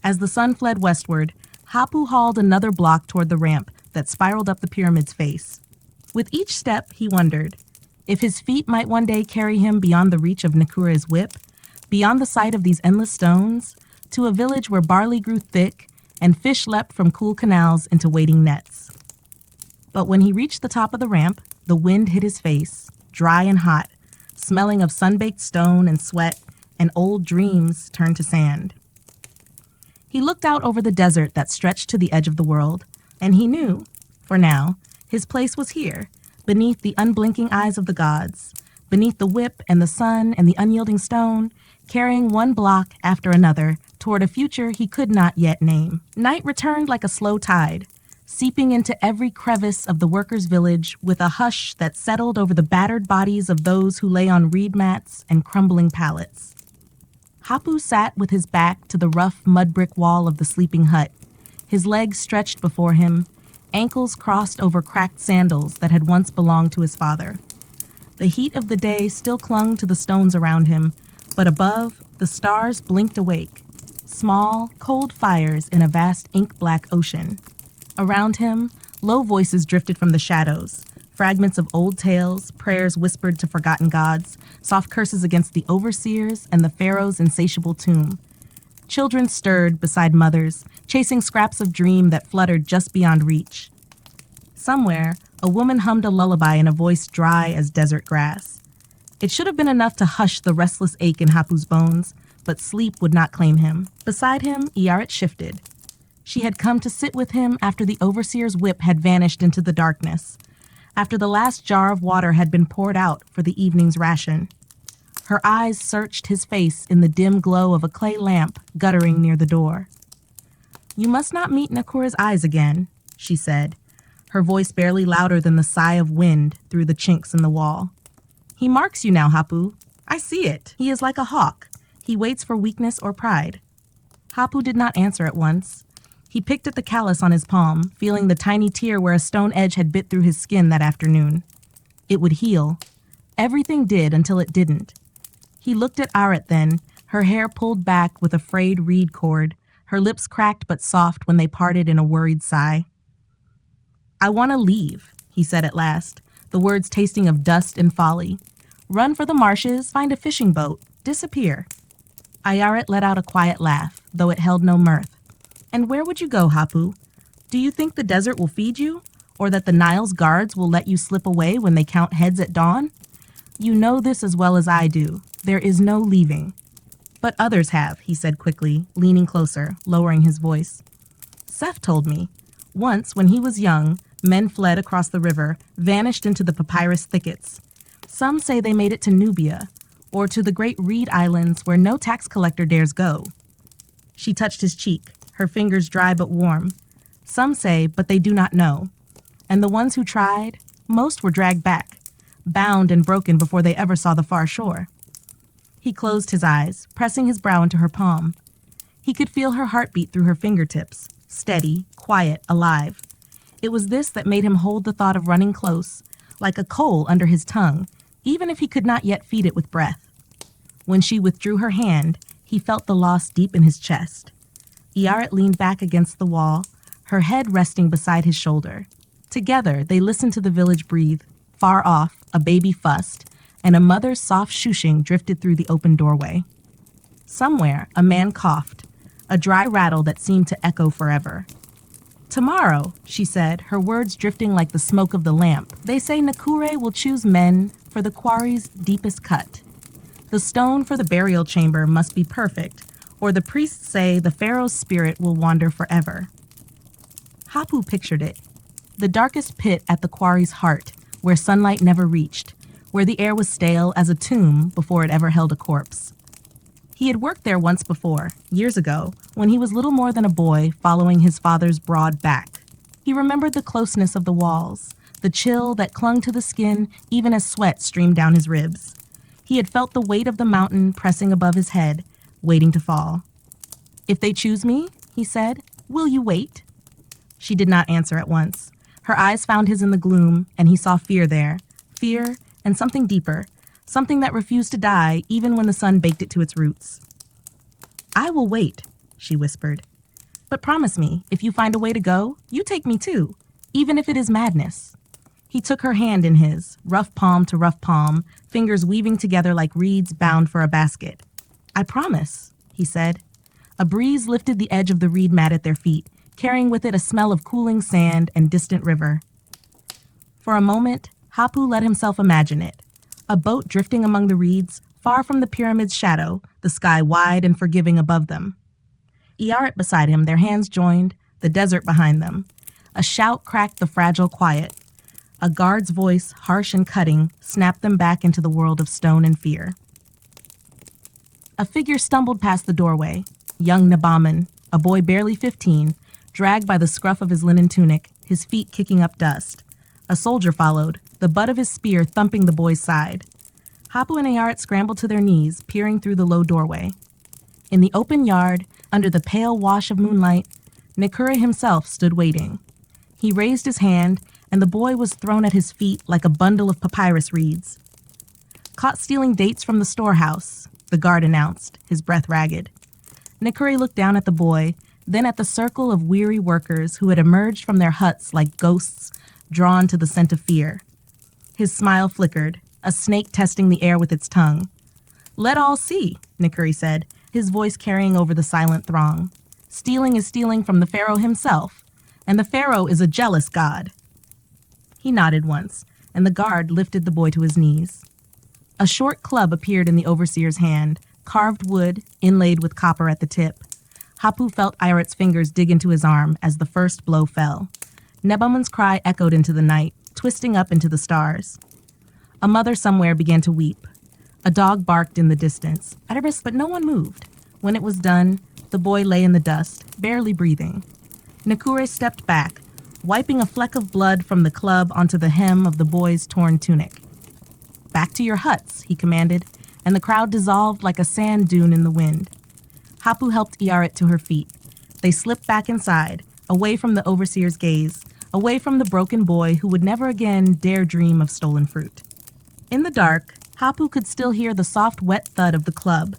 As the sun fled westward, Hapu hauled another block toward the ramp that spiraled up the pyramid's face. With each step, he wondered if his feet might one day carry him beyond the reach of Nakura's whip, beyond the sight of these endless stones, to a village where barley grew thick and fish leapt from cool canals into waiting nets. But when he reached the top of the ramp, the wind hit his face, dry and hot, smelling of sun-baked stone and sweat, and old dreams turned to sand. He looked out over the desert that stretched to the edge of the world, and he knew, for now, his place was here, beneath the unblinking eyes of the gods, beneath the whip and the sun and the unyielding stone, carrying one block after another toward a future he could not yet name. Night returned like a slow tide, seeping into every crevice of the workers' village with a hush that settled over the battered bodies of those who lay on reed mats and crumbling pallets. Hapu sat with his back to the rough mud brick wall of the sleeping hut, his legs stretched before him, ankles crossed over cracked sandals that had once belonged to his father. The heat of the day still clung to the stones around him, but above, the stars blinked awake, small, cold fires in a vast ink-black ocean. Around him, low voices drifted from the shadows, fragments of old tales, prayers whispered to forgotten gods, soft curses against the overseers and the pharaoh's insatiable tomb. Children stirred beside mothers, chasing scraps of dream that fluttered just beyond reach. Somewhere, a woman hummed a lullaby in a voice dry as desert grass. It should have been enough to hush the restless ache in Hapu's bones, but sleep would not claim him. Beside him, Iaret shifted. She had come to sit with him after the overseer's whip had vanished into the darkness, after the last jar of water had been poured out for the evening's ration. Her eyes searched his face in the dim glow of a clay lamp guttering near the door. "You must not meet Nakura's eyes again," she said, her voice barely louder than the sigh of wind through the chinks in the wall. "He marks you now, Hapu. I see it. He is like a hawk. He waits for weakness or pride." Hapu did not answer at once. He picked at the callus on his palm, feeling the tiny tear where a stone edge had bit through his skin that afternoon. It would heal. Everything did until it didn't. He looked at Aret then, her hair pulled back with a frayed reed cord, her lips cracked but soft when they parted in a worried sigh. "I want to leave," he said at last, the words tasting of dust and folly. "Run for the marshes, find a fishing boat, disappear." Ayaret let out a quiet laugh, though it held no mirth. "And where would you go, Hapu? Do you think the desert will feed you? Or that the Nile's guards will let you slip away when they count heads at dawn? You know this as well as I do. There is no leaving." "But others have," he said quickly, leaning closer, lowering his voice. "Seth told me. Once, when he was young, men fled across the river, vanished into the papyrus thickets. Some say they made it to Nubia, or to the great reed islands where no tax collector dares go." She touched his cheek, her fingers dry but warm. "Some say, but they do not know. And the ones who tried, most were dragged back, bound and broken before they ever saw the far shore." He closed his eyes, pressing his brow into her palm. He could feel her heartbeat through her fingertips, steady, quiet, alive. It was this that made him hold the thought of running close, like a coal under his tongue, even if he could not yet feed it with breath. When she withdrew her hand, he felt the loss deep in his chest. Iaret leaned back against the wall, her head resting beside his shoulder. Together, they listened to the village breathe. Far off, a baby fussed, and a mother's soft shushing drifted through the open doorway. Somewhere, a man coughed, a dry rattle that seemed to echo forever. "Tomorrow," she said, her words drifting like the smoke of the lamp, "they say Nakure will choose men for the quarry's deepest cut. The stone for the burial chamber must be perfect, or the priests say the pharaoh's spirit will wander forever." Hapu pictured it. The darkest pit at the quarry's heart, where sunlight never reached, where the air was stale as a tomb before it ever held a corpse. He had worked there once before, years ago, when he was little more than a boy following his father's broad back. He remembered the closeness of the walls, the chill that clung to the skin even as sweat streamed down his ribs. He had felt the weight of the mountain pressing above his head, waiting to fall. "If they choose me," he said, "will you wait?" She did not answer at once. Her eyes found his in the gloom, and he saw fear there. Fear and something deeper, something that refused to die even when the sun baked it to its roots. "I will wait," she whispered. "But promise me, if you find a way to go, you take me too, even if it is madness." He took her hand in his, rough palm to rough palm, fingers weaving together like reeds bound for a basket. "I promise," he said. A breeze lifted the edge of the reed mat at their feet, carrying with it a smell of cooling sand and distant river. For a moment, Hapu let himself imagine it. A boat drifting among the reeds, far from the pyramid's shadow, the sky wide and forgiving above them. Iaret beside him, their hands joined, the desert behind them. A shout cracked the fragile quiet. A guard's voice, harsh and cutting, snapped them back into the world of stone and fear. A figure stumbled past the doorway. Young Nabaman, a boy barely 15, dragged by the scruff of his linen tunic, his feet kicking up dust. A soldier followed, the butt of his spear thumping the boy's side. Hapu and Ayaret scrambled to their knees, peering through the low doorway. In the open yard, under the pale wash of moonlight, Nakura himself stood waiting. He raised his hand, and the boy was thrown at his feet like a bundle of papyrus reeds. "Caught stealing dates from the storehouse," the guard announced, his breath ragged. Nikuri looked down at the boy, then at the circle of weary workers who had emerged from their huts like ghosts drawn to the scent of fear. His smile flickered, a snake testing the air with its tongue. "Let all see," Nikuri said, his voice carrying over the silent throng. "Stealing is stealing from the pharaoh himself, and the pharaoh is a jealous god." He nodded once, and the guard lifted the boy to his knees. A short club appeared in the overseer's hand, carved wood, inlaid with copper at the tip. Hapu felt Iret's fingers dig into his arm as the first blow fell. Nebamun's cry echoed into the night, twisting up into the stars. A mother somewhere began to weep. A dog barked in the distance, but no one moved. When it was done, the boy lay in the dust, barely breathing. Nikure stepped back, wiping a fleck of blood from the club onto the hem of the boy's torn tunic. "Back to your huts," he commanded, and the crowd dissolved like a sand dune in the wind. Hapu helped Iaret to her feet. They slipped back inside, away from the overseer's gaze, away from the broken boy who would never again dare dream of stolen fruit. In the dark, Hapu could still hear the soft, wet thud of the club,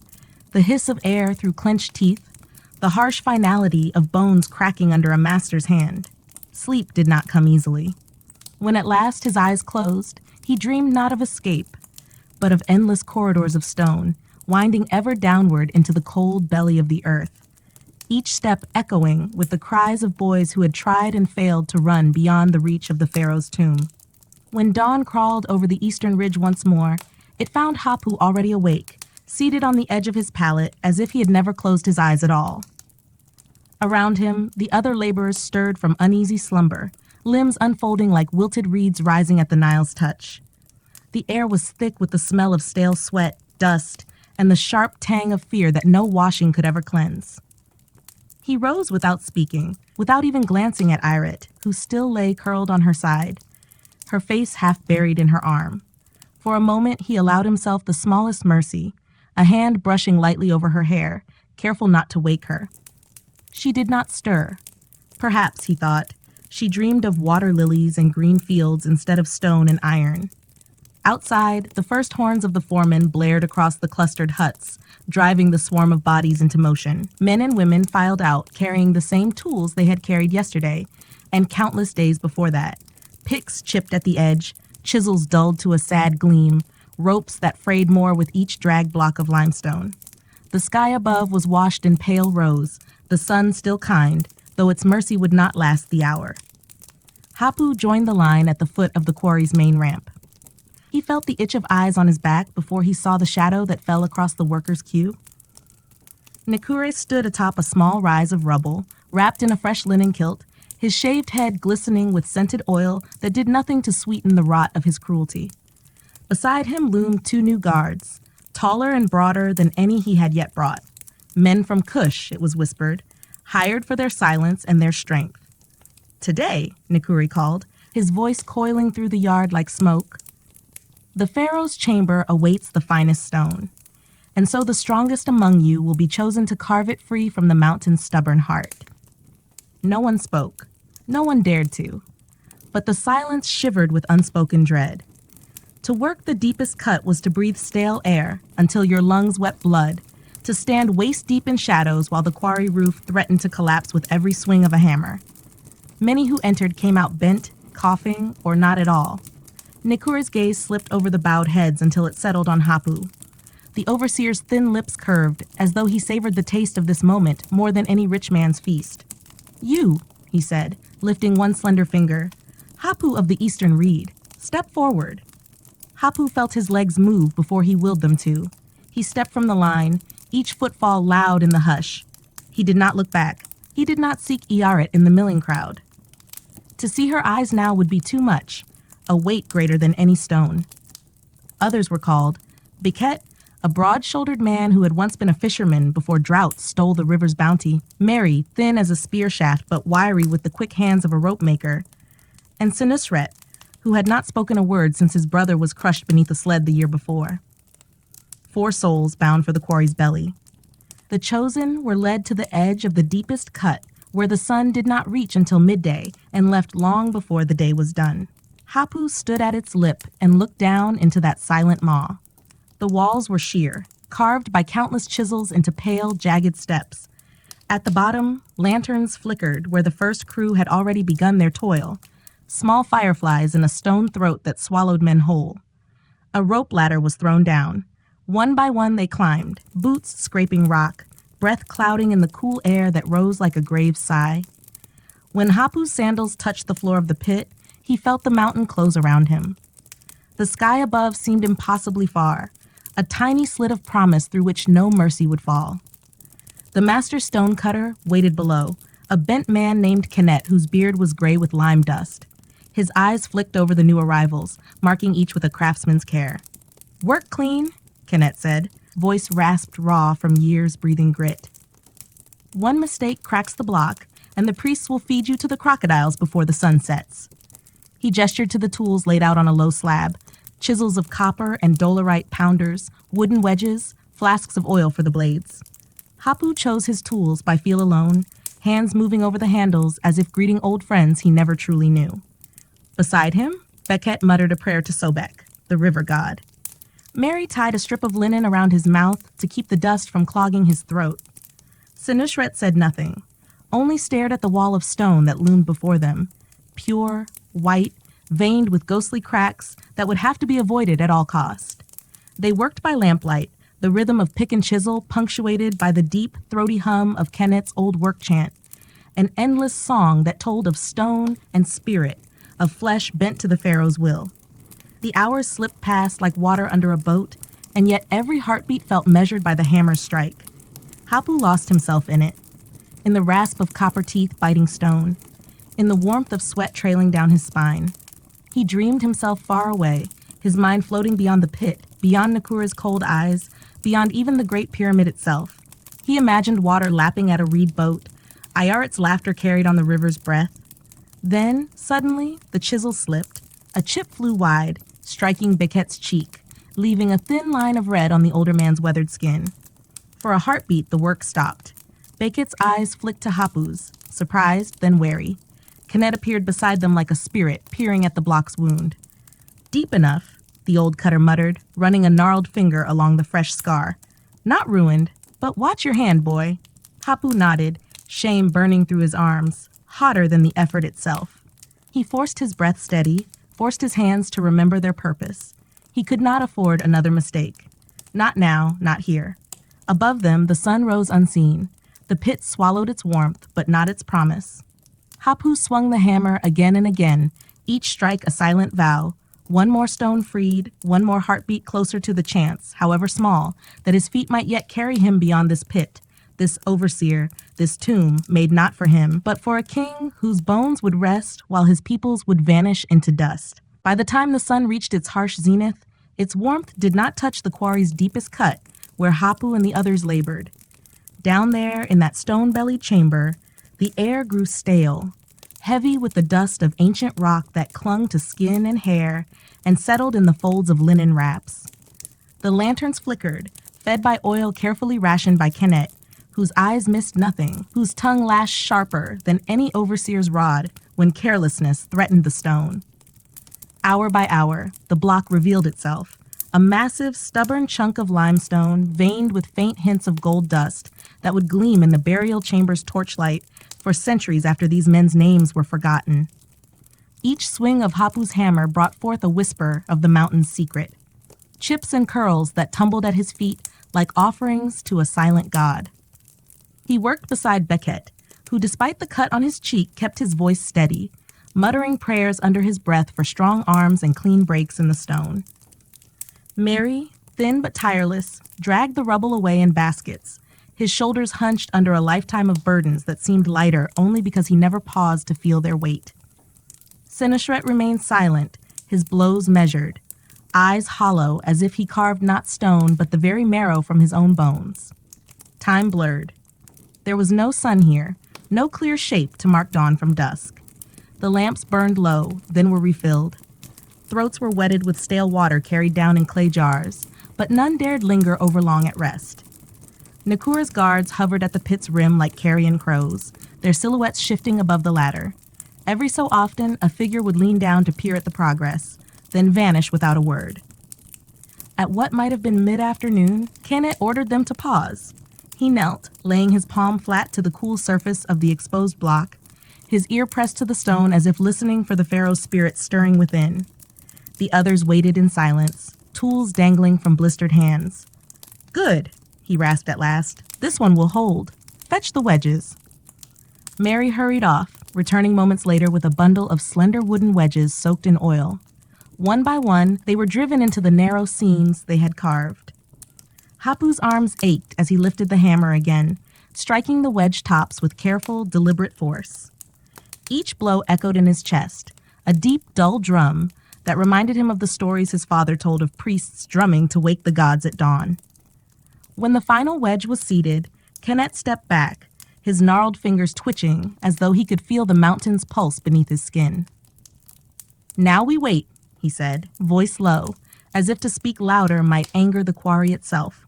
the hiss of air through clenched teeth, the harsh finality of bones cracking under a master's hand. Sleep did not come easily. When at last his eyes closed, he dreamed not of escape, but of endless corridors of stone, winding ever downward into the cold belly of the earth, each step echoing with the cries of boys who had tried and failed to run beyond the reach of the pharaoh's tomb. When dawn crawled over the eastern ridge once more, it found Hapu already awake, seated on the edge of his pallet as if he had never closed his eyes at all. Around him, the other laborers stirred from uneasy slumber, limbs unfolding like wilted reeds rising at the Nile's touch. The air was thick with the smell of stale sweat, dust, and the sharp tang of fear that no washing could ever cleanse. He rose without speaking, without even glancing at Iret, who still lay curled on her side, her face half buried in her arm. For a moment, he allowed himself the smallest mercy, a hand brushing lightly over her hair, careful not to wake her. She did not stir. Perhaps, he thought, she dreamed of water lilies and green fields instead of stone and iron. Outside, the first horns of the foreman blared across the clustered huts, driving the swarm of bodies into motion. Men and women filed out, carrying the same tools they had carried yesterday, and countless days before that. Picks chipped at the edge, chisels dulled to a sad gleam, ropes that frayed more with each drag block of limestone. The sky above was washed in pale rose, the sun still kind, though its mercy would not last the hour. Hapu joined the line at the foot of the quarry's main ramp. He felt the itch of eyes on his back before he saw the shadow that fell across the workers' queue. Nikure stood atop a small rise of rubble, wrapped in a fresh linen kilt, his shaved head glistening with scented oil that did nothing to sweeten the rot of his cruelty. Beside him loomed two new guards, taller and broader than any he had yet brought. Men from Kush, it was whispered, hired for their silence and their strength. "Today," Nikuri called, his voice coiling through the yard like smoke, "the pharaoh's chamber awaits the finest stone, and so the strongest among you will be chosen to carve it free from the mountain's stubborn heart." No one spoke. No one dared to. But the silence shivered with unspoken dread. To work the deepest cut was to breathe stale air until your lungs wept blood, to stand waist-deep in shadows while the quarry roof threatened to collapse with every swing of a hammer. Many who entered came out bent, coughing, or not at all. Nikure's gaze slipped over the bowed heads until it settled on Hapu. The overseer's thin lips curved, as though he savored the taste of this moment more than any rich man's feast. "You," he said, lifting one slender finger. "Hapu of the Eastern Reed, step forward." Hapu felt his legs move before he willed them to. He stepped from the line, each footfall loud in the hush. He did not look back. He did not seek Iaret in the milling crowd. To see her eyes now would be too much, a weight greater than any stone. Others were called. Biket, a broad-shouldered man who had once been a fisherman before drought stole the river's bounty. Mary, thin as a spear shaft but wiry with the quick hands of a rope maker. And Sinusret, who had not spoken a word since his brother was crushed beneath a sled the year before. 4 souls bound for the quarry's belly. The chosen were led to the edge of the deepest cut, where the sun did not reach until midday and left long before the day was done. Hapu stood at its lip and looked down into that silent maw. The walls were sheer, carved by countless chisels into pale, jagged steps. At the bottom, lanterns flickered where the first crew had already begun their toil, small fireflies in a stone throat that swallowed men whole. A rope ladder was thrown down. One by one they climbed, boots scraping rock, breath clouding in the cool air that rose like a grave sigh. When Hapu's sandals touched the floor of the pit, he felt the mountain close around him. The sky above seemed impossibly far, a tiny slit of promise through which no mercy would fall. The master stonecutter waited below, a bent man named Kennett whose beard was gray with lime dust. His eyes flicked over the new arrivals, marking each with a craftsman's care. "Work clean," Kennett said, voice rasped raw from years breathing grit. "One mistake cracks the block, and the priests will feed you to the crocodiles before the sun sets." He gestured to the tools laid out on a low slab, chisels of copper and dolerite pounders, wooden wedges, flasks of oil for the blades. Hapu chose his tools by feel alone, hands moving over the handles as if greeting old friends he never truly knew. Beside him, Beckett muttered a prayer to Sobek, the river god. Mary tied a strip of linen around his mouth to keep the dust from clogging his throat. Sinushret said nothing, only stared at the wall of stone that loomed before them, pure, white, veined with ghostly cracks that would have to be avoided at all cost. They worked by lamplight, the rhythm of pick and chisel punctuated by the deep, throaty hum of Kennett's old work chant, an endless song that told of stone and spirit, of flesh bent to the pharaoh's will. The hours slipped past like water under a boat, and yet every heartbeat felt measured by the hammer's strike. Hapu lost himself in it, in the rasp of copper teeth biting stone, in the warmth of sweat trailing down his spine. He dreamed himself far away, his mind floating beyond the pit, beyond Nakura's cold eyes, beyond even the Great Pyramid itself. He imagined water lapping at a reed boat, Ayaret's laughter carried on the river's breath. Then, suddenly, the chisel slipped. A chip flew wide, striking Becket's cheek, leaving a thin line of red on the older man's weathered skin. For a heartbeat, the work stopped. Becket's eyes flicked to Hapu's, surprised, then wary. Kennett appeared beside them like a spirit, peering at the block's wound. "Deep enough," the old cutter muttered, running a gnarled finger along the fresh scar. "Not ruined, but watch your hand, boy." Hapu nodded, shame burning through his arms, hotter than the effort itself. He forced his breath steady, forced his hands to remember their purpose. He could not afford another mistake. Not now, not here. Above them, the sun rose unseen. The pit swallowed its warmth, but not its promise. Hapu swung the hammer again and again, each strike a silent vow, one more stone freed, one more heartbeat closer to the chance, however small, that his feet might yet carry him beyond this pit, this overseer, this tomb made not for him, but for a king whose bones would rest while his peoples would vanish into dust. By the time the sun reached its harsh zenith, its warmth did not touch the quarry's deepest cut, where Hapu and the others labored. Down there in that stone-bellied chamber, the air grew stale, heavy with the dust of ancient rock that clung to skin and hair and settled in the folds of linen wraps. The lanterns flickered, fed by oil carefully rationed by Kennett, whose eyes missed nothing, whose tongue lashed sharper than any overseer's rod when carelessness threatened the stone. Hour by hour, the block revealed itself, a massive, stubborn chunk of limestone veined with faint hints of gold dust that would gleam in the burial chamber's torchlight for centuries after these men's names were forgotten. Each swing of Hapu's hammer brought forth a whisper of the mountain's secret, chips and curls that tumbled at his feet like offerings to a silent god. He worked beside Beckett, who despite the cut on his cheek kept his voice steady, muttering prayers under his breath for strong arms and clean breaks in the stone. Mary, thin but tireless, dragged the rubble away in baskets, his shoulders hunched under a lifetime of burdens that seemed lighter only because he never paused to feel their weight. Sinushret remained silent, his blows measured, eyes hollow as if he carved not stone but the very marrow from his own bones. Time blurred. There was no sun here, no clear shape to mark dawn from dusk. The lamps burned low, then were refilled. Throats were wetted with stale water carried down in clay jars, but none dared linger overlong at rest. Nakura's guards hovered at the pit's rim like carrion crows, their silhouettes shifting above the ladder. Every so often, a figure would lean down to peer at the progress, then vanish without a word. At what might have been mid-afternoon, Kenneth ordered them to pause. He knelt, laying his palm flat to the cool surface of the exposed block, his ear pressed to the stone as if listening for the pharaoh's spirit stirring within. The others waited in silence, tools dangling from blistered hands. "Good," he rasped at last. "This one will hold. Fetch the wedges." Mary hurried off, returning moments later with a bundle of slender wooden wedges soaked in oil. One by one, they were driven into the narrow seams they had carved. Hapu's arms ached as he lifted the hammer again, striking the wedge tops with careful, deliberate force. Each blow echoed in his chest, a deep, dull drum that reminded him of the stories his father told of priests drumming to wake the gods at dawn. When the final wedge was seated, Kenneth stepped back, his gnarled fingers twitching as though he could feel the mountain's pulse beneath his skin. "Now we wait," he said, voice low, as if to speak louder might anger the quarry itself.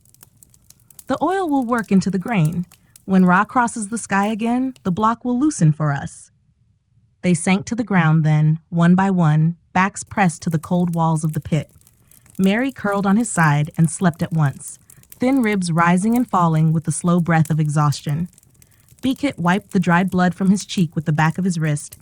"The oil will work into the grain. When Ra crosses the sky again, the block will loosen for us." They sank to the ground then, one by one, backs pressed to the cold walls of the pit. Mary curled on his side and slept at once, thin ribs rising and falling with the slow breath of exhaustion. Beekit wiped the dried blood from his cheek with the back of his wrist,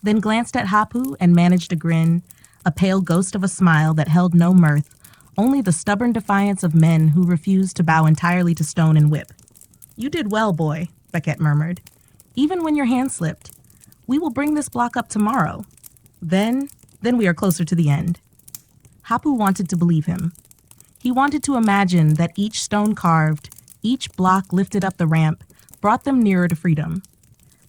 then glanced at Hapu and managed a grin, a pale ghost of a smile that held no mirth, only the stubborn defiance of men who refused to bow entirely to stone and whip. "You did well, boy," Beckett murmured. "Even when your hand slipped. We will bring this block up tomorrow. Then we are closer to the end." Hapu wanted to believe him. He wanted to imagine that each stone carved, each block lifted up the ramp, brought them nearer to freedom.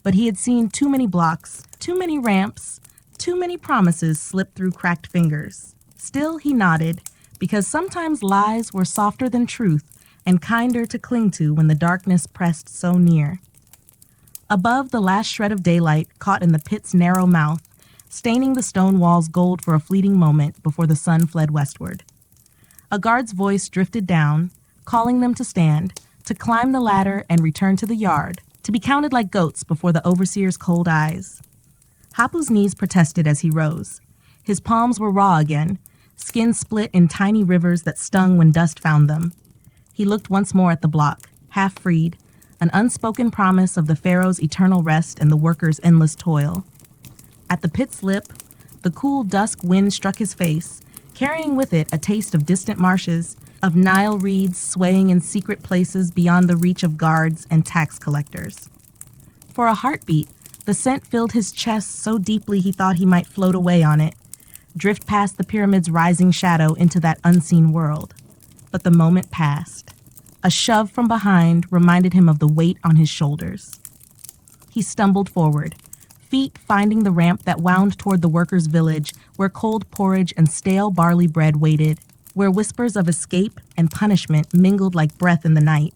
But he had seen too many blocks, too many ramps, too many promises slip through cracked fingers. Still, he nodded, because sometimes lies were softer than truth and kinder to cling to when the darkness pressed so near. Above, the last shred of daylight caught in the pit's narrow mouth, staining the stone walls gold for a fleeting moment before the sun fled westward. A guard's voice drifted down, calling them to stand, to climb the ladder and return to the yard, to be counted like goats before the overseer's cold eyes. Hapu's knees protested as he rose. His palms were raw again, skin split in tiny rivers that stung when dust found them. He looked once more at the block, half freed, an unspoken promise of the pharaoh's eternal rest and the workers' endless toil. At the pit's lip, the cool dusk wind struck his face, carrying with it a taste of distant marshes, of Nile reeds swaying in secret places beyond the reach of guards and tax collectors. For a heartbeat, the scent filled his chest so deeply he thought he might float away on it, drift past the pyramid's rising shadow into that unseen world. But the moment passed. A shove from behind reminded him of the weight on his shoulders. He stumbled forward, feet finding the ramp that wound toward the workers' village, where cold porridge and stale barley bread waited, where whispers of escape and punishment mingled like breath in the night.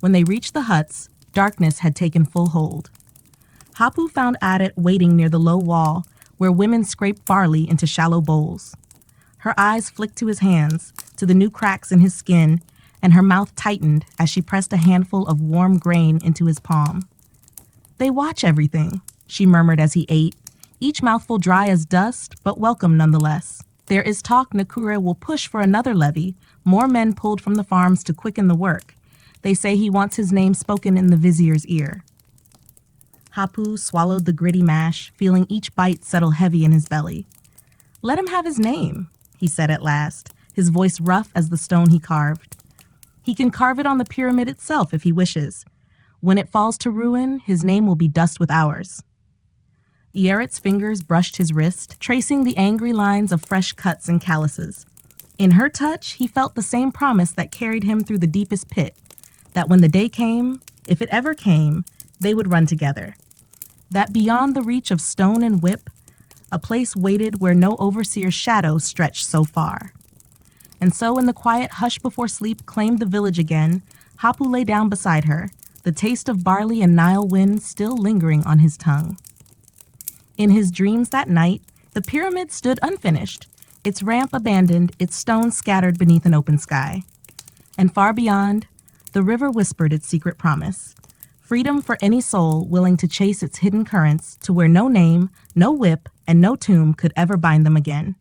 When they reached the huts, darkness had taken full hold. Hapu found Adet waiting near the low wall, where women scraped barley into shallow bowls. Her eyes flicked to his hands, to the new cracks in his skin, and her mouth tightened as she pressed a handful of warm grain into his palm. "They watch everything," she murmured as he ate, each mouthful dry as dust, but welcome nonetheless. "There is talk Nakura will push for another levy, more men pulled from the farms to quicken the work. They say he wants his name spoken in the vizier's ear." Hapu swallowed the gritty mash, feeling each bite settle heavy in his belly. "Let him have his name," he said at last, his voice rough as the stone he carved. "He can carve it on the pyramid itself if he wishes. When it falls to ruin, his name will be dust with ours." Yeret's fingers brushed his wrist, tracing the angry lines of fresh cuts and calluses. In her touch, he felt the same promise that carried him through the deepest pit, that when the day came, if it ever came, they would run together. That beyond the reach of stone and whip, a place waited where no overseer's shadow stretched so far. And so when the quiet hush before sleep claimed the village again, Hapu lay down beside her, the taste of barley and Nile wind still lingering on his tongue. In his dreams that night, the pyramid stood unfinished, its ramp abandoned, its stones scattered beneath an open sky. And far beyond, the river whispered its secret promise: freedom for any soul willing to chase its hidden currents to where no name, no whip, and no tomb could ever bind them again.